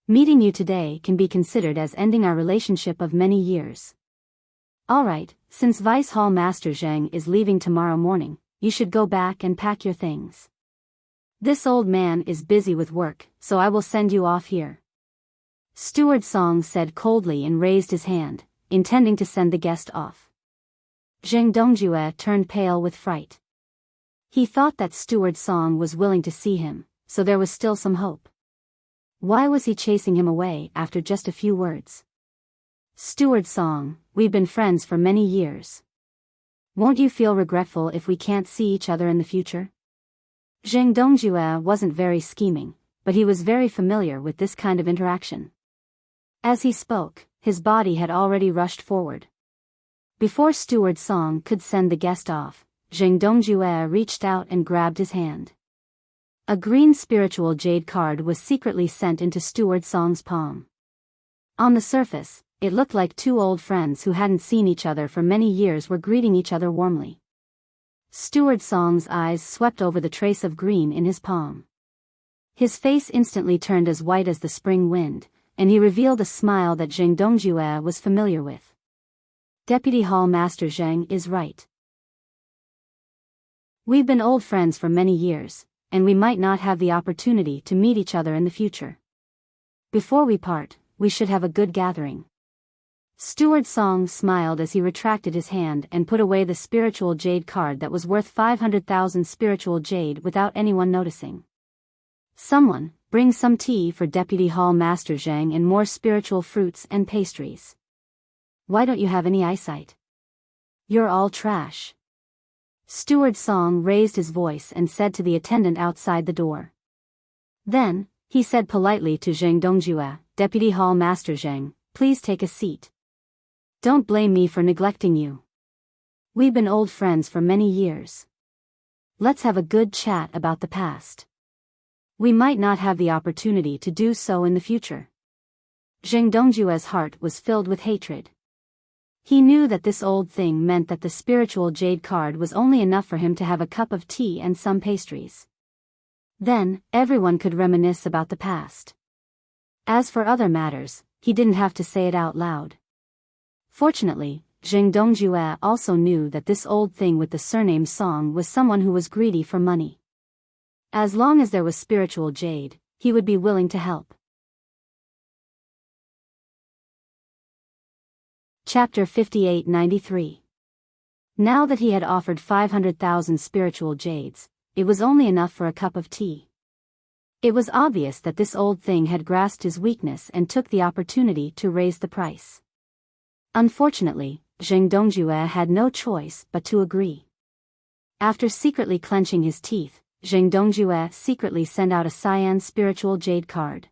Meeting you today can be considered as ending our relationship of many years. Alright, since Vice Hall Master Zheng is leaving tomorrow morning, you should go back and pack your things. This old man is busy with work, so I will send you off here. Steward Song said coldly and raised his hand, intending to send the guest off. Zheng Dongjue turned pale with fright. He thought that Steward Song was willing to see him, so there was still some hope. Why was he chasing him away after just a few words? Steward Song, we've been friends for many years. Won't you feel regretful if we can't see each other in the future? Zheng Dongjue wasn't very scheming, but he was very familiar with this kind of interaction. As he spoke, his body had already rushed forward. Before Steward Song could send the guest off, Zheng Dongjue reached out and grabbed his hand. A green spiritual jade card was secretly sent into Steward Song's palm. On the surface, it looked like two old friends who hadn't seen each other for many years were greeting each other warmly. Steward Song's eyes swept over the trace of green in his palm. His face instantly turned as white as the spring wind, and he revealed a smile that Zheng Dongjue was familiar with. Deputy Hall Master Zheng is right. We've been old friends for many years, and we might not have the opportunity to meet each other in the future. Before we part, we should have a good gathering. Steward Song smiled as he retracted his hand and put away the spiritual jade card that was worth 500,000 spiritual jade without anyone noticing. Someone, bring some tea for Deputy Hall Master Zheng and more spiritual fruits and pastries. Why don't you have any eyesight? You're all trash. Steward Song raised his voice and said to the attendant outside the door. Then, he said politely to Zheng Dongjue, Deputy Hall Master Zheng, please take a seat. Don't blame me for neglecting you. We've been old friends for many years. Let's have a good chat about the past. We might not have the opportunity to do so in the future. Zheng Dongjue's heart was filled with hatred. He knew that this old thing meant that the spiritual jade card was only enough for him to have a cup of tea and some pastries. Then, everyone could reminisce about the past. As for other matters, he didn't have to say it out loud. Fortunately, Zheng Dongjue also knew that this old thing with the surname Song was someone who was greedy for money. As long as there was spiritual jade, he would be willing to help. Chapter 5893. Now that he had offered 500,000 spiritual jades, it was only enough for a cup of tea. It was obvious that this old thing had grasped his weakness and took the opportunity to raise the price. Unfortunately, Zheng Dongjue had no choice but to agree. After secretly clenching his teeth, Zheng Dongjue secretly sent out a cyan spiritual jade card.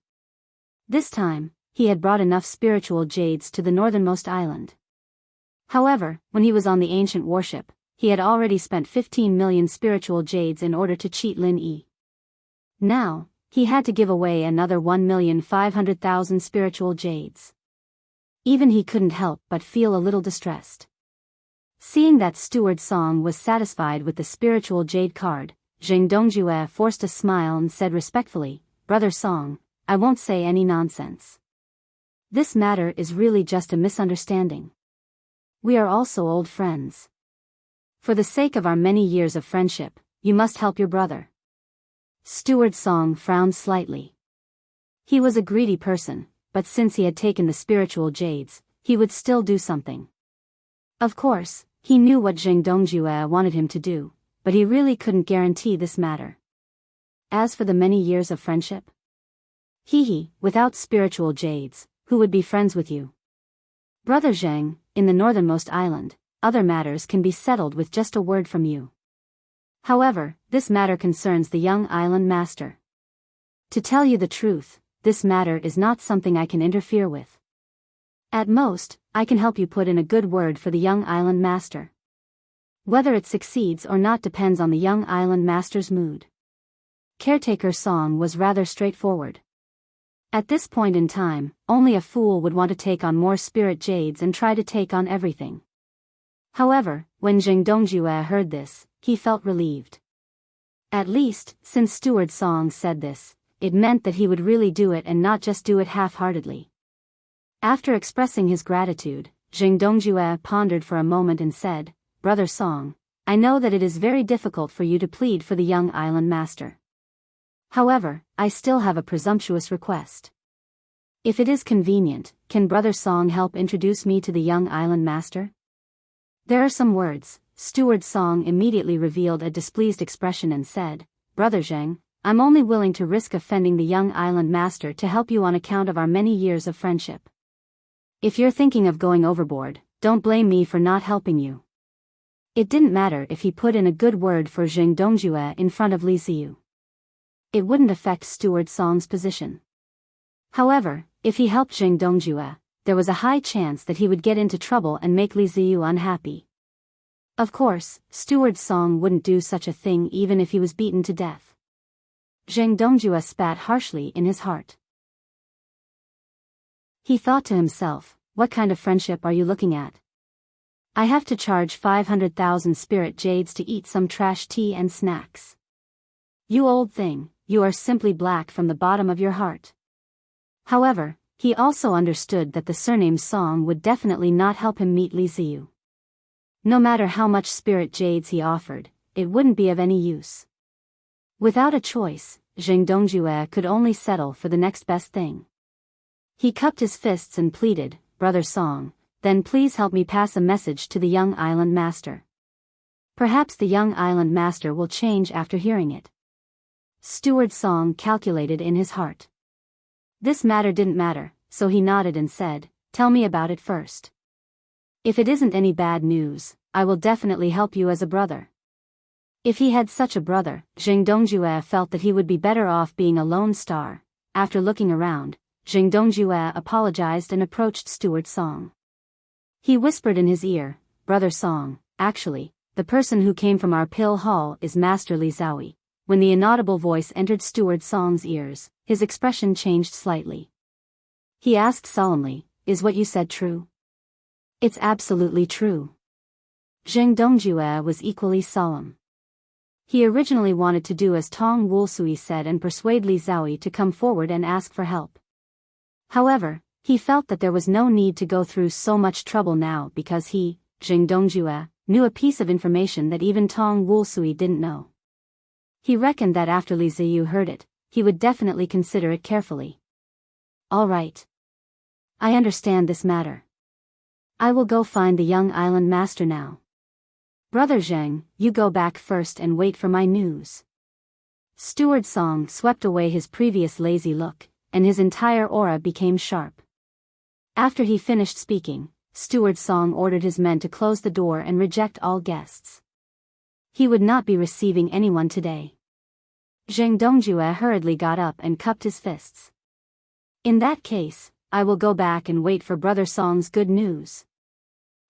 This time, he had brought enough spiritual jades to the northernmost island. However, when he was on the ancient warship, he had already spent 15 million spiritual jades in order to cheat Lin Yi. Now, he had to give away another 1,500,000 spiritual jades. Even he couldn't help but feel a little distressed. Seeing that Steward Song was satisfied with the spiritual jade card, Zheng Dongjue forced a smile and said respectfully, "Brother Song, I won't say any nonsense. This matter is really just a misunderstanding. We are also old friends. For the sake of our many years of friendship, you must help your brother." Steward Song frowned slightly. He was a greedy person, but since he had taken the spiritual jades, he would still do something. Of course, he knew what Zheng Dongjue wanted him to do, but he really couldn't guarantee this matter. As for the many years of friendship? Hee, without spiritual jades, who would be friends with you? Brother Zhang, in the northernmost island, other matters can be settled with just a word from you. However, this matter concerns the young island master. To tell you the truth, this matter is not something I can interfere with. At most, I can help you put in a good word for the young island master. Whether it succeeds or not depends on the young island master's mood. Caretaker Song was rather straightforward. At this point in time, only a fool would want to take on more spirit jades and try to take on everything. However, when Zheng Dongjue heard this, he felt relieved. At least, since Steward Song said this, it meant that he would really do it and not just do it half-heartedly. After expressing his gratitude, Zheng Dongjue pondered for a moment and said, Brother Song, I know that it is very difficult for you to plead for the young island master. However, I still have a presumptuous request. If it is convenient, can Brother Song help introduce me to the young island master? There are some words. Steward Song immediately revealed a displeased expression and said, Brother Zheng, I'm only willing to risk offending the young island master to help you on account of our many years of friendship. If you're thinking of going overboard, don't blame me for not helping you. It didn't matter if he put in a good word for Zheng Dongjue in front of Li Ziyu. It wouldn't affect Steward Song's position. However, if he helped Zheng Dongjue, there was a high chance that he would get into trouble and make Li Ziyu unhappy. Of course, Steward Song wouldn't do such a thing even if he was beaten to death. Zheng Dongjue spat harshly in his heart. He thought to himself, what kind of friendship are you looking at? I have to charge 500,000 spirit jades to eat some trash tea and snacks. You old thing, you are simply black from the bottom of your heart. However, he also understood that the surname Song would definitely not help him meet Li Ziyu. No matter how much spirit jades he offered, it wouldn't be of any use. Without a choice, Zheng Dongjue could only settle for the next best thing. He cupped his fists and pleaded, Brother Song, then please help me pass a message to the young island master. Perhaps the young island master will change after hearing it. Steward Song calculated in his heart. This matter didn't matter, so he nodded and said, tell me about it first. If it isn't any bad news, I will definitely help you as a brother. If he had such a brother, Zheng Dongjue felt that he would be better off being a lone star. After looking around, Zheng Dongjue apologized and approached Steward Song. He whispered in his ear, Brother Song, actually, the person who came from our pill hall is Master Li Ziyu. When the inaudible voice entered Steward Song's ears, his expression changed slightly. He asked solemnly, is what you said true? It's absolutely true. Zheng Dongjue was equally solemn. He originally wanted to do as Tong Wulsui said and persuade Li Ziyu to come forward and ask for help. However, he felt that there was no need to go through so much trouble now because he, Zheng Dongjue, knew a piece of information that even Tong Wulsui didn't know. He reckoned that after Li Ziyu heard it, he would definitely consider it carefully. All right. I understand this matter. I will go find the young island master now. Brother Zheng, you go back first and wait for my news. Steward Song swept away his previous lazy look, and his entire aura became sharp. After he finished speaking, Steward Song ordered his men to close the door and reject all guests. He would not be receiving anyone today. Zheng Dongjue hurriedly got up and cupped his fists. In that case, I will go back and wait for Brother Song's good news.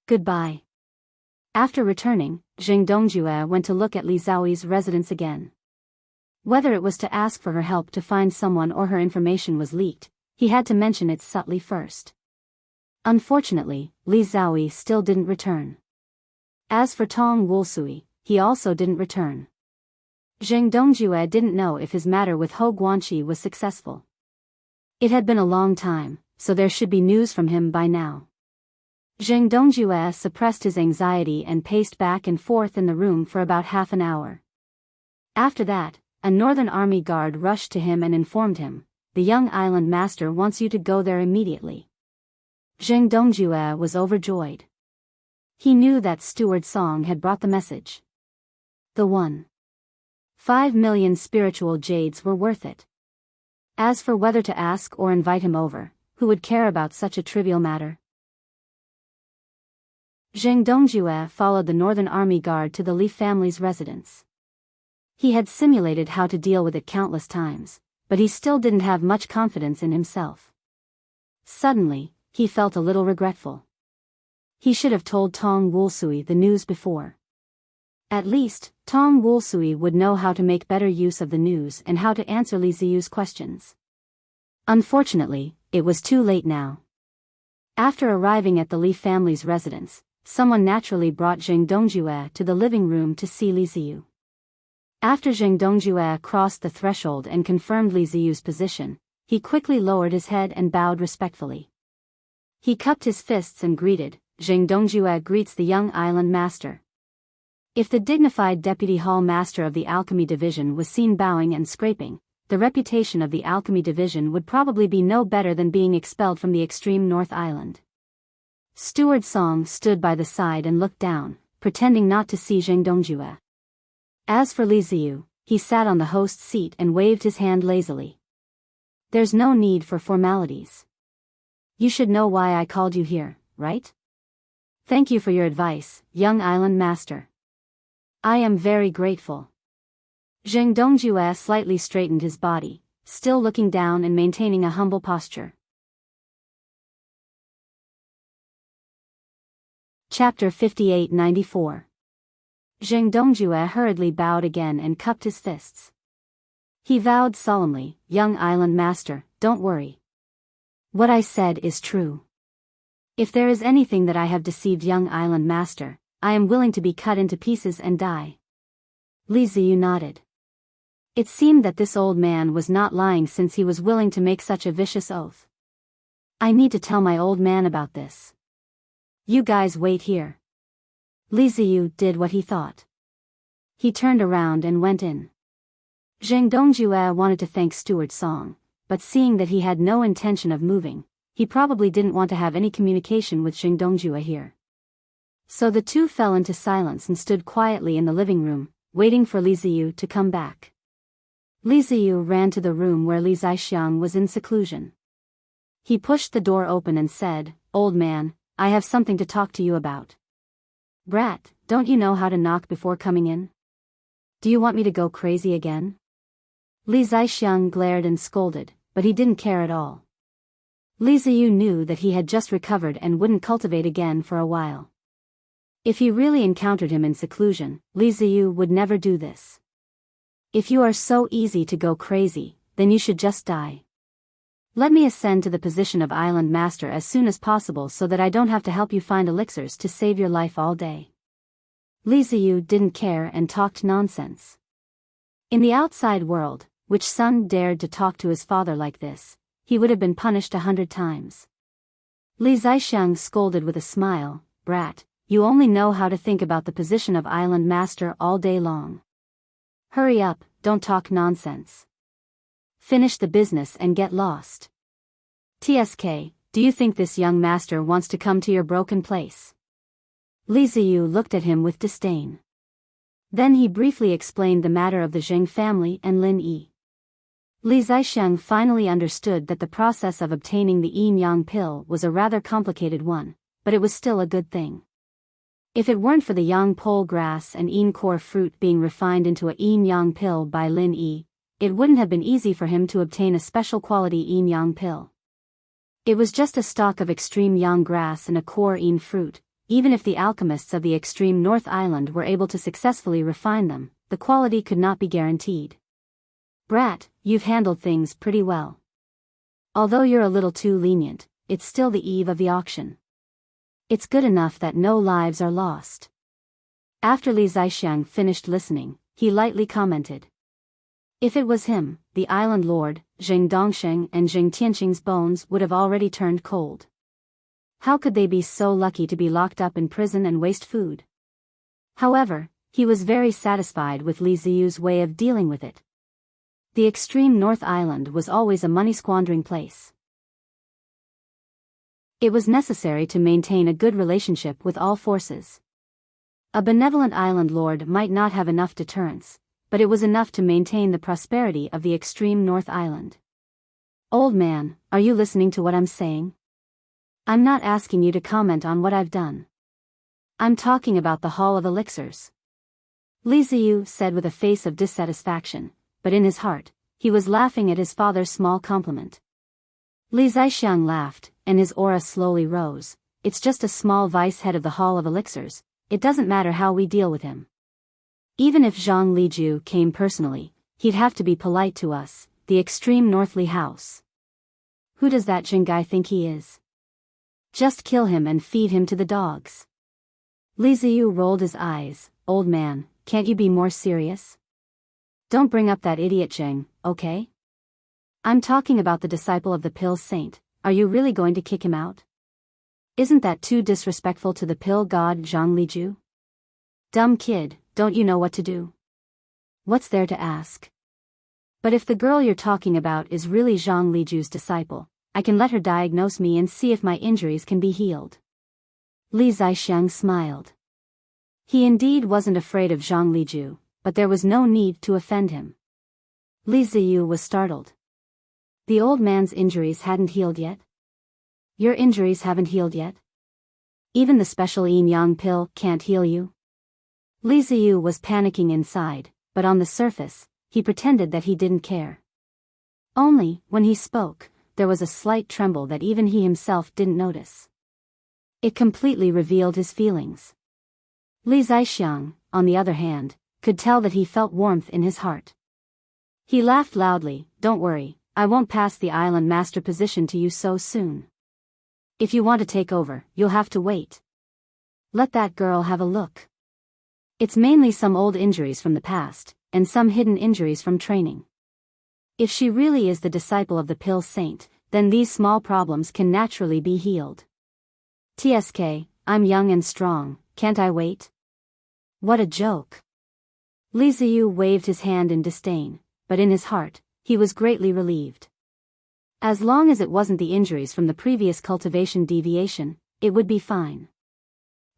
Goodbye. After returning, Zheng Dongjue went to look at Li Ziyu's residence again. Whether it was to ask for her help to find someone or her information was leaked, he had to mention it subtly first. Unfortunately, Li Ziyu still didn't return. As for Tong Wulsui, he also didn't return. Zheng Dongjue didn't know if his matter with Ho Guanqi was successful. It had been a long time, so there should be news from him by now. Zheng Dongjue suppressed his anxiety and paced back and forth in the room for about half an hour. After that, a Northern Army guard rushed to him and informed him, the young island master wants you to go there immediately. Zheng Dongjue was overjoyed. He knew that Steward Song had brought the message. The one. 5 million spiritual jades were worth it. As for whether to ask or invite him over, who would care about such a trivial matter? Zheng Dongjue followed the Northern Army Guard to the Li family's residence. He had simulated how to deal with it countless times, but he still didn't have much confidence in himself. Suddenly, he felt a little regretful. He should have told Tong Wulsui the news before. At least, Tong Wulsui would know how to make better use of the news and how to answer Li Ziyu's questions. Unfortunately, it was too late now. After arriving at the Li family's residence, someone naturally brought Zheng Dongjue to the living room to see Li Ziyu. After Zheng Dongjue crossed the threshold and confirmed Li Ziyu's position, he quickly lowered his head and bowed respectfully. He cupped his fists and greeted, "Zheng Dongjue greets the young island master." If the dignified deputy hall master of the alchemy division was seen bowing and scraping, the reputation of the alchemy division would probably be no better than being expelled from the extreme North Island. Steward Song stood by the side and looked down, pretending not to see Zheng Dongjue. As for Li Ziyu, he sat on the host's seat and waved his hand lazily. "There's no need for formalities. You should know why I called you here, right? Thank you for your advice, young island master. I am very grateful." Zheng Dongjue slightly straightened his body, still looking down and maintaining a humble posture. Chapter 58-94. Zheng Dongjue hurriedly bowed again and cupped his fists. He vowed solemnly, "Young island master, don't worry. What I said is true. If there is anything that I have deceived young island master, I am willing to be cut into pieces and die." Li Ziyu nodded. It seemed that this old man was not lying since he was willing to make such a vicious oath. "I need to tell my old man about this. You guys wait here." Li Ziyu did what he thought. He turned around and went in. Zheng Dongjue wanted to thank Steward Song, but seeing that he had no intention of moving, he probably didn't want to have any communication with Zheng Dongjue here. So the two fell into silence and stood quietly in the living room, waiting for Li Ziyu to come back. Li Ziyu ran to the room where Li Zaixiang was in seclusion. He pushed the door open and said, "Old man, I have something to talk to you about." "Brat, don't you know how to knock before coming in? Do you want me to go crazy again?" Li Zaixiang glared and scolded, but he didn't care at all. Li Ziyu knew that he had just recovered and wouldn't cultivate again for a while. If he really encountered him in seclusion, Li Ziyu would never do this. "If you are so easy to go crazy, then you should just die. Let me ascend to the position of island master as soon as possible so that I don't have to help you find elixirs to save your life all day." Li Ziyu didn't care and talked nonsense. In the outside world, which son dared to talk to his father like this, he would have been punished 100 times. Li Zaixiang scolded with a smile, "Brat, you only know how to think about the position of island master all day long. Hurry up, don't talk nonsense. Finish the business and get lost. TSK, do you think this young master wants to come to your broken place?" Li Ziyu looked at him with disdain. Then he briefly explained the matter of the Zheng family and Lin Yi. Li Zaixiang finally understood that the process of obtaining the yin yang pill was a rather complicated one, but it was still a good thing. If it weren't for the yang pole grass and yin core fruit being refined into a yin yang pill by Lin Yi, it wouldn't have been easy for him to obtain a special quality yin yang pill. It was just a stalk of extreme yang grass and a core yin fruit. Even if the alchemists of the extreme North Island were able to successfully refine them, the quality could not be guaranteed. "Brat, you've handled things pretty well. Although you're a little too lenient, it's still the eve of the auction. It's good enough that no lives are lost." After Li Zaixiang finished listening, he lightly commented, "If it was him, the island lord, Zheng Dongsheng and Zheng Tianqing's bones would have already turned cold. How could they be so lucky to be locked up in prison and waste food?" However, he was very satisfied with Li Ziyu's way of dealing with it. The extreme North Island was always a money-squandering place. It was necessary to maintain a good relationship with all forces. A benevolent island lord might not have enough deterrence, but it was enough to maintain the prosperity of the extreme North Island. Old man, are you listening to what I'm saying? I'm not asking you to comment on what I've done. I'm talking about the Hall of Elixirs. Li Ziyu said with a face of dissatisfaction, but in his heart, he was laughing at his father's small compliment. Li Zixiang laughed, and his aura slowly rose. It's just a small vice head of the Hall of Elixirs, it doesn't matter how we deal with him. Even if Zhang Liju came personally, he'd have to be polite to us, the extreme Northly House. Who does that Jin guy think he is? Just kill him and feed him to the dogs. Li Ziyu rolled his eyes. Old man, can't you be more serious? Don't bring up that idiot Zheng, okay? I'm talking about the disciple of the Pill Saint. Are you really going to kick him out? Isn't that too disrespectful to the pill god Zhang Liju? Dumb kid, don't you know what to do? What's there to ask? But if the girl you're talking about is really Zhang Liju's disciple, I can let her diagnose me and see if my injuries can be healed. Li Zixiang smiled. He indeed wasn't afraid of Zhang Liju, but there was no need to offend him. Li Ziyu was startled. The old man's injuries hadn't healed yet? Your injuries haven't healed yet? Even the special yin yang pill can't heal you? Li Ziyu was panicking inside, but on the surface, he pretended that he didn't care. Only, when he spoke, there was a slight tremble that even he himself didn't notice. It completely revealed his feelings. Li Zixiang, on the other hand, could tell that he felt warmth in his heart. He laughed loudly. Don't worry, I won't pass the island master position to you so soon. If you want to take over, you'll have to wait. Let that girl have a look. It's mainly some old injuries from the past, and some hidden injuries from training. If she really is the disciple of the Pill Saint, then these small problems can naturally be healed. TSK, I'm young and strong, can't I wait? What a joke. Li Ziyu waved his hand in disdain, but in his heart, he was greatly relieved. As long as it wasn't the injuries from the previous cultivation deviation, it would be fine.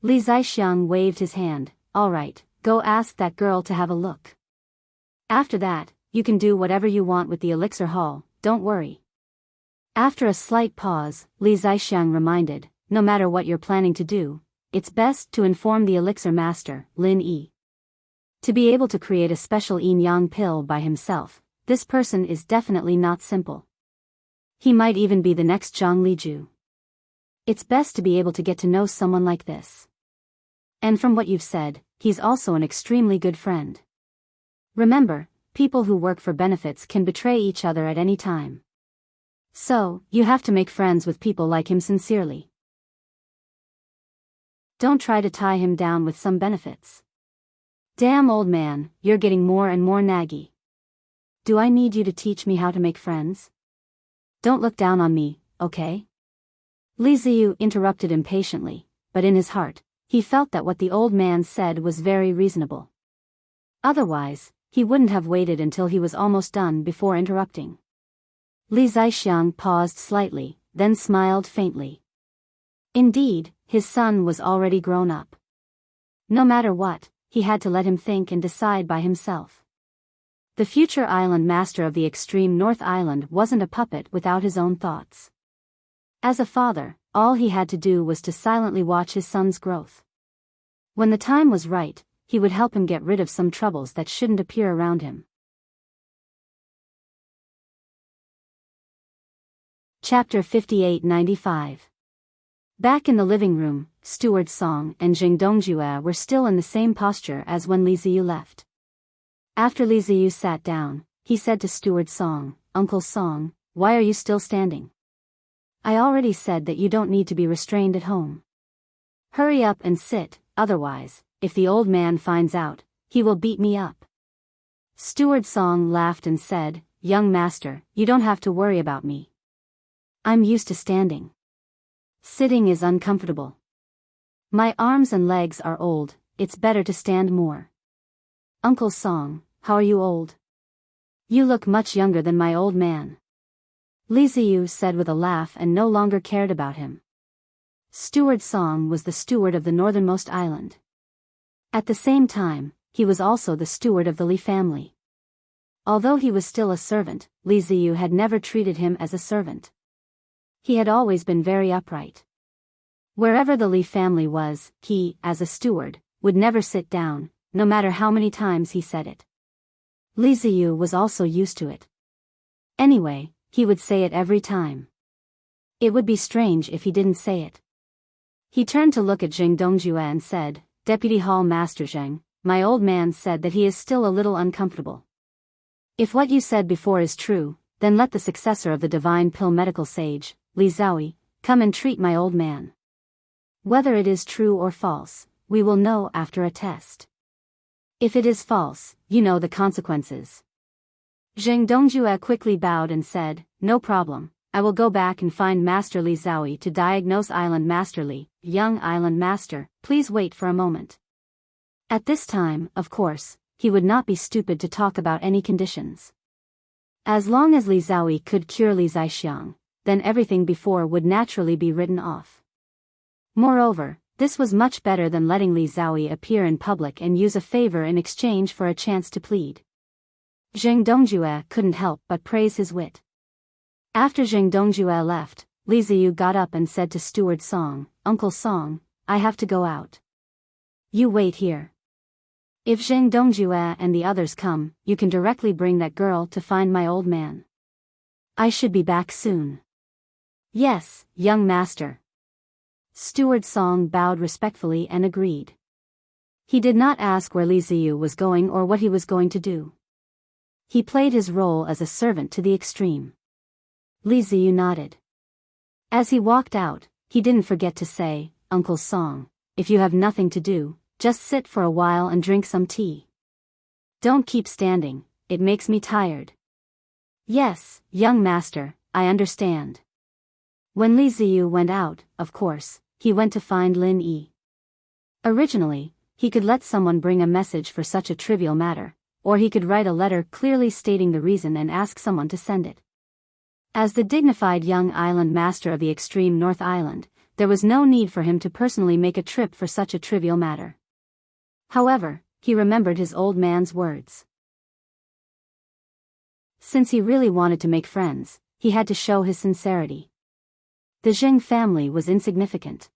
Li Zixiang waved his hand. All right, go ask that girl to have a look. After that, you can do whatever you want with the elixir hall, don't worry. After a slight pause, Li Zixiang reminded, no matter what you're planning to do, it's best to inform the elixir master, Lin Yi. To be able to create a special yin-yang pill by himself, this person is definitely not simple. He might even be the next Zhang Liju. It's best to be able to get to know someone like this. And from what you've said, he's also an extremely good friend. Remember, people who work for benefits can betray each other at any time. So, you have to make friends with people like him sincerely. Don't try to tie him down with some benefits. Damn old man, you're getting more and more naggy. Do I need you to teach me how to make friends? Don't look down on me, okay? Li Ziyu interrupted impatiently, but in his heart, he felt that what the old man said was very reasonable. Otherwise, he wouldn't have waited until he was almost done before interrupting. Li Zixiang paused slightly, then smiled faintly. Indeed, his son was already grown up. No matter what, he had to let him think and decide by himself. The future island master of the extreme North Island wasn't a puppet without his own thoughts. As a father, all he had to do was to silently watch his son's growth. When the time was right, he would help him get rid of some troubles that shouldn't appear around him. Chapter 5895. Back in the living room, Steward Song and Jing Dongjue were still in the same posture as when Li Ziyu left. After Li Ziyu sat down, he said to Steward Song, Uncle Song, why are you still standing? I already said that you don't need to be restrained at home. Hurry up and sit, otherwise, if the old man finds out, he will beat me up. Steward Song laughed and said, Young master, you don't have to worry about me. I'm used to standing. Sitting is uncomfortable. My arms and legs are old, it's better to stand more. Uncle Song, how are you old? You look much younger than my old man. Li Ziyu said with a laugh and no longer cared about him. Steward Song was the steward of the northernmost island. At the same time, he was also the steward of the Li family. Although he was still a servant, Li Ziyu had never treated him as a servant. He had always been very upright. Wherever the Li family was, he, as a steward, would never sit down, no matter how many times he said it. Li Ziyu was also used to it. Anyway, he would say it every time. It would be strange if he didn't say it. He turned to look at Zheng Dongjue and said, "Deputy Hall Master Zheng, my old man said that he is still a little uncomfortable. If what you said before is true, then let the successor of the divine pill medical sage, Li Zaoi, come and treat my old man. Whether it is true or false, we will know after a test. If it is false, you know the consequences." Zheng Dongjue quickly bowed and said, "No problem, I will go back and find Master Li Zaoi to diagnose Island Master Li. Young Island Master, please wait for a moment." At this time, of course, he would not be stupid to talk about any conditions. As long as Li Zaoi could cure Li Zaixiang, then everything before would naturally be written off. Moreover, this was much better than letting Li Zaoi appear in public and use a favor in exchange for a chance to plead. Zheng Dongjue couldn't help but praise his wit. After Zheng Dongjue left, Li Ziyu got up and said to Steward Song, "Uncle Song, I have to go out. You wait here. If Zheng Dongjue and the others come, you can directly bring that girl to find my old man. I should be back soon." "Yes, young master." Steward Song bowed respectfully and agreed. He did not ask where Li Ziyu was going or what he was going to do. He played his role as a servant to the extreme. Li Ziyu nodded. As he walked out, he didn't forget to say, "Uncle Song, if you have nothing to do, just sit for a while and drink some tea. Don't keep standing, it makes me tired." "Yes, young master, I understand." When Li Ziyu went out, of course, he went to find Lin Yi. Originally, he could let someone bring a message for such a trivial matter, or he could write a letter clearly stating the reason and ask someone to send it. As the dignified young island master of the extreme North Island, there was no need for him to personally make a trip for such a trivial matter. However, he remembered his old man's words. Since he really wanted to make friends, he had to show his sincerity. The Zheng family was insignificant.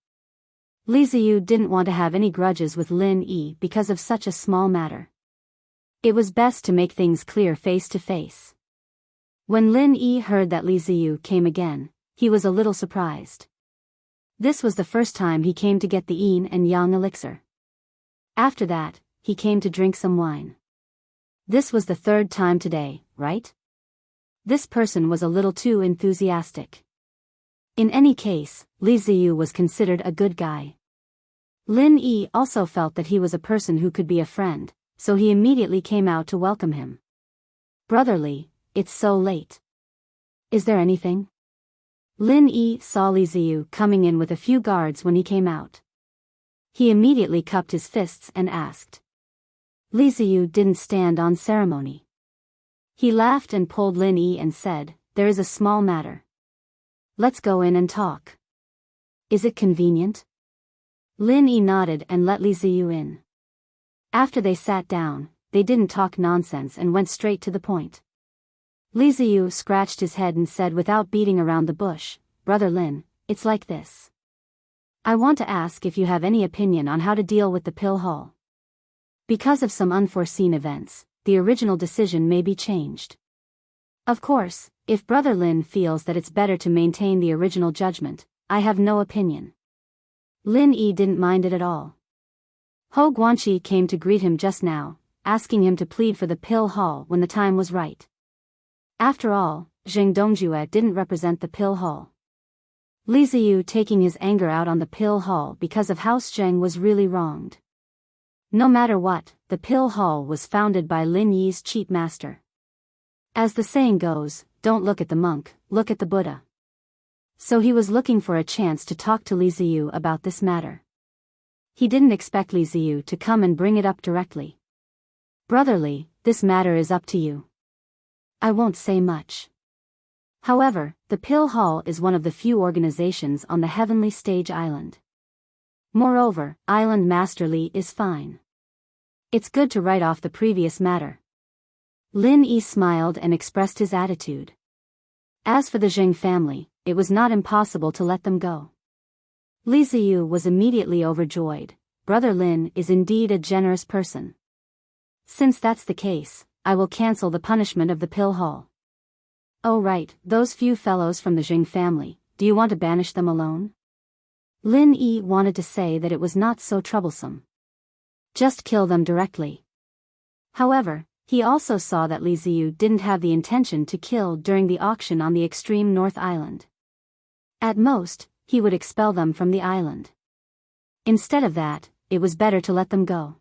Li Ziyu didn't want to have any grudges with Lin Yi because of such a small matter. It was best to make things clear face to face. When Lin Yi heard that Li Ziyu came again, he was a little surprised. This was the first time he came to get the yin and yang elixir. After that, he came to drink some wine. This was the third time today, right? This person was a little too enthusiastic. In any case, Li Ziyu was considered a good guy. Lin Yi also felt that he was a person who could be a friend, so he immediately came out to welcome him. "Brother Li, it's so late. Is there anything?" Lin Yi saw Li Ziyu coming in with a few guards when he came out. He immediately cupped his fists and asked. Li Ziyu didn't stand on ceremony. He laughed and pulled Lin Yi and said, "There is a small matter. Let's go in and talk. Is it convenient?" Lin Yi nodded and let Li Ziyu in. After they sat down, they didn't talk nonsense and went straight to the point. Li Ziyu scratched his head and said without beating around the bush, "Brother Lin, it's like this. I want to ask if you have any opinion on how to deal with the pill hall. Because of some unforeseen events, the original decision may be changed. Of course, if Brother Lin feels that it's better to maintain the original judgment, I have no opinion." Lin Yi didn't mind it at all. Ho Guanqi came to greet him just now, asking him to plead for the pill hall when the time was right. After all, Zheng Dongjue didn't represent the pill hall. Li Ziyu taking his anger out on the pill hall because of House Zheng was really wronged. No matter what, the pill hall was founded by Lin Yi's cheap master. As the saying goes, don't look at the monk, look at the Buddha. So he was looking for a chance to talk to Li Ziyu about this matter. He didn't expect Li Ziyu to come and bring it up directly. "Brother Li, this matter is up to you. I won't say much. However, the Pill Hall is one of the few organizations on the Heavenly Stage Island. Moreover, Island Master Li is fine. It's good to write off the previous matter. Lin Yi smiled and expressed his attitude. As for the Zheng family, it was not impossible to let them go. Li Ziyu was immediately overjoyed. Brother Lin is indeed a generous person. Since that's the case, I will cancel the punishment of the pill hall. Oh right, those few fellows from the Zheng family, do you want to banish them alone? Lin Yi wanted to say that it was not so troublesome. Just kill them directly. However, he also saw that Li Ziyu didn't have the intention to kill during the auction on the extreme North Island. At most, he would expel them from the island. Instead of that, it was better to let them go.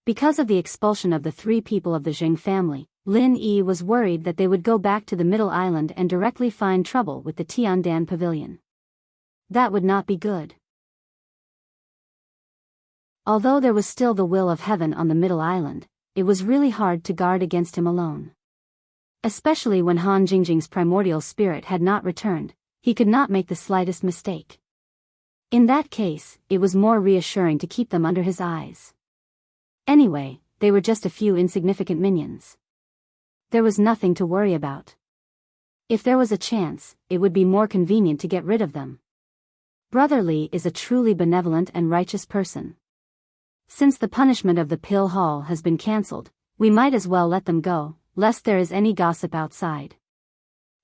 Because of the expulsion of the 3 people of the Zheng family, Lin Yi was worried that they would go back to the Middle Island and directly find trouble with the Tiandan Pavilion. That would not be good. Although there was still the will of heaven on the Middle Island, it was really hard to guard against him alone. Especially when Han Jingjing's primordial spirit had not returned, he could not make the slightest mistake. In that case, it was more reassuring to keep them under his eyes. Anyway, they were just a few insignificant minions. There was nothing to worry about. If there was a chance, it would be more convenient to get rid of them. Brother Li is a truly benevolent and righteous person. Since the punishment of the pill hall has been cancelled, we might as well let them go, lest there is any gossip outside.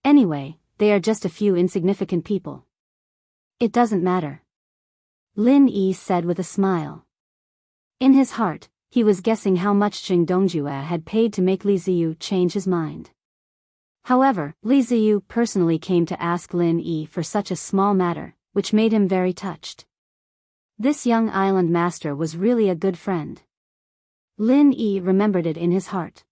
Anyway, they are just a few insignificant people. It doesn't matter. Lin Yi said with a smile. In his heart, he was guessing how much Jing Dongjue had paid to make Li Ziyu change his mind. However, Li Ziyu personally came to ask Lin Yi for such a small matter, which made him very touched. This young island master was really a good friend. Lin Yi remembered it in his heart.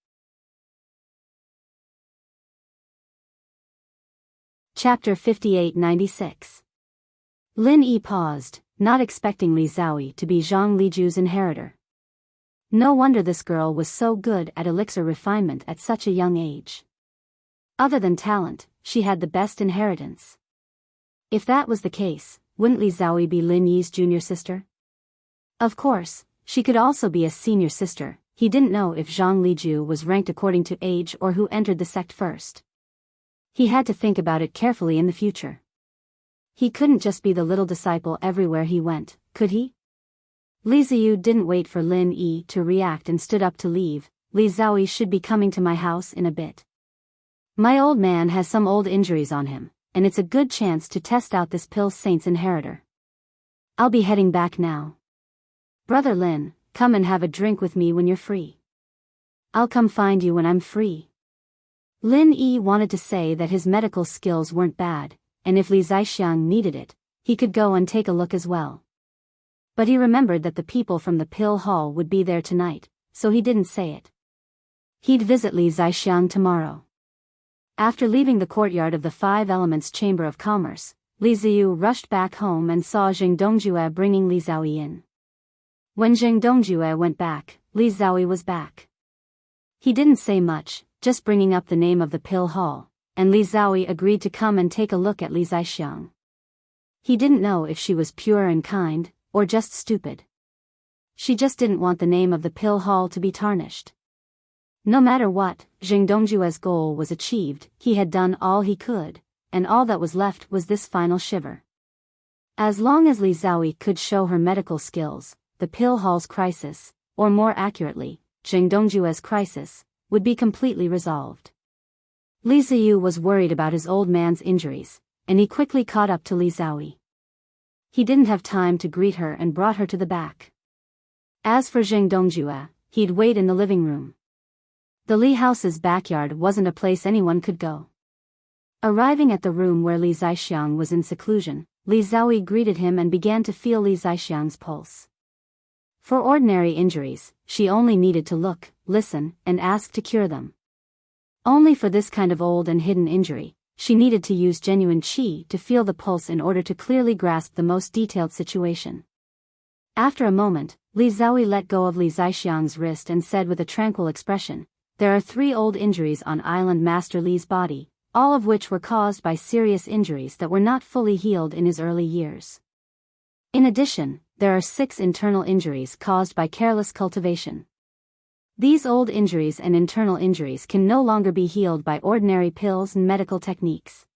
Chapter 5896. Lin Yi paused, not expecting Li Zaoi to be Zhang Liju's inheritor. No wonder this girl was so good at elixir refinement at such a young age. Other than talent, she had the best inheritance. If that was the case, wouldn't Li Zaoi be Lin Yi's junior sister? Of course, she could also be a senior sister. He didn't know if Zhang Liju was ranked according to age or who entered the sect first. He had to think about it carefully in the future. He couldn't just be the little disciple everywhere he went, could he? Li Ziyu didn't wait for Lin Yi to react and stood up to leave. Li Zaoi should be coming to my house in a bit. My old man has some old injuries on him, and it's a good chance to test out this pill saint's inheritor. I'll be heading back now. Brother Lin, come and have a drink with me when you're free. I'll come find you when I'm free. Lin Yi wanted to say that his medical skills weren't bad, and if Li Zaixiang needed it, he could go and take a look as well. But he remembered that the people from the pill hall would be there tonight, so he didn't say it. He'd visit Li Zaixiang tomorrow. After leaving the courtyard of the Five Elements Chamber of Commerce, Li Ziyu rushed back home and saw Jing Dongjue bringing Li Zaoi in. When Jing Dongjue went back, Li Zaoi was back. He didn't say much, just bringing up the name of the pill hall, and Li Zaoi agreed to come and take a look at Li Zaixiang. He didn't know if she was pure and kind, or just stupid. She just didn't want the name of the pill hall to be tarnished. No matter what, Jing Dongjue's goal was achieved. He had done all he could, and all that was left was this final shiver. As long as Li Zaoi could show her medical skills, the pill hall's crisis, or more accurately, Jing Dongjue's crisis, would be completely resolved. Li Ziyu was worried about his old man's injuries, and he quickly caught up to Li Zaoi. He didn't have time to greet her and brought her to the back. As for Jing Dongjue, he'd wait in the living room. The Li house's backyard wasn't a place anyone could go. Arriving at the room where Li Zaixiang was in seclusion, Li Zaoi greeted him and began to feel Li Zaixiang's pulse. For ordinary injuries, she only needed to look, listen, and ask to cure them. Only for this kind of old and hidden injury, she needed to use genuine qi to feel the pulse in order to clearly grasp the most detailed situation. After a moment, Li Zaoi let go of Li Zaixiang's wrist and said with a tranquil expression, "There are 3 old injuries on Island Master Li's body, all of which were caused by serious injuries that were not fully healed in his early years. In addition, there are 6 internal injuries caused by careless cultivation. These old injuries and internal injuries can no longer be healed by ordinary pills and medical techniques.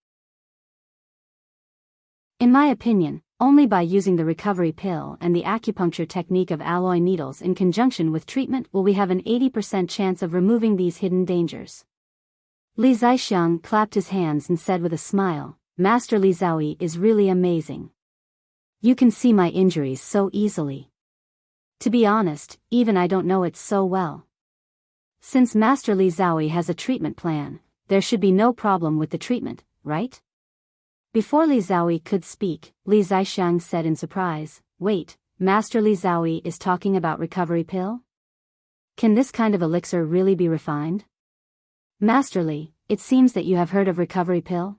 In my opinion, only by using the recovery pill and the acupuncture technique of alloy needles in conjunction with treatment will we have an 80% chance of removing these hidden dangers. Li Zixiang clapped his hands and said with a smile, Master Li Zhaoyi is really amazing. You can see my injuries so easily. To be honest, even I don't know it so well. Since Master Li Zhaoyi has a treatment plan, there should be no problem with the treatment, right? Before Li Zhaoyi could speak, Li Zixiang said in surprise, Wait, Master Li Zhaoyi is talking about recovery pill? Can this kind of elixir really be refined? Master Li, it seems that you have heard of recovery pill?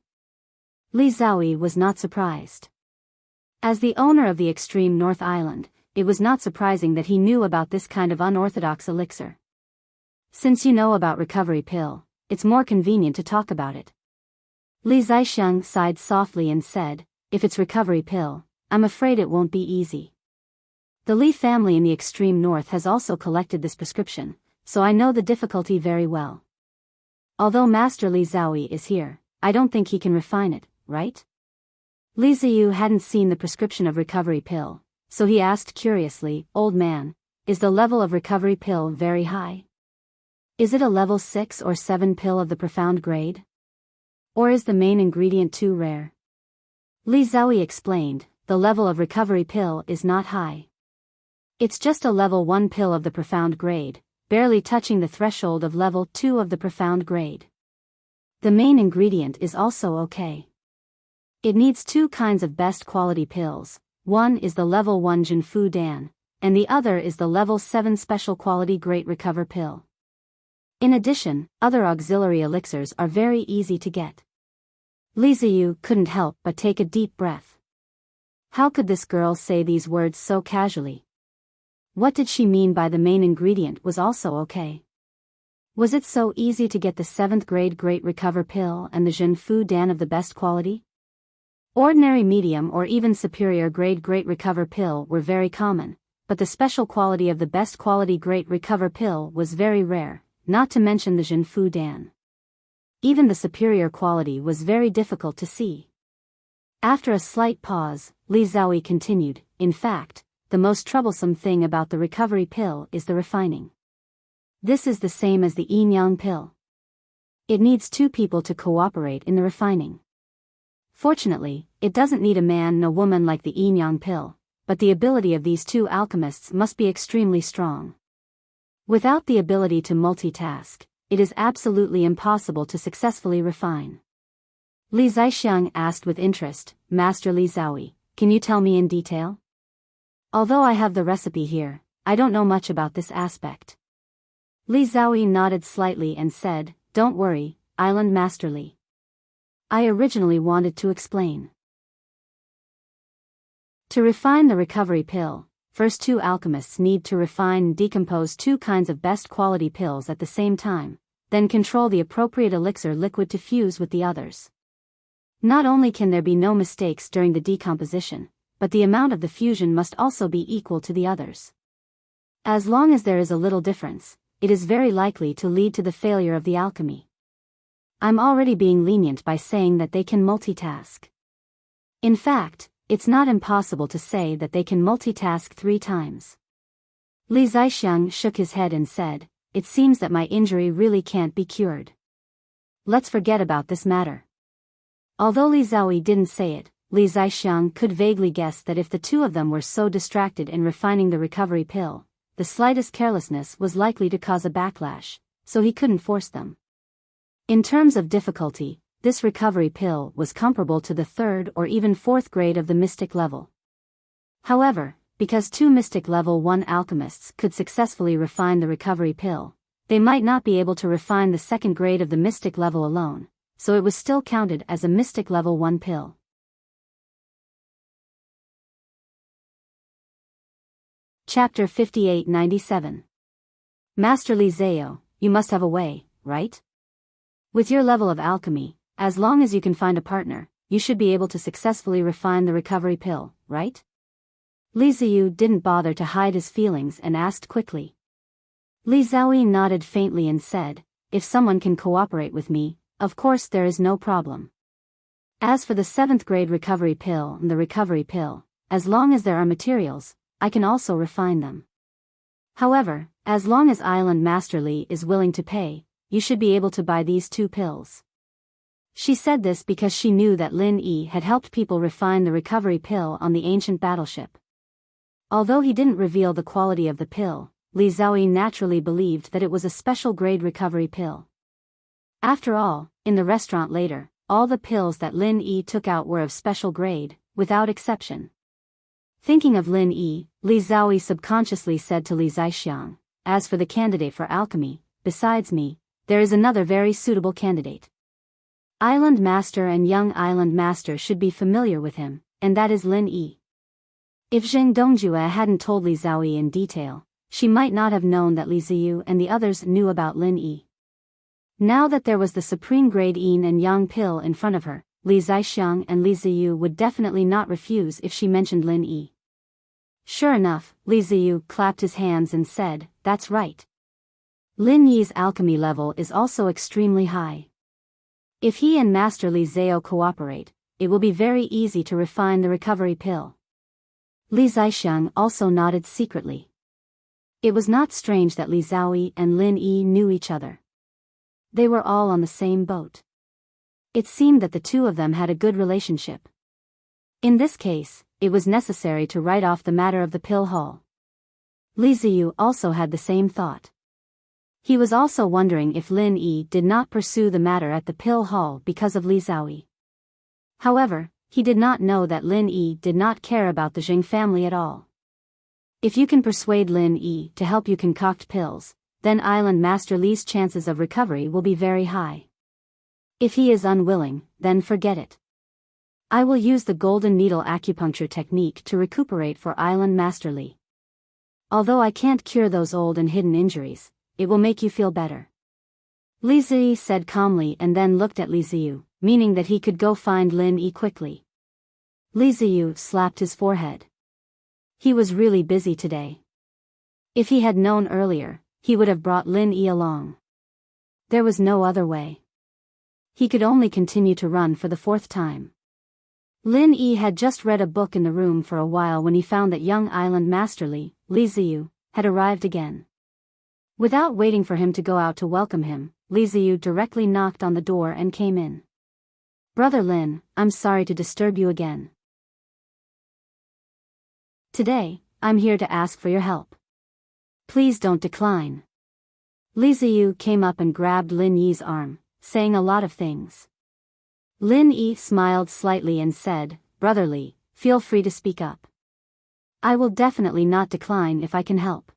Li Zhaoyi was not surprised. As the owner of the extreme North Island, it was not surprising that he knew about this kind of unorthodox elixir. Since you know about recovery pill, it's more convenient to talk about it. Li Zixiang sighed softly and said, If it's recovery pill, I'm afraid it won't be easy. The Li family in the extreme north has also collected this prescription, so I know the difficulty very well. Although Master Li Zhaoyi is here, I don't think he can refine it, right? Li Ziyu hadn't seen the prescription of recovery pill, so he asked curiously, Old man, is the level of recovery pill very high? Is it a level 6 or 7 pill of the profound grade? Or is the main ingredient too rare? Li Zhaoyi explained, the level of recovery pill is not high. It's just a level 1 pill of the profound grade, barely touching the threshold of level 2 of the profound grade. The main ingredient is also okay. It needs 2 kinds of best quality pills, one is the level 1 Jinfu Dan, and the other is the level 7 special quality Great Recover pill. In addition, other auxiliary elixirs are very easy to get. Li Ziyu couldn't help but take a deep breath. How could this girl say these words so casually? What did she mean by the main ingredient was also okay? Was it so easy to get the 7th grade Great Recover pill and the Jinfu Dan of the best quality? Ordinary medium or even superior grade Great Recover pill were very common, but the special quality of the best quality Great Recover pill was very rare, not to mention the Jinfu Dan. Even the superior quality was very difficult to see. After a slight pause, Li Zhaoyi continued, in fact, the most troublesome thing about the recovery pill is the refining. This is the same as the yin-yang pill. It needs 2 people to cooperate in the refining. Fortunately, it doesn't need a man nor woman like the yin-yang pill, but the ability of these 2 alchemists must be extremely strong. Without the ability to multitask, it is absolutely impossible to successfully refine. Li Zixiang asked with interest, Master Li Zhaoyi, can you tell me in detail? Although I have the recipe here, I don't know much about this aspect. Li Zhaoyi nodded slightly and said, Don't worry, Island Master Li. I originally wanted to explain. To refine the recovery pill, first 2 alchemists need to refine and decompose 2 kinds of best quality pills at the same time, then control the appropriate elixir liquid to fuse with the others. Not only can there be no mistakes during the decomposition, but the amount of the fusion must also be equal to the others. As long as there is a little difference, it is very likely to lead to the failure of the alchemy. I'm already being lenient by saying that they can multitask. In fact, it's not impossible to say that they can multitask 3 times. Li Zixiang shook his head and said, It seems that my injury really can't be cured. Let's forget about this matter. Although Li Zhaoyi didn't say it, Li Zixiang could vaguely guess that if the 2 of them were so distracted in refining the recovery pill, the slightest carelessness was likely to cause a backlash, so he couldn't force them. In terms of difficulty, this recovery pill was comparable to the 3rd or even 4th grade of the mystic level. However, because 2 mystic level 1 alchemists could successfully refine the recovery pill, they might not be able to refine the 2nd grade of the mystic level alone, so it was still counted as a mystic level 1 pill. Chapter 5897. Master Li Zhaoyi, you must have a way, right? With your level of alchemy, as long as you can find a partner, you should be able to successfully refine the recovery pill, right? Li Ziyu didn't bother to hide his feelings and asked quickly. Li Xiaoyi nodded faintly and said, if someone can cooperate with me, of course there is no problem. As for the 7th grade recovery pill and the recovery pill, as long as there are materials, I can also refine them. However, as long as Island Master Li is willing to pay, you should be able to buy these 2 pills. She said this because she knew that Lin Yi had helped people refine the recovery pill on the ancient battleship. Although he didn't reveal the quality of the pill, Li Xiaoyi naturally believed that it was a special grade recovery pill. After all, in the restaurant later, all the pills that Lin Yi took out were of special grade, without exception. Thinking of Lin Yi, Li Xiaoyi subconsciously said to Li Zaixiang, as for the candidate for alchemy, besides me, there is another very suitable candidate. Island Master and young Island Master should be familiar with him, and that is Lin Yi. If Zheng Dongjue hadn't told Li Xiaoyi in detail, she might not have known that Li Ziyu and the others knew about Lin Yi. Now that there was the supreme grade yin and yang pill in front of her, Li Zaixiang and Li Ziyu would definitely not refuse if she mentioned Lin Yi. Sure enough, Li Ziyu clapped his hands and said, that's right. Lin Yi's alchemy level is also extremely high. If he and Master Li Zao cooperate, it will be very easy to refine the recovery pill. Li Zaixiang also nodded secretly. It was not strange that Li Xiaoyi and Lin Yi knew each other. They were all on the same boat. It seemed that the two of them had a good relationship. In this case, it was necessary to write off the matter of the pill haul. Li Ziyu also had the same thought. He was also wondering if Lin Yi did not pursue the matter at the pill hall because of Li Xiaoyi. However, he did not know that Lin Yi did not care about the Jing family at all. If you can persuade Lin Yi to help you concoct pills, then Island Master Li's chances of recovery will be very high. If he is unwilling, then forget it. I will use the golden needle acupuncture technique to recuperate for Island Master Li. Although I can't cure those old and hidden injuries, it will make you feel better. Li Ziyu said calmly and then looked at Li Ziyu, meaning that he could go find Lin Yi quickly. Li Ziyu slapped his forehead. He was really busy today. If he had known earlier, he would have brought Lin Yi along. There was no other way. He could only continue to run for the 4th time. Lin Yi had just read a book in the room for a while when he found that young Island Master Li Ziyu, had arrived again. Without waiting for him to go out to welcome him, Li Ziyu directly knocked on the door and came in. Brother Lin, I'm sorry to disturb you again. Today, I'm here to ask for your help. Please don't decline. Li Ziyu came up and grabbed Lin Yi's arm, saying a lot of things. Lin Yi smiled slightly and said, Brother Li, feel free to speak up. I will definitely not decline if I can help.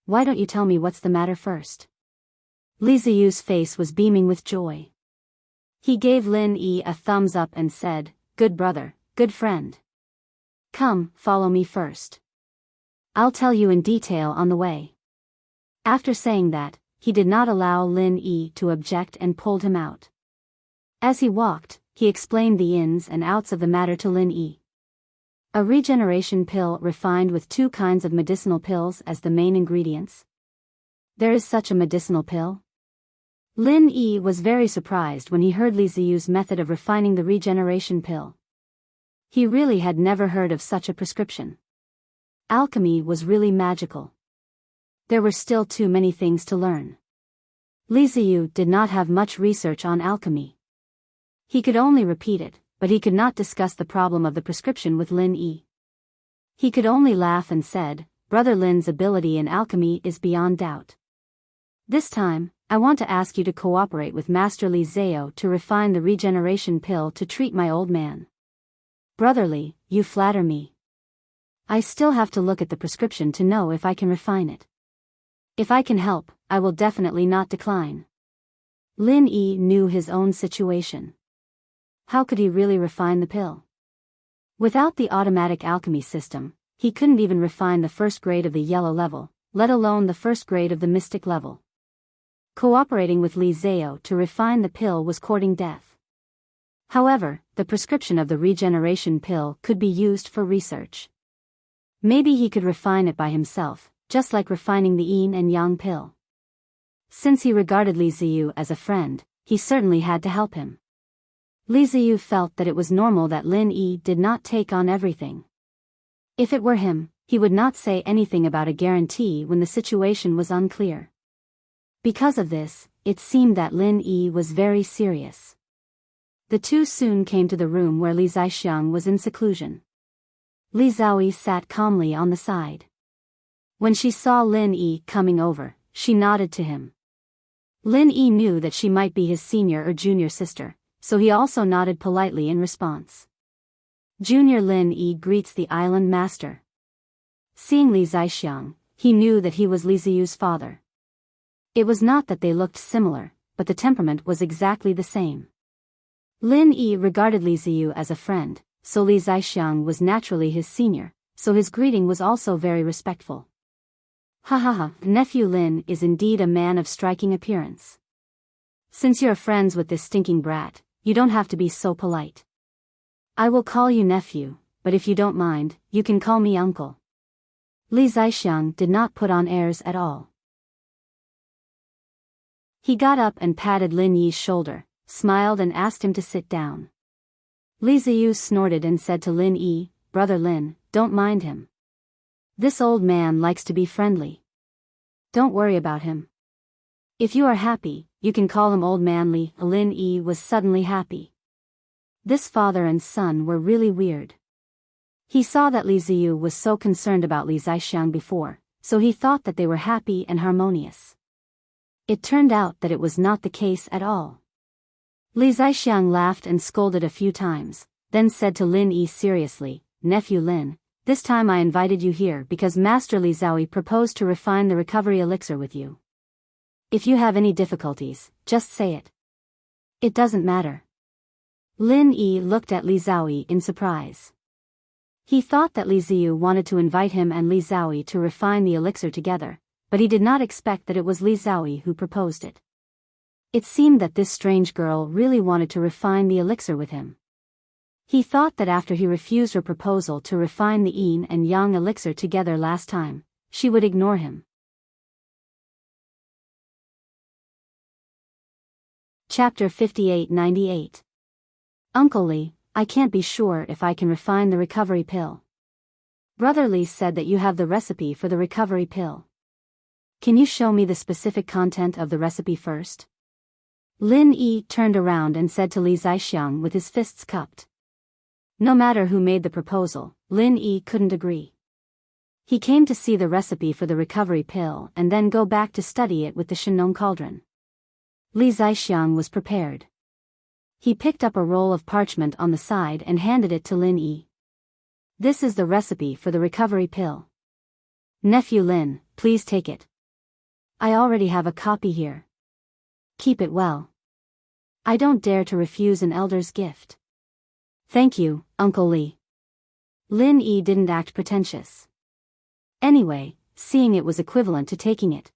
Why don't you tell me what's the matter first? Li Ziyu's face was beaming with joy. He gave Lin Yi a thumbs up and said, good brother, good friend. Come, follow me first. I'll tell you in detail on the way. After saying that, he did not allow Lin Yi to object and pulled him out. As he walked, he explained the ins and outs of the matter to Lin Yi. A regeneration pill refined with 2 kinds of medicinal pills as the main ingredients. There is such a medicinal pill? Lin Yi was very surprised when he heard Li Ziyu's method of refining the regeneration pill. He really had never heard of such a prescription. Alchemy was really magical. There were still too many things to learn. Li Ziyu did not have much research on alchemy. He could only repeat it, but he could not discuss the problem of the prescription with Lin Yi. He could only laugh and said, Brother Lin's ability in alchemy is beyond doubt. This time, I want to ask you to cooperate with Master Li Zao to refine the regeneration pill to treat my old man. Brother Li, you flatter me. I still have to look at the prescription to know if I can refine it. If I can help, I will definitely not decline. Lin Yi knew his own situation. How could he really refine the pill? Without the automatic alchemy system, he couldn't even refine the 1st grade of the yellow level, let alone the 1st grade of the mystic level. Cooperating with Li Zao to refine the pill was courting death. However, the prescription of the regeneration pill could be used for research. Maybe he could refine it by himself, just like refining the yin and yang pill. Since he regarded Li Ziyu as a friend, he certainly had to help him. Li Ziyu felt that it was normal that Lin Yi did not take on everything. If it were him, he would not say anything about a guarantee when the situation was unclear. Because of this, it seemed that Lin Yi was very serious. The two soon came to the room where Li Zixiang was in seclusion. Li Zhaoyi sat calmly on the side. When she saw Lin Yi coming over, she nodded to him. Lin Yi knew that she might be his senior or junior sister, so he also nodded politely in response. Junior Lin Yi greets the island master. Seeing Li Zixiang, he knew that he was Li Ziyu's father. It was not that they looked similar, but the temperament was exactly the same. Lin Yi regarded Li Ziyu as a friend, so Li Zixiang was naturally his senior, so his greeting was also very respectful. Ha ha ha, nephew Lin is indeed a man of striking appearance. Since you're friends with this stinking brat, you don't have to be so polite. I will call you nephew, but if you don't mind, you can call me uncle. Li Zixiang did not put on airs at all. He got up and patted Lin Yi's shoulder, smiled and asked him to sit down. Li Ziyu snorted and said to Lin Yi, "Brother Lin, don't mind him. This old man likes to be friendly. Don't worry about him. If you are happy, you can call him Old Man Li." Lin Yi was suddenly happy. This father and son were really weird. He saw that Li Ziyu was so concerned about Li Zixiang before, so he thought that they were happy and harmonious. It turned out that it was not the case at all. Li Zixiang laughed and scolded a few times, then said to Lin Yi seriously, "Nephew Lin, this time I invited you here because Master Li Zhaoyi proposed to refine the recovery elixir with you. If you have any difficulties, just say it. It doesn't matter." Lin Yi looked at Li Zhaoyi in surprise. He thought that Li Ziyu wanted to invite him and Li Zhaoyi to refine the elixir together, but he did not expect that it was Li Zhaoyi who proposed it. It seemed that this strange girl really wanted to refine the elixir with him. He thought that after he refused her proposal to refine the yin and yang elixir together last time, she would ignore him. Chapter 58-98. Uncle Li, I can't be sure if I can refine the recovery pill. Brother Li said that you have the recipe for the recovery pill. Can you show me the specific content of the recipe first? Lin Yi turned around and said to Li Zixiang with his fists cupped. No matter who made the proposal, Lin Yi couldn't agree. He came to see the recipe for the recovery pill and then go back to study it with the Shenong cauldron. Li Zixiang was prepared. He picked up a roll of parchment on the side and handed it to Lin Yi. This is the recipe for the recovery pill. Nephew Lin, please take it. I already have a copy here. Keep it well. I don't dare to refuse an elder's gift. Thank you, Uncle Li. Lin Yi didn't act pretentious. Anyway, seeing it was equivalent to taking it.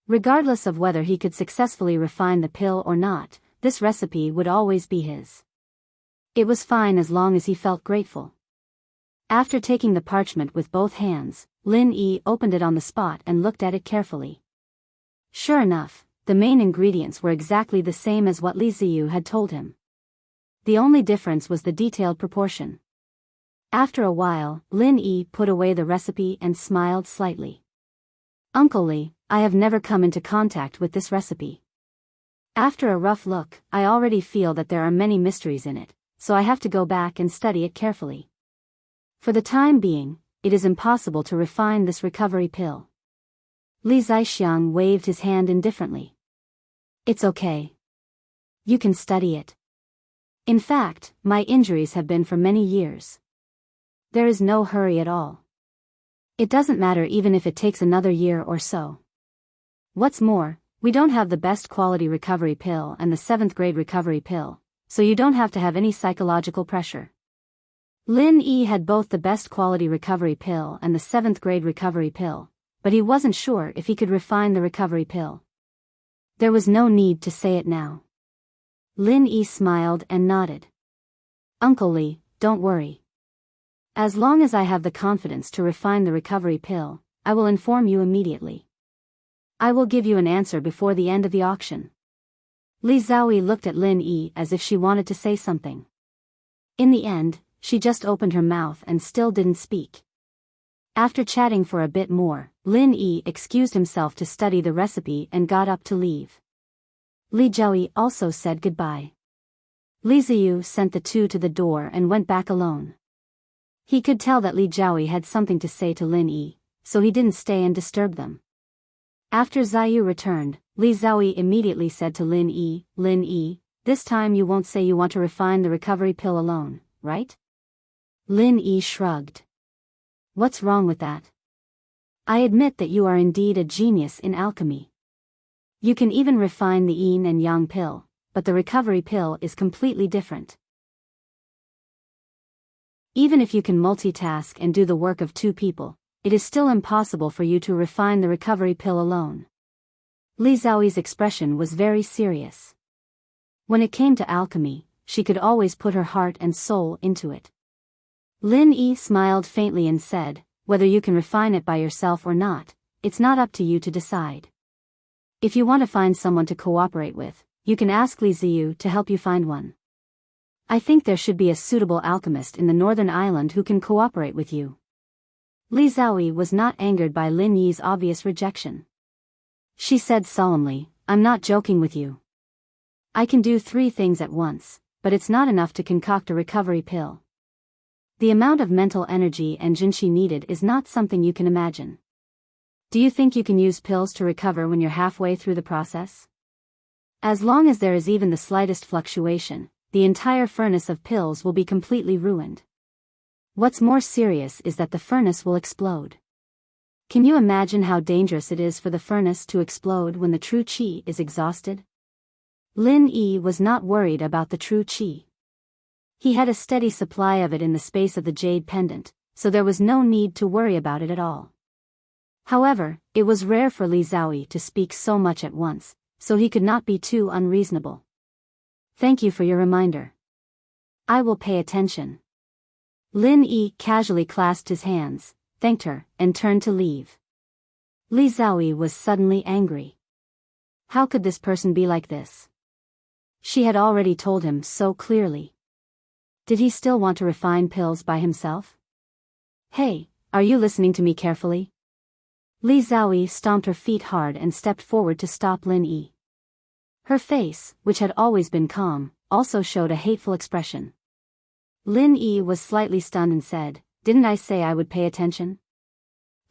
Regardless of whether he could successfully refine the pill or not, this recipe would always be his. It was fine as long as he felt grateful. After taking the parchment with both hands, Lin Yi opened it on the spot and looked at it carefully. Sure enough, the main ingredients were exactly the same as what Li Ziyu had told him. The only difference was the detailed proportion. After a while, Lin Yi put away the recipe and smiled slightly. Uncle Li, I have never come into contact with this recipe. After a rough look, I already feel that there are many mysteries in it, so I have to go back and study it carefully. For the time being, it is impossible to refine this recovery pill. Li Zixiang waved his hand indifferently. It's okay. You can study it. In fact, my injuries have been for many years. There is no hurry at all. It doesn't matter even if it takes another year or so. What's more, we don't have the best quality recovery pill and the 7th grade recovery pill, so you don't have to have any psychological pressure. Lin Yi had both the best quality recovery pill and the 7th grade recovery pill, but he wasn't sure if he could refine the recovery pill. There was no need to say it now. Lin Yi smiled and nodded. Uncle Li, don't worry. As long as I have the confidence to refine the recovery pill, I will inform you immediately. I will give you an answer before the end of the auction. Li Xiaoyi looked at Lin Yi as if she wanted to say something. In the end, she just opened her mouth and still didn't speak. After chatting for a bit more, Lin Yi excused himself to study the recipe and got up to leave. Li Xiaoyi also said goodbye. Li Ziyu sent the two to the door and went back alone. He could tell that Li Xiaoyi had something to say to Lin Yi, so he didn't stay and disturb them. After Ziyu returned, Li Xiaoyi immediately said to Lin Yi, this time you won't say you want to refine the recovery pill alone, right? Lin Yi shrugged. What's wrong with that? I admit that you are indeed a genius in alchemy. You can even refine the yin and yang pill, but the recovery pill is completely different. Even if you can multitask and do the work of two people, it is still impossible for you to refine the recovery pill alone. Li Xiaoyi's expression was very serious. When it came to alchemy, she could always put her heart and soul into it. Lin Yi smiled faintly and said, whether you can refine it by yourself or not, it's not up to you to decide. If you want to find someone to cooperate with, you can ask Li Ziyu to help you find one. I think there should be a suitable alchemist in the northern island who can cooperate with you. Li Xiaoyi was not angered by Lin Yi's obvious rejection. She said solemnly, I'm not joking with you. I can do 3 things at once, but it's not enough to concoct a recovery pill. The amount of mental energy and jinshi needed is not something you can imagine. Do you think you can use pills to recover when you're halfway through the process? As long as there is even the slightest fluctuation, the entire furnace of pills will be completely ruined. What's more serious is that the furnace will explode. Can you imagine how dangerous it is for the furnace to explode when the true qi is exhausted? Lin Yi was not worried about the true qi. He had a steady supply of it in the space of the jade pendant, so there was no need to worry about it at all. However, it was rare for Li Xiaoyi to speak so much at once, so he could not be too unreasonable. Thank you for your reminder. I will pay attention. Lin Yi casually clasped his hands, thanked her, and turned to leave. Li Xiaoyi was suddenly angry. How could this person be like this? She had already told him so clearly. Did he still want to refine pills by himself? Hey, are you listening to me carefully? Li Xiaoyi stomped her feet hard and stepped forward to stop Lin Yi. Her face, which had always been calm, also showed a hateful expression. Lin Yi was slightly stunned and said, didn't I say I would pay attention?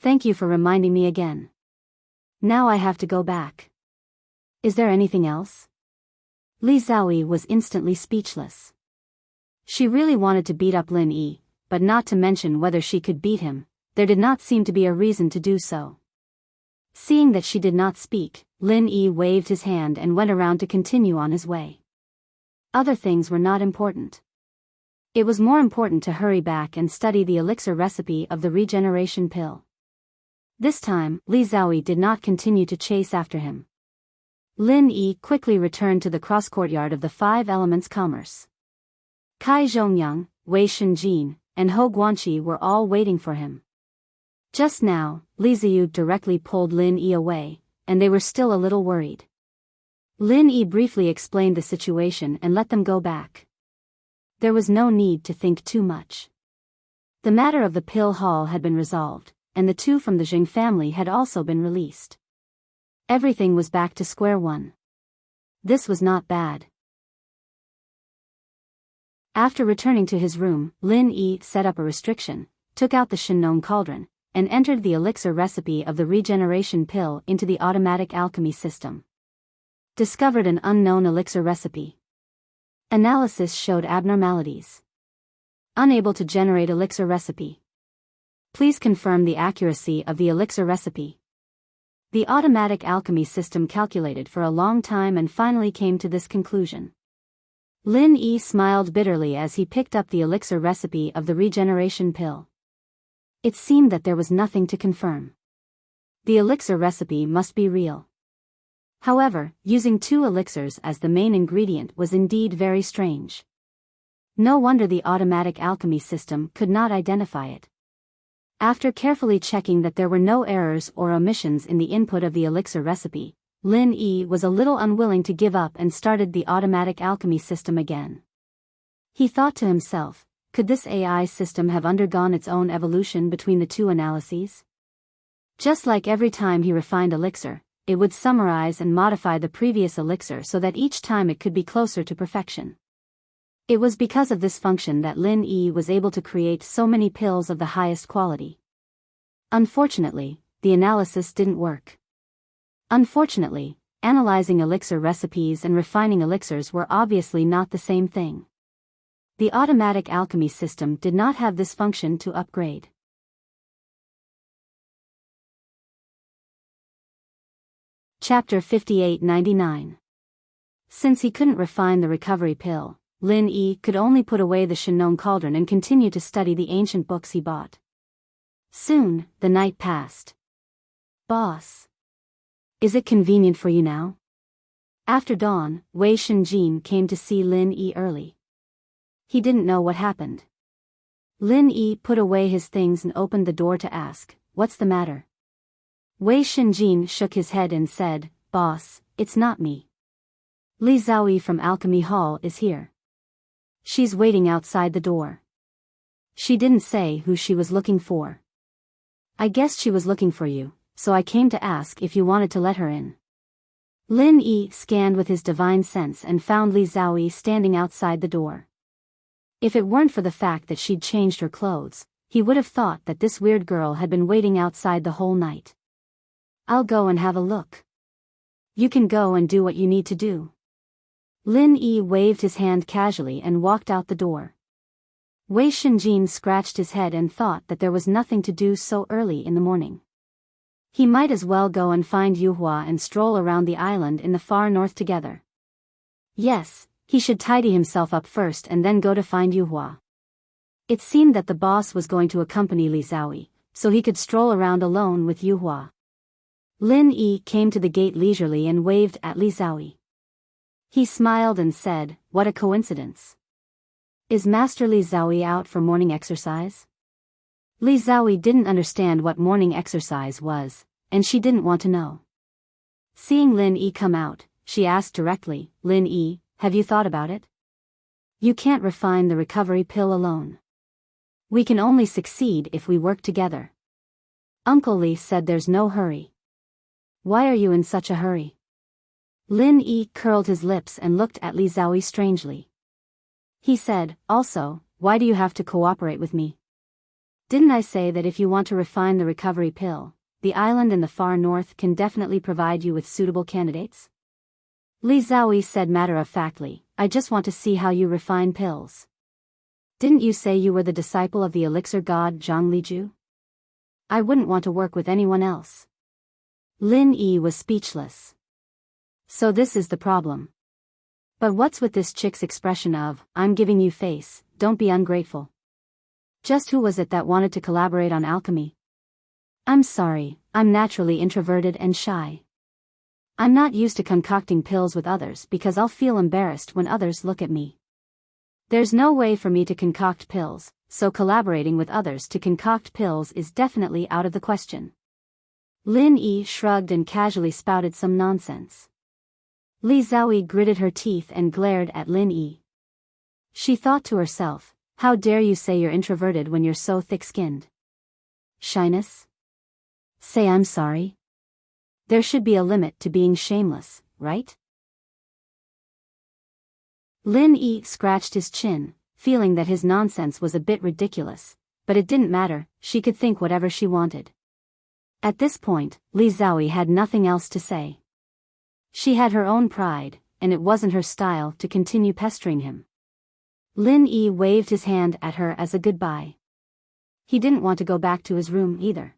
Thank you for reminding me again. Now I have to go back. Is there anything else? Li Xiaoyi was instantly speechless. She really wanted to beat up Lin Yi, but not to mention whether she could beat him, there did not seem to be a reason to do so. Seeing that she did not speak, Lin Yi waved his hand and went around to continue on his way. Other things were not important. It was more important to hurry back and study the elixir recipe of the regeneration pill. This time, Li Xiaoyi did not continue to chase after him. Lin Yi quickly returned to the cross-courtyard of the 5 Elements Commerce. Kai Zhongyang, Wei Shenjin, and Hou Guanqi were all waiting for him. Just now, Li Ziyu directly pulled Lin Yi away, and they were still a little worried. Lin Yi briefly explained the situation and let them go back. There was no need to think too much. The matter of the pill hall had been resolved, and the 2 from the Jing family had also been released. Everything was back to square one. This was not bad. After returning to his room, Lin Yi set up a restriction, took out the Shinnon cauldron, and entered the elixir recipe of the regeneration pill into the automatic alchemy system. Discovered an unknown elixir recipe. Analysis showed abnormalities. Unable to generate elixir recipe. Please confirm the accuracy of the elixir recipe. The automatic alchemy system calculated for a long time and finally came to this conclusion. Lin Yi smiled bitterly as he picked up the elixir recipe of the regeneration pill. It seemed that there was nothing to confirm. The elixir recipe must be real. However, using 2 elixirs as the main ingredient was indeed very strange. No wonder the automatic alchemy system could not identify it. After carefully checking that there were no errors or omissions in the input of the elixir recipe, Lin Yi was a little unwilling to give up and started the automatic alchemy system again. He thought to himself, could this AI system have undergone its own evolution between the two analyses? Just like every time he refined elixir, it would summarize and modify the previous elixir so that each time it could be closer to perfection. It was because of this function that Lin Yi was able to create so many pills of the highest quality. Unfortunately, the analysis didn't work. Unfortunately, analyzing elixir recipes and refining elixirs were obviously not the same thing. The automatic alchemy system did not have this function to upgrade. Chapter 5899. Since he couldn't refine the recovery pill, Lin Yi could only put away the Shinnon cauldron and continue to study the ancient books he bought. Soon, the night passed. Boss. Is it convenient for you now? After dawn, Wei Shenjin came to see Lin Yi early. He didn't know what happened. Lin Yi put away his things and opened the door to ask, "What's the matter?" Wei Shenjin shook his head and said, "Boss, it's not me. Li Zhaoyi from Alchemy Hall is here. She's waiting outside the door. She didn't say who she was looking for. I guessed she was looking for you, so I came to ask if you wanted to let her in." Lin Yi scanned with his divine sense and found Li Zhaoyi standing outside the door. If it weren't for the fact that she'd changed her clothes, he would have thought that this weird girl had been waiting outside the whole night. "I'll go and have a look." "You can go and do what you need to do." Lin Yi waved his hand casually and walked out the door. Wei Shenjin scratched his head and thought that there was nothing to do so early in the morning. He might as well go and find Yuhua and stroll around the island in the far north together. Yes, he should tidy himself up first and then go to find Yuhua. It seemed that the boss was going to accompany Li Zhaoyi, so he could stroll around alone with Yuhua. Lin Yi came to the gate leisurely and waved at Li Zhaoyi. He smiled and said, "What a coincidence. Is Master Li Zhaoyi out for morning exercise?" Li Zhaoyi didn't understand what morning exercise was, and she didn't want to know. Seeing Lin Yi come out, she asked directly, "Lin Yi, have you thought about it? You can't refine the recovery pill alone. We can only succeed if we work together. Uncle Li said there's no hurry. Why are you in such a hurry?" Lin Yi curled his lips and looked at Li Zhaoyi strangely. He said, "Also, why do you have to cooperate with me? Didn't I say that if you want to refine the recovery pill, the island in the far north can definitely provide you with suitable candidates?" Li Zhaoyi said matter-of-factly, "I just want to see how you refine pills. Didn't you say you were the disciple of the elixir god Zhang Liju? I wouldn't want to work with anyone else." Lin Yi was speechless. So this is the problem. But what's with this chick's expression of, "I'm giving you face, don't be ungrateful"? Just who was it that wanted to collaborate on alchemy? I'm sorry, I'm naturally introverted and shy. I'm not used to concocting pills with others because I'll feel embarrassed when others look at me. There's no way for me to concoct pills, so collaborating with others to concoct pills is definitely out of the question. Lin Yi shrugged and casually spouted some nonsense. Li Zhaoyi gritted her teeth and glared at Lin Yi. She thought to herself, how dare you say you're introverted when you're so thick-skinned? Shyness? Say I'm sorry. There should be a limit to being shameless, right? Lin Yi scratched his chin, feeling that his nonsense was a bit ridiculous, but it didn't matter, she could think whatever she wanted. At this point, Li Zhaoyi had nothing else to say. She had her own pride, and it wasn't her style to continue pestering him. Lin Yi waved his hand at her as a goodbye. He didn't want to go back to his room either.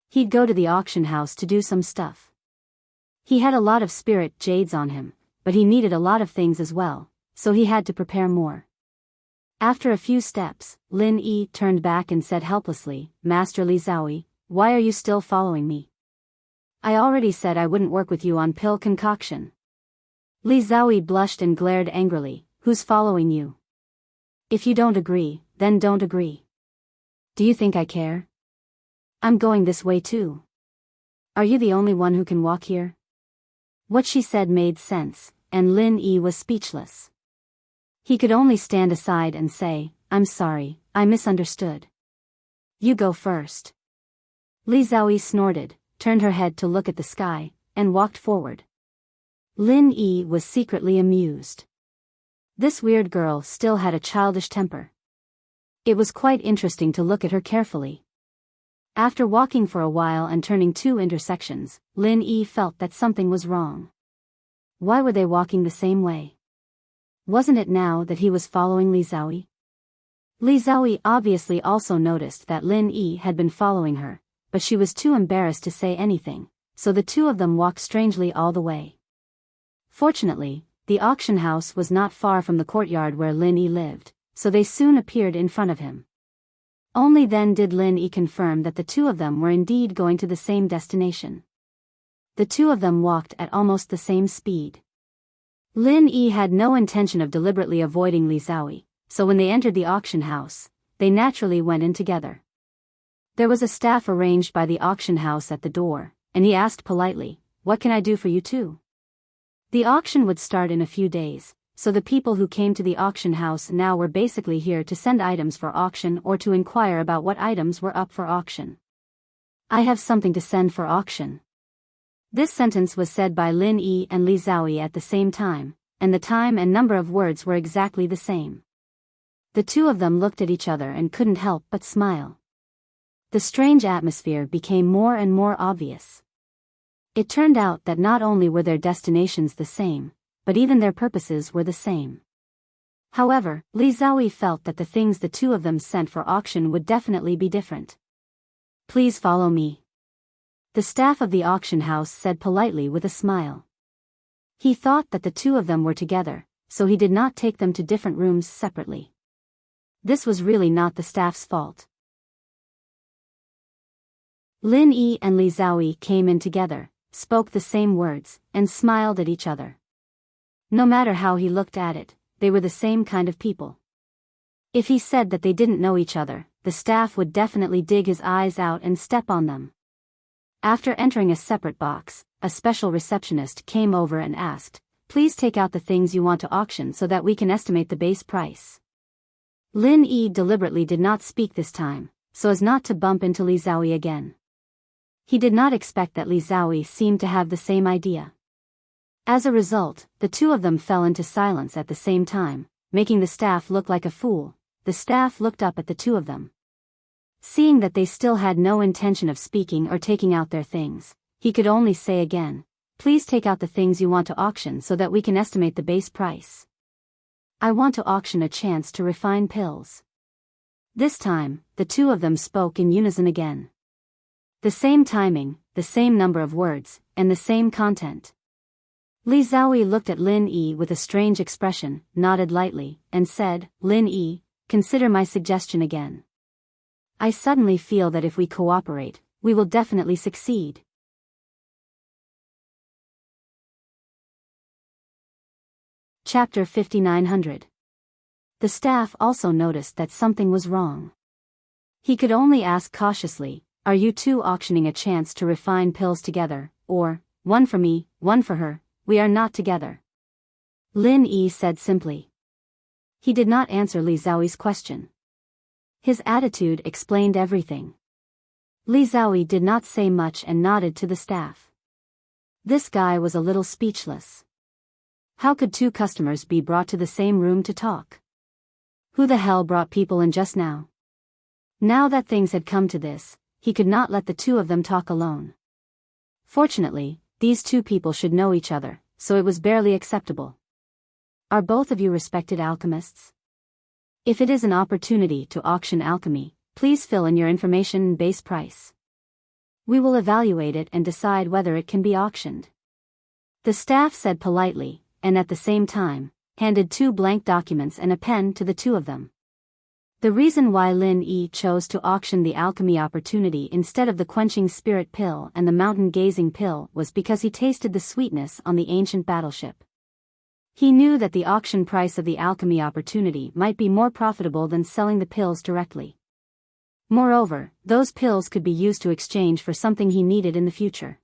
He'd go to the auction house to do some stuff. He had a lot of spirit jades on him, but he needed a lot of things as well, so he had to prepare more. After a few steps, Lin Yi turned back and said helplessly, "Master Li Zhaoyi, why are you still following me? I already said I wouldn't work with you on pill concoction." Li Zhaoyi blushed and glared angrily, "Who's following you? If you don't agree, then don't agree. Do you think I care? I'm going this way too. Are you the only one who can walk here? What she said made sense, and Lin Yi was speechless. He could only stand aside and say, I'm sorry, I misunderstood. You go first. Li Xiaoyi snorted, turned her head to look at the sky, and walked forward. Lin Yi was secretly amused. This weird girl still had a childish temper. It was quite interesting to look at her carefully. After walking for a while and turning 2 intersections, Lin Yi felt that something was wrong. Why were they walking the same way? Wasn't it now that he was following Li Xiaoyi? Li Xiaoyi obviously also noticed that Lin Yi had been following her, but she was too embarrassed to say anything, so the two of them walked strangely all the way. Fortunately, the auction house was not far from the courtyard where Lin Yi lived, so they soon appeared in front of him. Only then did Lin Yi confirm that the two of them were indeed going to the same destination. The two of them walked at almost the same speed. Lin Yi had no intention of deliberately avoiding Li Xiaoyi, so when they entered the auction house, they naturally went in together. There was a staff arranged by the auction house at the door, and he asked politely, "What can I do for you two?" The auction would start in a few days, so the people who came to the auction house now were basically here to send items for auction or to inquire about what items were up for auction. I have something to send for auction. This sentence was said by Lin Yi and Li Xiaoyi at the same time, and the time and number of words were exactly the same. The two of them looked at each other and couldn't help but smile. The strange atmosphere became more and more obvious. It turned out that not only were their destinations the same, but even their purposes were the same. However, Li Xiaoyi felt that the things the two of them sent for auction would definitely be different. Please follow me. The staff of the auction house said politely with a smile. He thought that the two of them were together, so he did not take them to different rooms separately. This was really not the staff's fault. Lin Yi and Li Xiaoyi came in together, spoke the same words, and smiled at each other. No matter how he looked at it, they were the same kind of people. If he said that they didn't know each other, the staff would definitely dig his eyes out and step on them. After entering a separate box, a special receptionist came over and asked, "Please take out the things you want to auction so that we can estimate the base price." Lin Yi deliberately did not speak this time, so as not to bump into Li Xiaoyi again. He did not expect that Li Xiaoyi seemed to have the same idea. As a result, the two of them fell into silence at the same time, making the staff look like a fool. The staff looked up at the two of them. Seeing that they still had no intention of speaking or taking out their things, he could only say again, "Please take out the things you want to auction so that we can estimate the base price. I want to auction a chance to refine pills." This time, the two of them spoke in unison again. The same timing, the same number of words, and the same content. Li Xiaoyi looked at Lin Yi with a strange expression, nodded lightly, and said, "Lin Yi, consider my suggestion again. I suddenly feel that if we cooperate, we will definitely succeed." Chapter 5900. The staff also noticed that something was wrong. He could only ask cautiously, "Are you two auctioning a chance to refine pills together, or, one for me, one for her? We are not together." Lin Yi said simply. He did not answer Li Xiaoyi's question. His attitude explained everything. Li Xiaoyi did not say much and nodded to the staff. This guy was a little speechless. How could two customers be brought to the same room to talk? Who the hell brought people in just now? Now that things had come to this, he could not let the two of them talk alone. Fortunately, these two people should know each other, so it was barely acceptable. "Are both of you respected alchemists? If it is an opportunity to auction alchemy, please fill in your information and base price. We will evaluate it and decide whether it can be auctioned." The staff said politely, and at the same time, handed 2 blank documents and a pen to the two of them. The reason why Lin Yi chose to auction the alchemy opportunity instead of the quenching spirit pill and the mountain gazing pill was because he tasted the sweetness on the ancient battleship. He knew that the auction price of the alchemy opportunity might be more profitable than selling the pills directly. Moreover, those pills could be used to exchange for something he needed in the future.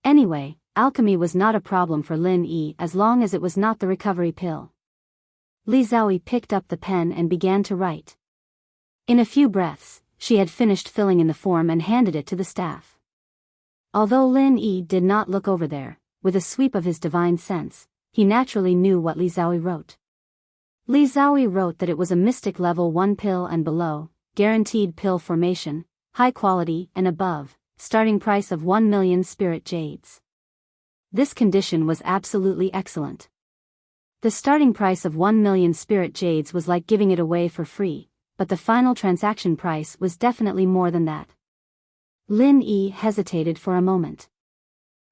Anyway, alchemy was not a problem for Lin Yi as long as it was not the recovery pill. Li Xiaoyi picked up the pen and began to write. In a few breaths, she had finished filling in the form and handed it to the staff. Although Lin Yi did not look over there, with a sweep of his divine sense, he naturally knew what Li Xiaoyi wrote. Li Xiaoyi wrote that it was a mystic level 1 pill and below, guaranteed pill formation, high quality and above, starting price of 1 million spirit jades. This condition was absolutely excellent. The starting price of 1 million spirit jades was like giving it away for free, but the final transaction price was definitely more than that. Lin Yi hesitated for a moment.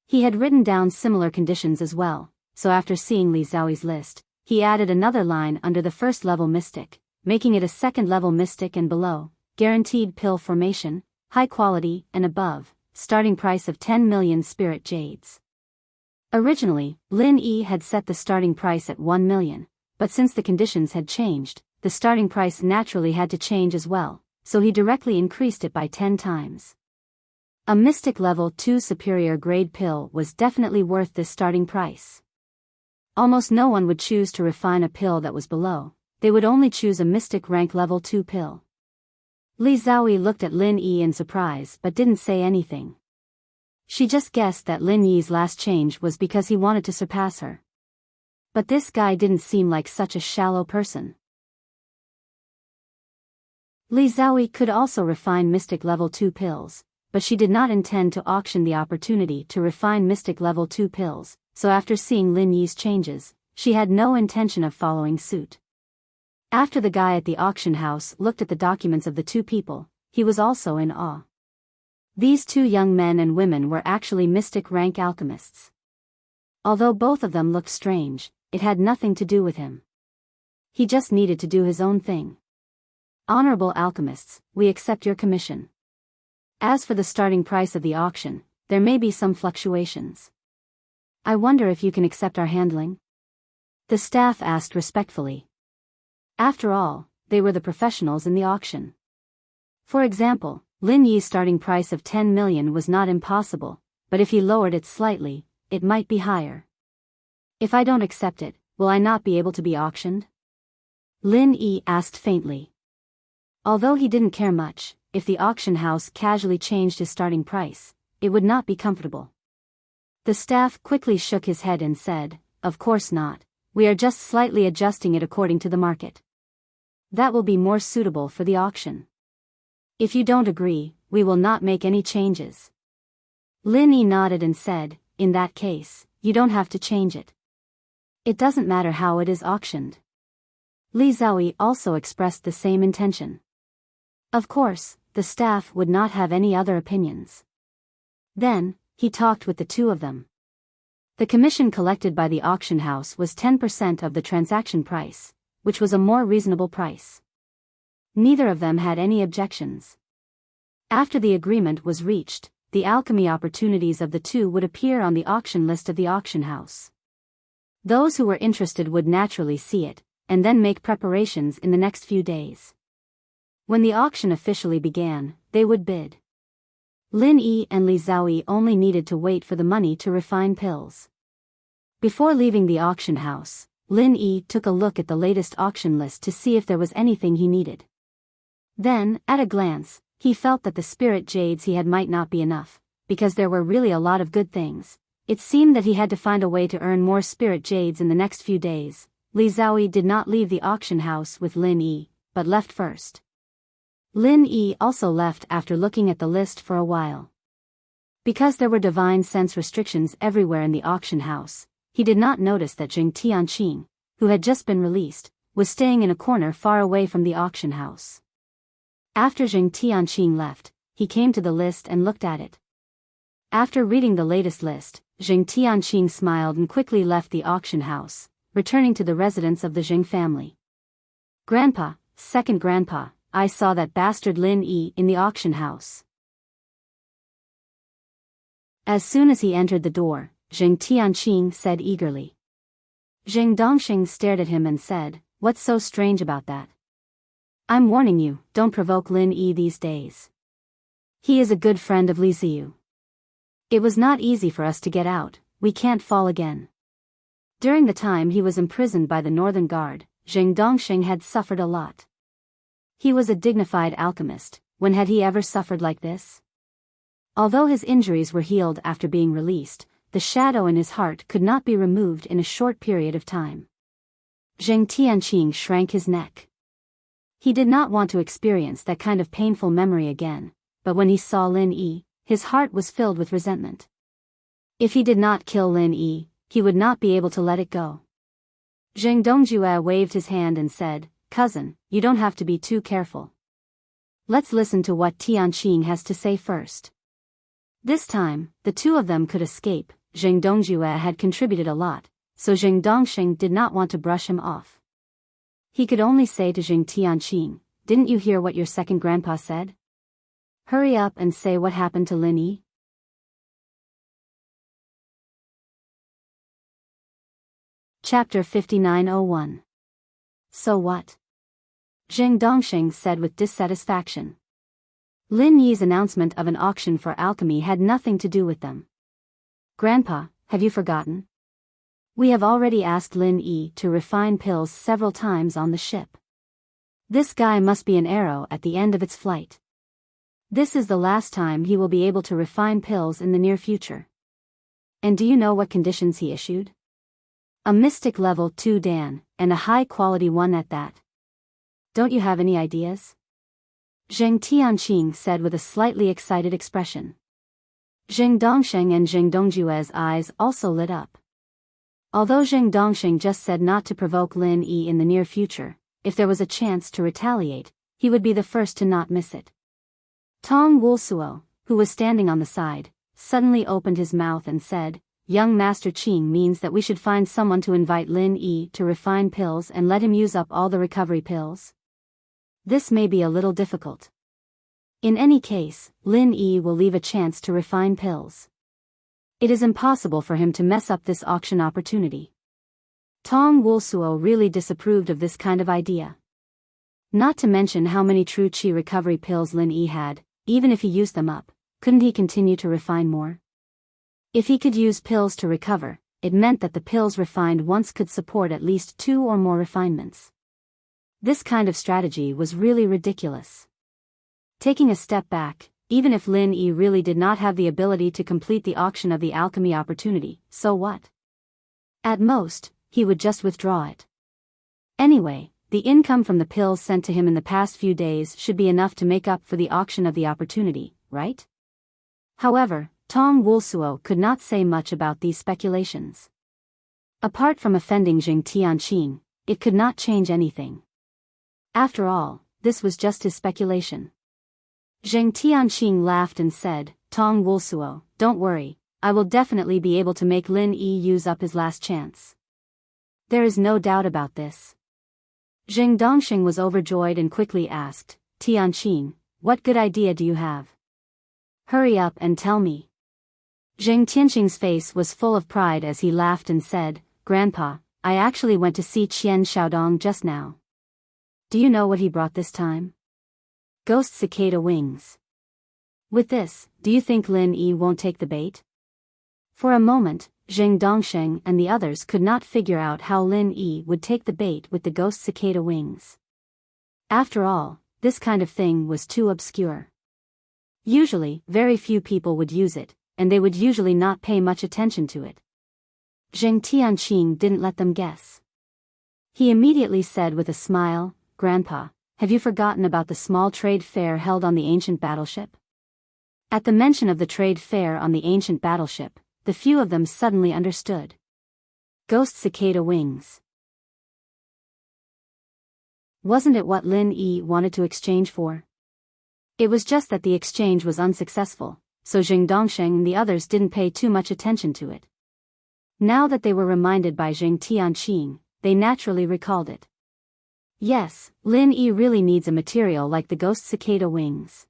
He had written down similar conditions as well, so after seeing Li Xiaoyi's list, he added another line under the first level mystic, making it a second level mystic and below, guaranteed pill formation, high quality and above, starting price of 10 million spirit jades. Originally, Lin Yi had set the starting price at 1 million, but since the conditions had changed, the starting price naturally had to change as well, so he directly increased it by 10 times. A mystic level 2 superior grade pill was definitely worth this starting price. Almost no one would choose to refine a pill that was below, they would only choose a mystic rank level 2 pill. Li Xiaoyi looked at Lin Yi in surprise but didn't say anything. She just guessed that Lin Yi's last change was because he wanted to surpass her. But this guy didn't seem like such a shallow person. Li Xiaoyi could also refine mystic level 2 pills, but she did not intend to auction the opportunity to refine mystic level 2 pills, so after seeing Lin Yi's changes, she had no intention of following suit. After the guy at the auction house looked at the documents of the two people, he was also in awe. These two young men and women were actually mystic rank alchemists. Although both of them looked strange, it had nothing to do with him. He just needed to do his own thing. Honorable alchemists, we accept your commission. As for the starting price of the auction, there may be some fluctuations. I wonder if you can accept our handling? The staff asked respectfully. After all, they were the professionals in the auction. For example, Lin Yi's starting price of 10 million was not impossible, but if he lowered it slightly, it might be higher. If I don't accept it, will I not be able to be auctioned? Lin Yi asked faintly. Although he didn't care much, if the auction house casually changed his starting price, it would not be comfortable. The staff quickly shook his head and said, of course not, we are just slightly adjusting it according to the market. That will be more suitable for the auction. If you don't agree, we will not make any changes. Lin Yi nodded and said, in that case, you don't have to change it. It doesn't matter how it is auctioned. Li Xiaoyi also expressed the same intention. Of course, the staff would not have any other opinions. Then, he talked with the two of them. The commission collected by the auction house was 10% of the transaction price, which was a more reasonable price. Neither of them had any objections. After the agreement was reached, the alchemy opportunities of the two would appear on the auction list of the auction house. Those who were interested would naturally see it, and then make preparations in the next few days. When the auction officially began, they would bid. Lin Yi and Li Xiaoyi only needed to wait for the money to refine pills. Before leaving the auction house, Lin Yi took a look at the latest auction list to see if there was anything he needed. Then, at a glance, he felt that the spirit jades he had might not be enough, because there were really a lot of good things. It seemed that he had to find a way to earn more spirit jades in the next few days. Li Xiaoyi did not leave the auction house with Lin Yi, but left first. Lin Yi also left after looking at the list for a while. Because there were divine sense restrictions everywhere in the auction house, he did not notice that Jing Tianqing, who had just been released, was staying in a corner far away from the auction house. After Jing Tianqing left, he came to the list and looked at it. After reading the latest list, Jing Tianqing smiled and quickly left the auction house, returning to the residence of the Jing family. Grandpa, second grandpa, I saw that bastard Lin Yi in the auction house. As soon as he entered the door, Jing Tianqing said eagerly. Jing Dongxing stared at him and said, what's so strange about that? I'm warning you, don't provoke Lin Yi these days. He is a good friend of Li Ziyu. It was not easy for us to get out, we can't fall again. During the time he was imprisoned by the Northern Guard, Zheng Dongxing had suffered a lot. He was a dignified alchemist, when had he ever suffered like this? Although his injuries were healed after being released, the shadow in his heart could not be removed in a short period of time. Zheng Tianqing shrank his neck. He did not want to experience that kind of painful memory again, but when he saw Lin Yi, his heart was filled with resentment. If he did not kill Lin Yi, he would not be able to let it go. Zheng Dongjue waved his hand and said, "Cousin, you don't have to be too careful. Let's listen to what Tianqing has to say first." This time, the two of them could escape. Zheng Dongjue had contributed a lot, so Zheng Dongxing did not want to brush him off. He could only say to Zheng Tianqing, "Didn't you hear what your second grandpa said? Hurry up and say what happened to Lin Yi." Chapter 5901. So what? Zheng Dongxing said with dissatisfaction. Lin Yi's announcement of an auction for alchemy had nothing to do with them. Grandpa, have you forgotten? We have already asked Lin Yi to refine pills several times on the ship. This guy must be an arrow at the end of its flight. This is the last time he will be able to refine pills in the near future. And do you know what conditions he issued? A mystic level 2 Dan, and a high-quality one at that. Don't you have any ideas? Zheng Tianqing said with a slightly excited expression. Zheng Dongxing and Zheng Dongjue's eyes also lit up. Although Zheng Dongxing just said not to provoke Lin Yi in the near future, if there was a chance to retaliate, he would be the first to not miss it. Tong Wulsuo, who was standing on the side, suddenly opened his mouth and said, "Young Master Qing means that we should find someone to invite Lin Yi to refine pills and let him use up all the recovery pills? This may be a little difficult. In any case, Lin Yi will leave a chance to refine pills. It is impossible for him to mess up this auction opportunity." Tong Wulsuo really disapproved of this kind of idea. Not to mention how many true qi recovery pills Lin Yi had, even if he used them up, couldn't he continue to refine more? If he could use pills to recover, it meant that the pills refined once could support at least 2 or more refinements. This kind of strategy was really ridiculous. Taking a step back, even if Lin Yi really did not have the ability to complete the auction of the alchemy opportunity, so what? At most, he would just withdraw it. Anyway, the income from the pills sent to him in the past few days should be enough to make up for the auction of the opportunity, right? However, Tong Wulsuo could not say much about these speculations. Apart from offending Zheng Tianqing, it could not change anything. After all, this was just his speculation. Zheng Tianqing laughed and said, "Tong Wulsuo, don't worry, I will definitely be able to make Lin Yi use up his last chance. There is no doubt about this." Zheng Dongxing was overjoyed and quickly asked, "Tianqing, what good idea do you have? Hurry up and tell me." Zheng Tianqing's face was full of pride as he laughed and said, "Grandpa, I actually went to see Qian Xiaodong just now. Do you know what he brought this time? Ghost cicada wings. With this, do you think Lin Yi won't take the bait?" For a moment, Zheng Dongxing and the others could not figure out how Lin Yi would take the bait with the ghost cicada wings. After all, this kind of thing was too obscure. Usually, very few people would use it, and they would usually not pay much attention to it. Zheng Tianqing didn't let them guess. He immediately said with a smile, "Grandpa, have you forgotten about the small trade fair held on the ancient battleship?" At the mention of the trade fair on the ancient battleship, the few of them suddenly understood. Ghost cicada wings. Wasn't it what Lin Yi wanted to exchange for? It was just that the exchange was unsuccessful, so Zheng Dongxing and the others didn't pay too much attention to it. Now that they were reminded by Zheng Tianqing, they naturally recalled it. Yes, Lin Yi really needs a material like the ghost cicada wings.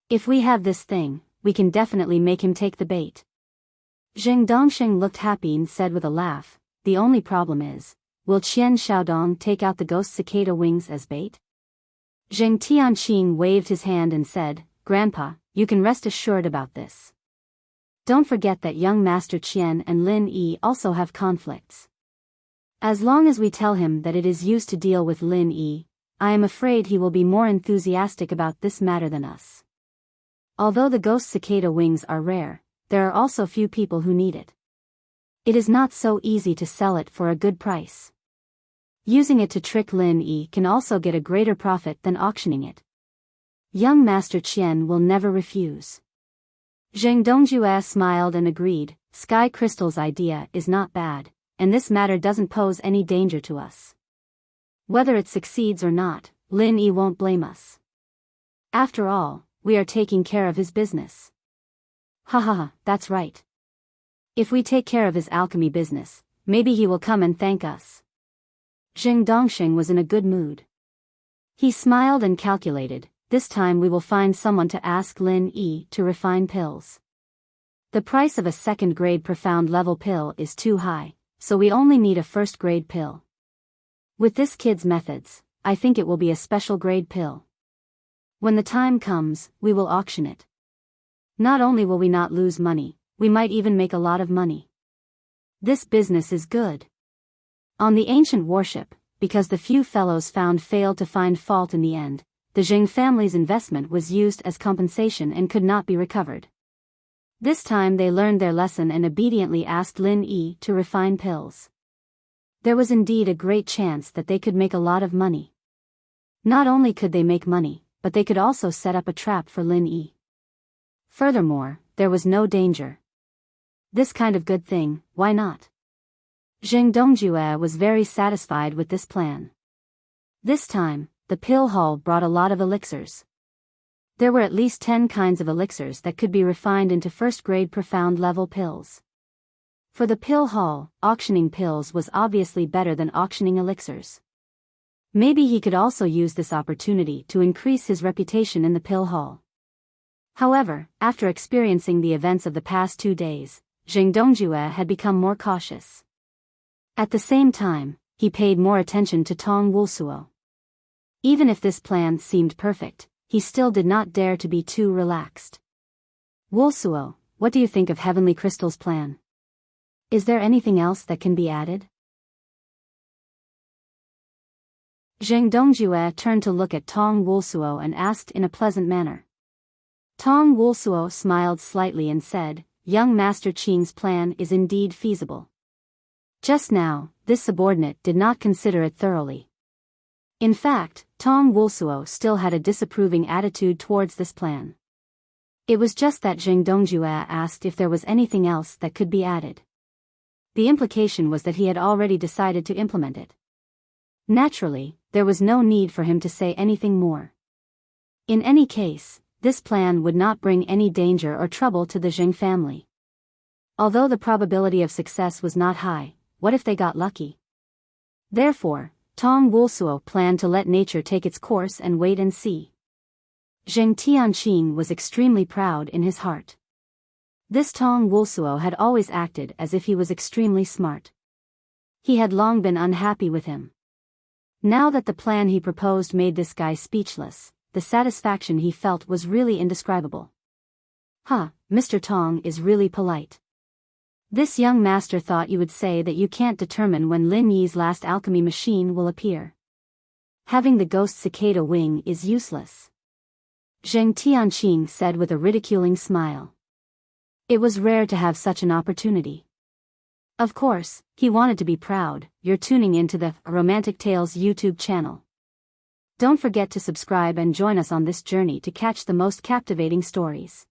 If we have this thing, we can definitely make him take the bait. Zheng Dongxing looked happy and said with a laugh, "The only problem is, will Qian Xiaodong take out the ghost cicada wings as bait?" Zheng Tianqing waved his hand and said, Grandpa, you can rest assured about this. Don't forget that young Master Qian and Lin Yi also have conflicts. As long as we tell him that it is used to deal with Lin Yi, I am afraid he will be more enthusiastic about this matter than us. Although the ghost cicada wings are rare, there are also few people who need it. It is not so easy to sell it for a good price. Using it to trick Lin Yi can also get a greater profit than auctioning it. Young Master Qian will never refuse. Zheng Dongjue smiled and agreed, Sky Crystal's idea is not bad, and this matter doesn't pose any danger to us. Whether it succeeds or not, Lin Yi won't blame us. After all, we are taking care of his business. Ha ha ha, that's right. If we take care of his alchemy business, maybe he will come and thank us. Zheng Dongxing was in a good mood. He smiled and calculated, this time we will find someone to ask Lin Yi to refine pills. The price of a second-grade profound level pill is too high, so we only need a first-grade pill. With this kid's methods, I think it will be a special grade pill. When the time comes, we will auction it. Not only will we not lose money, we might even make a lot of money. This business is good. On the ancient warship, because the few fellows found failed to find fault in the end, the Zheng family's investment was used as compensation and could not be recovered. This time they learned their lesson and obediently asked Lin Yi to refine pills. There was indeed a great chance that they could make a lot of money. Not only could they make money, but they could also set up a trap for Lin Yi. Furthermore, there was no danger. This kind of good thing, why not? Zheng Dongjue was very satisfied with this plan. This time, the pill hall brought a lot of elixirs. There were at least 10 kinds of elixirs that could be refined into first-grade profound level pills. For the pill hall, auctioning pills was obviously better than auctioning elixirs. Maybe he could also use this opportunity to increase his reputation in the pill hall. However, after experiencing the events of the past 2 days, Zheng Dongjue had become more cautious. At the same time, he paid more attention to Tong Wulsuo. Even if this plan seemed perfect, he still did not dare to be too relaxed. Wulsuo, what do you think of Heavenly Crystal's plan? Is there anything else that can be added? Zheng Dongjue turned to look at Tong Wulsuo and asked in a pleasant manner. Tong Wulsuo smiled slightly and said, Young Master Qing's plan is indeed feasible. Just now, this subordinate did not consider it thoroughly. In fact, Tong Wulsuo still had a disapproving attitude towards this plan. It was just that Zheng Dongjue asked if there was anything else that could be added. The implication was that he had already decided to implement it. Naturally, there was no need for him to say anything more. In any case, this plan would not bring any danger or trouble to the Zheng family. Although the probability of success was not high, what if they got lucky? Therefore, Tong Wulsuo planned to let nature take its course and wait and see. Zheng Tianqing was extremely proud in his heart. This Tong Wulsuo had always acted as if he was extremely smart. He had long been unhappy with him. Now that the plan he proposed made this guy speechless, the satisfaction he felt was really indescribable. Mr. Tong is really polite. This young master thought you would say that you can't determine when Lin Yi's last alchemy machine will appear. Having the ghost cicada wing is useless. Zheng Tianqing said with a ridiculing smile. It was rare to have such an opportunity. Of course, he wanted to be proud. You're tuning into the Romantic Tales YouTube channel. Don't forget to subscribe and join us on this journey to catch the most captivating stories.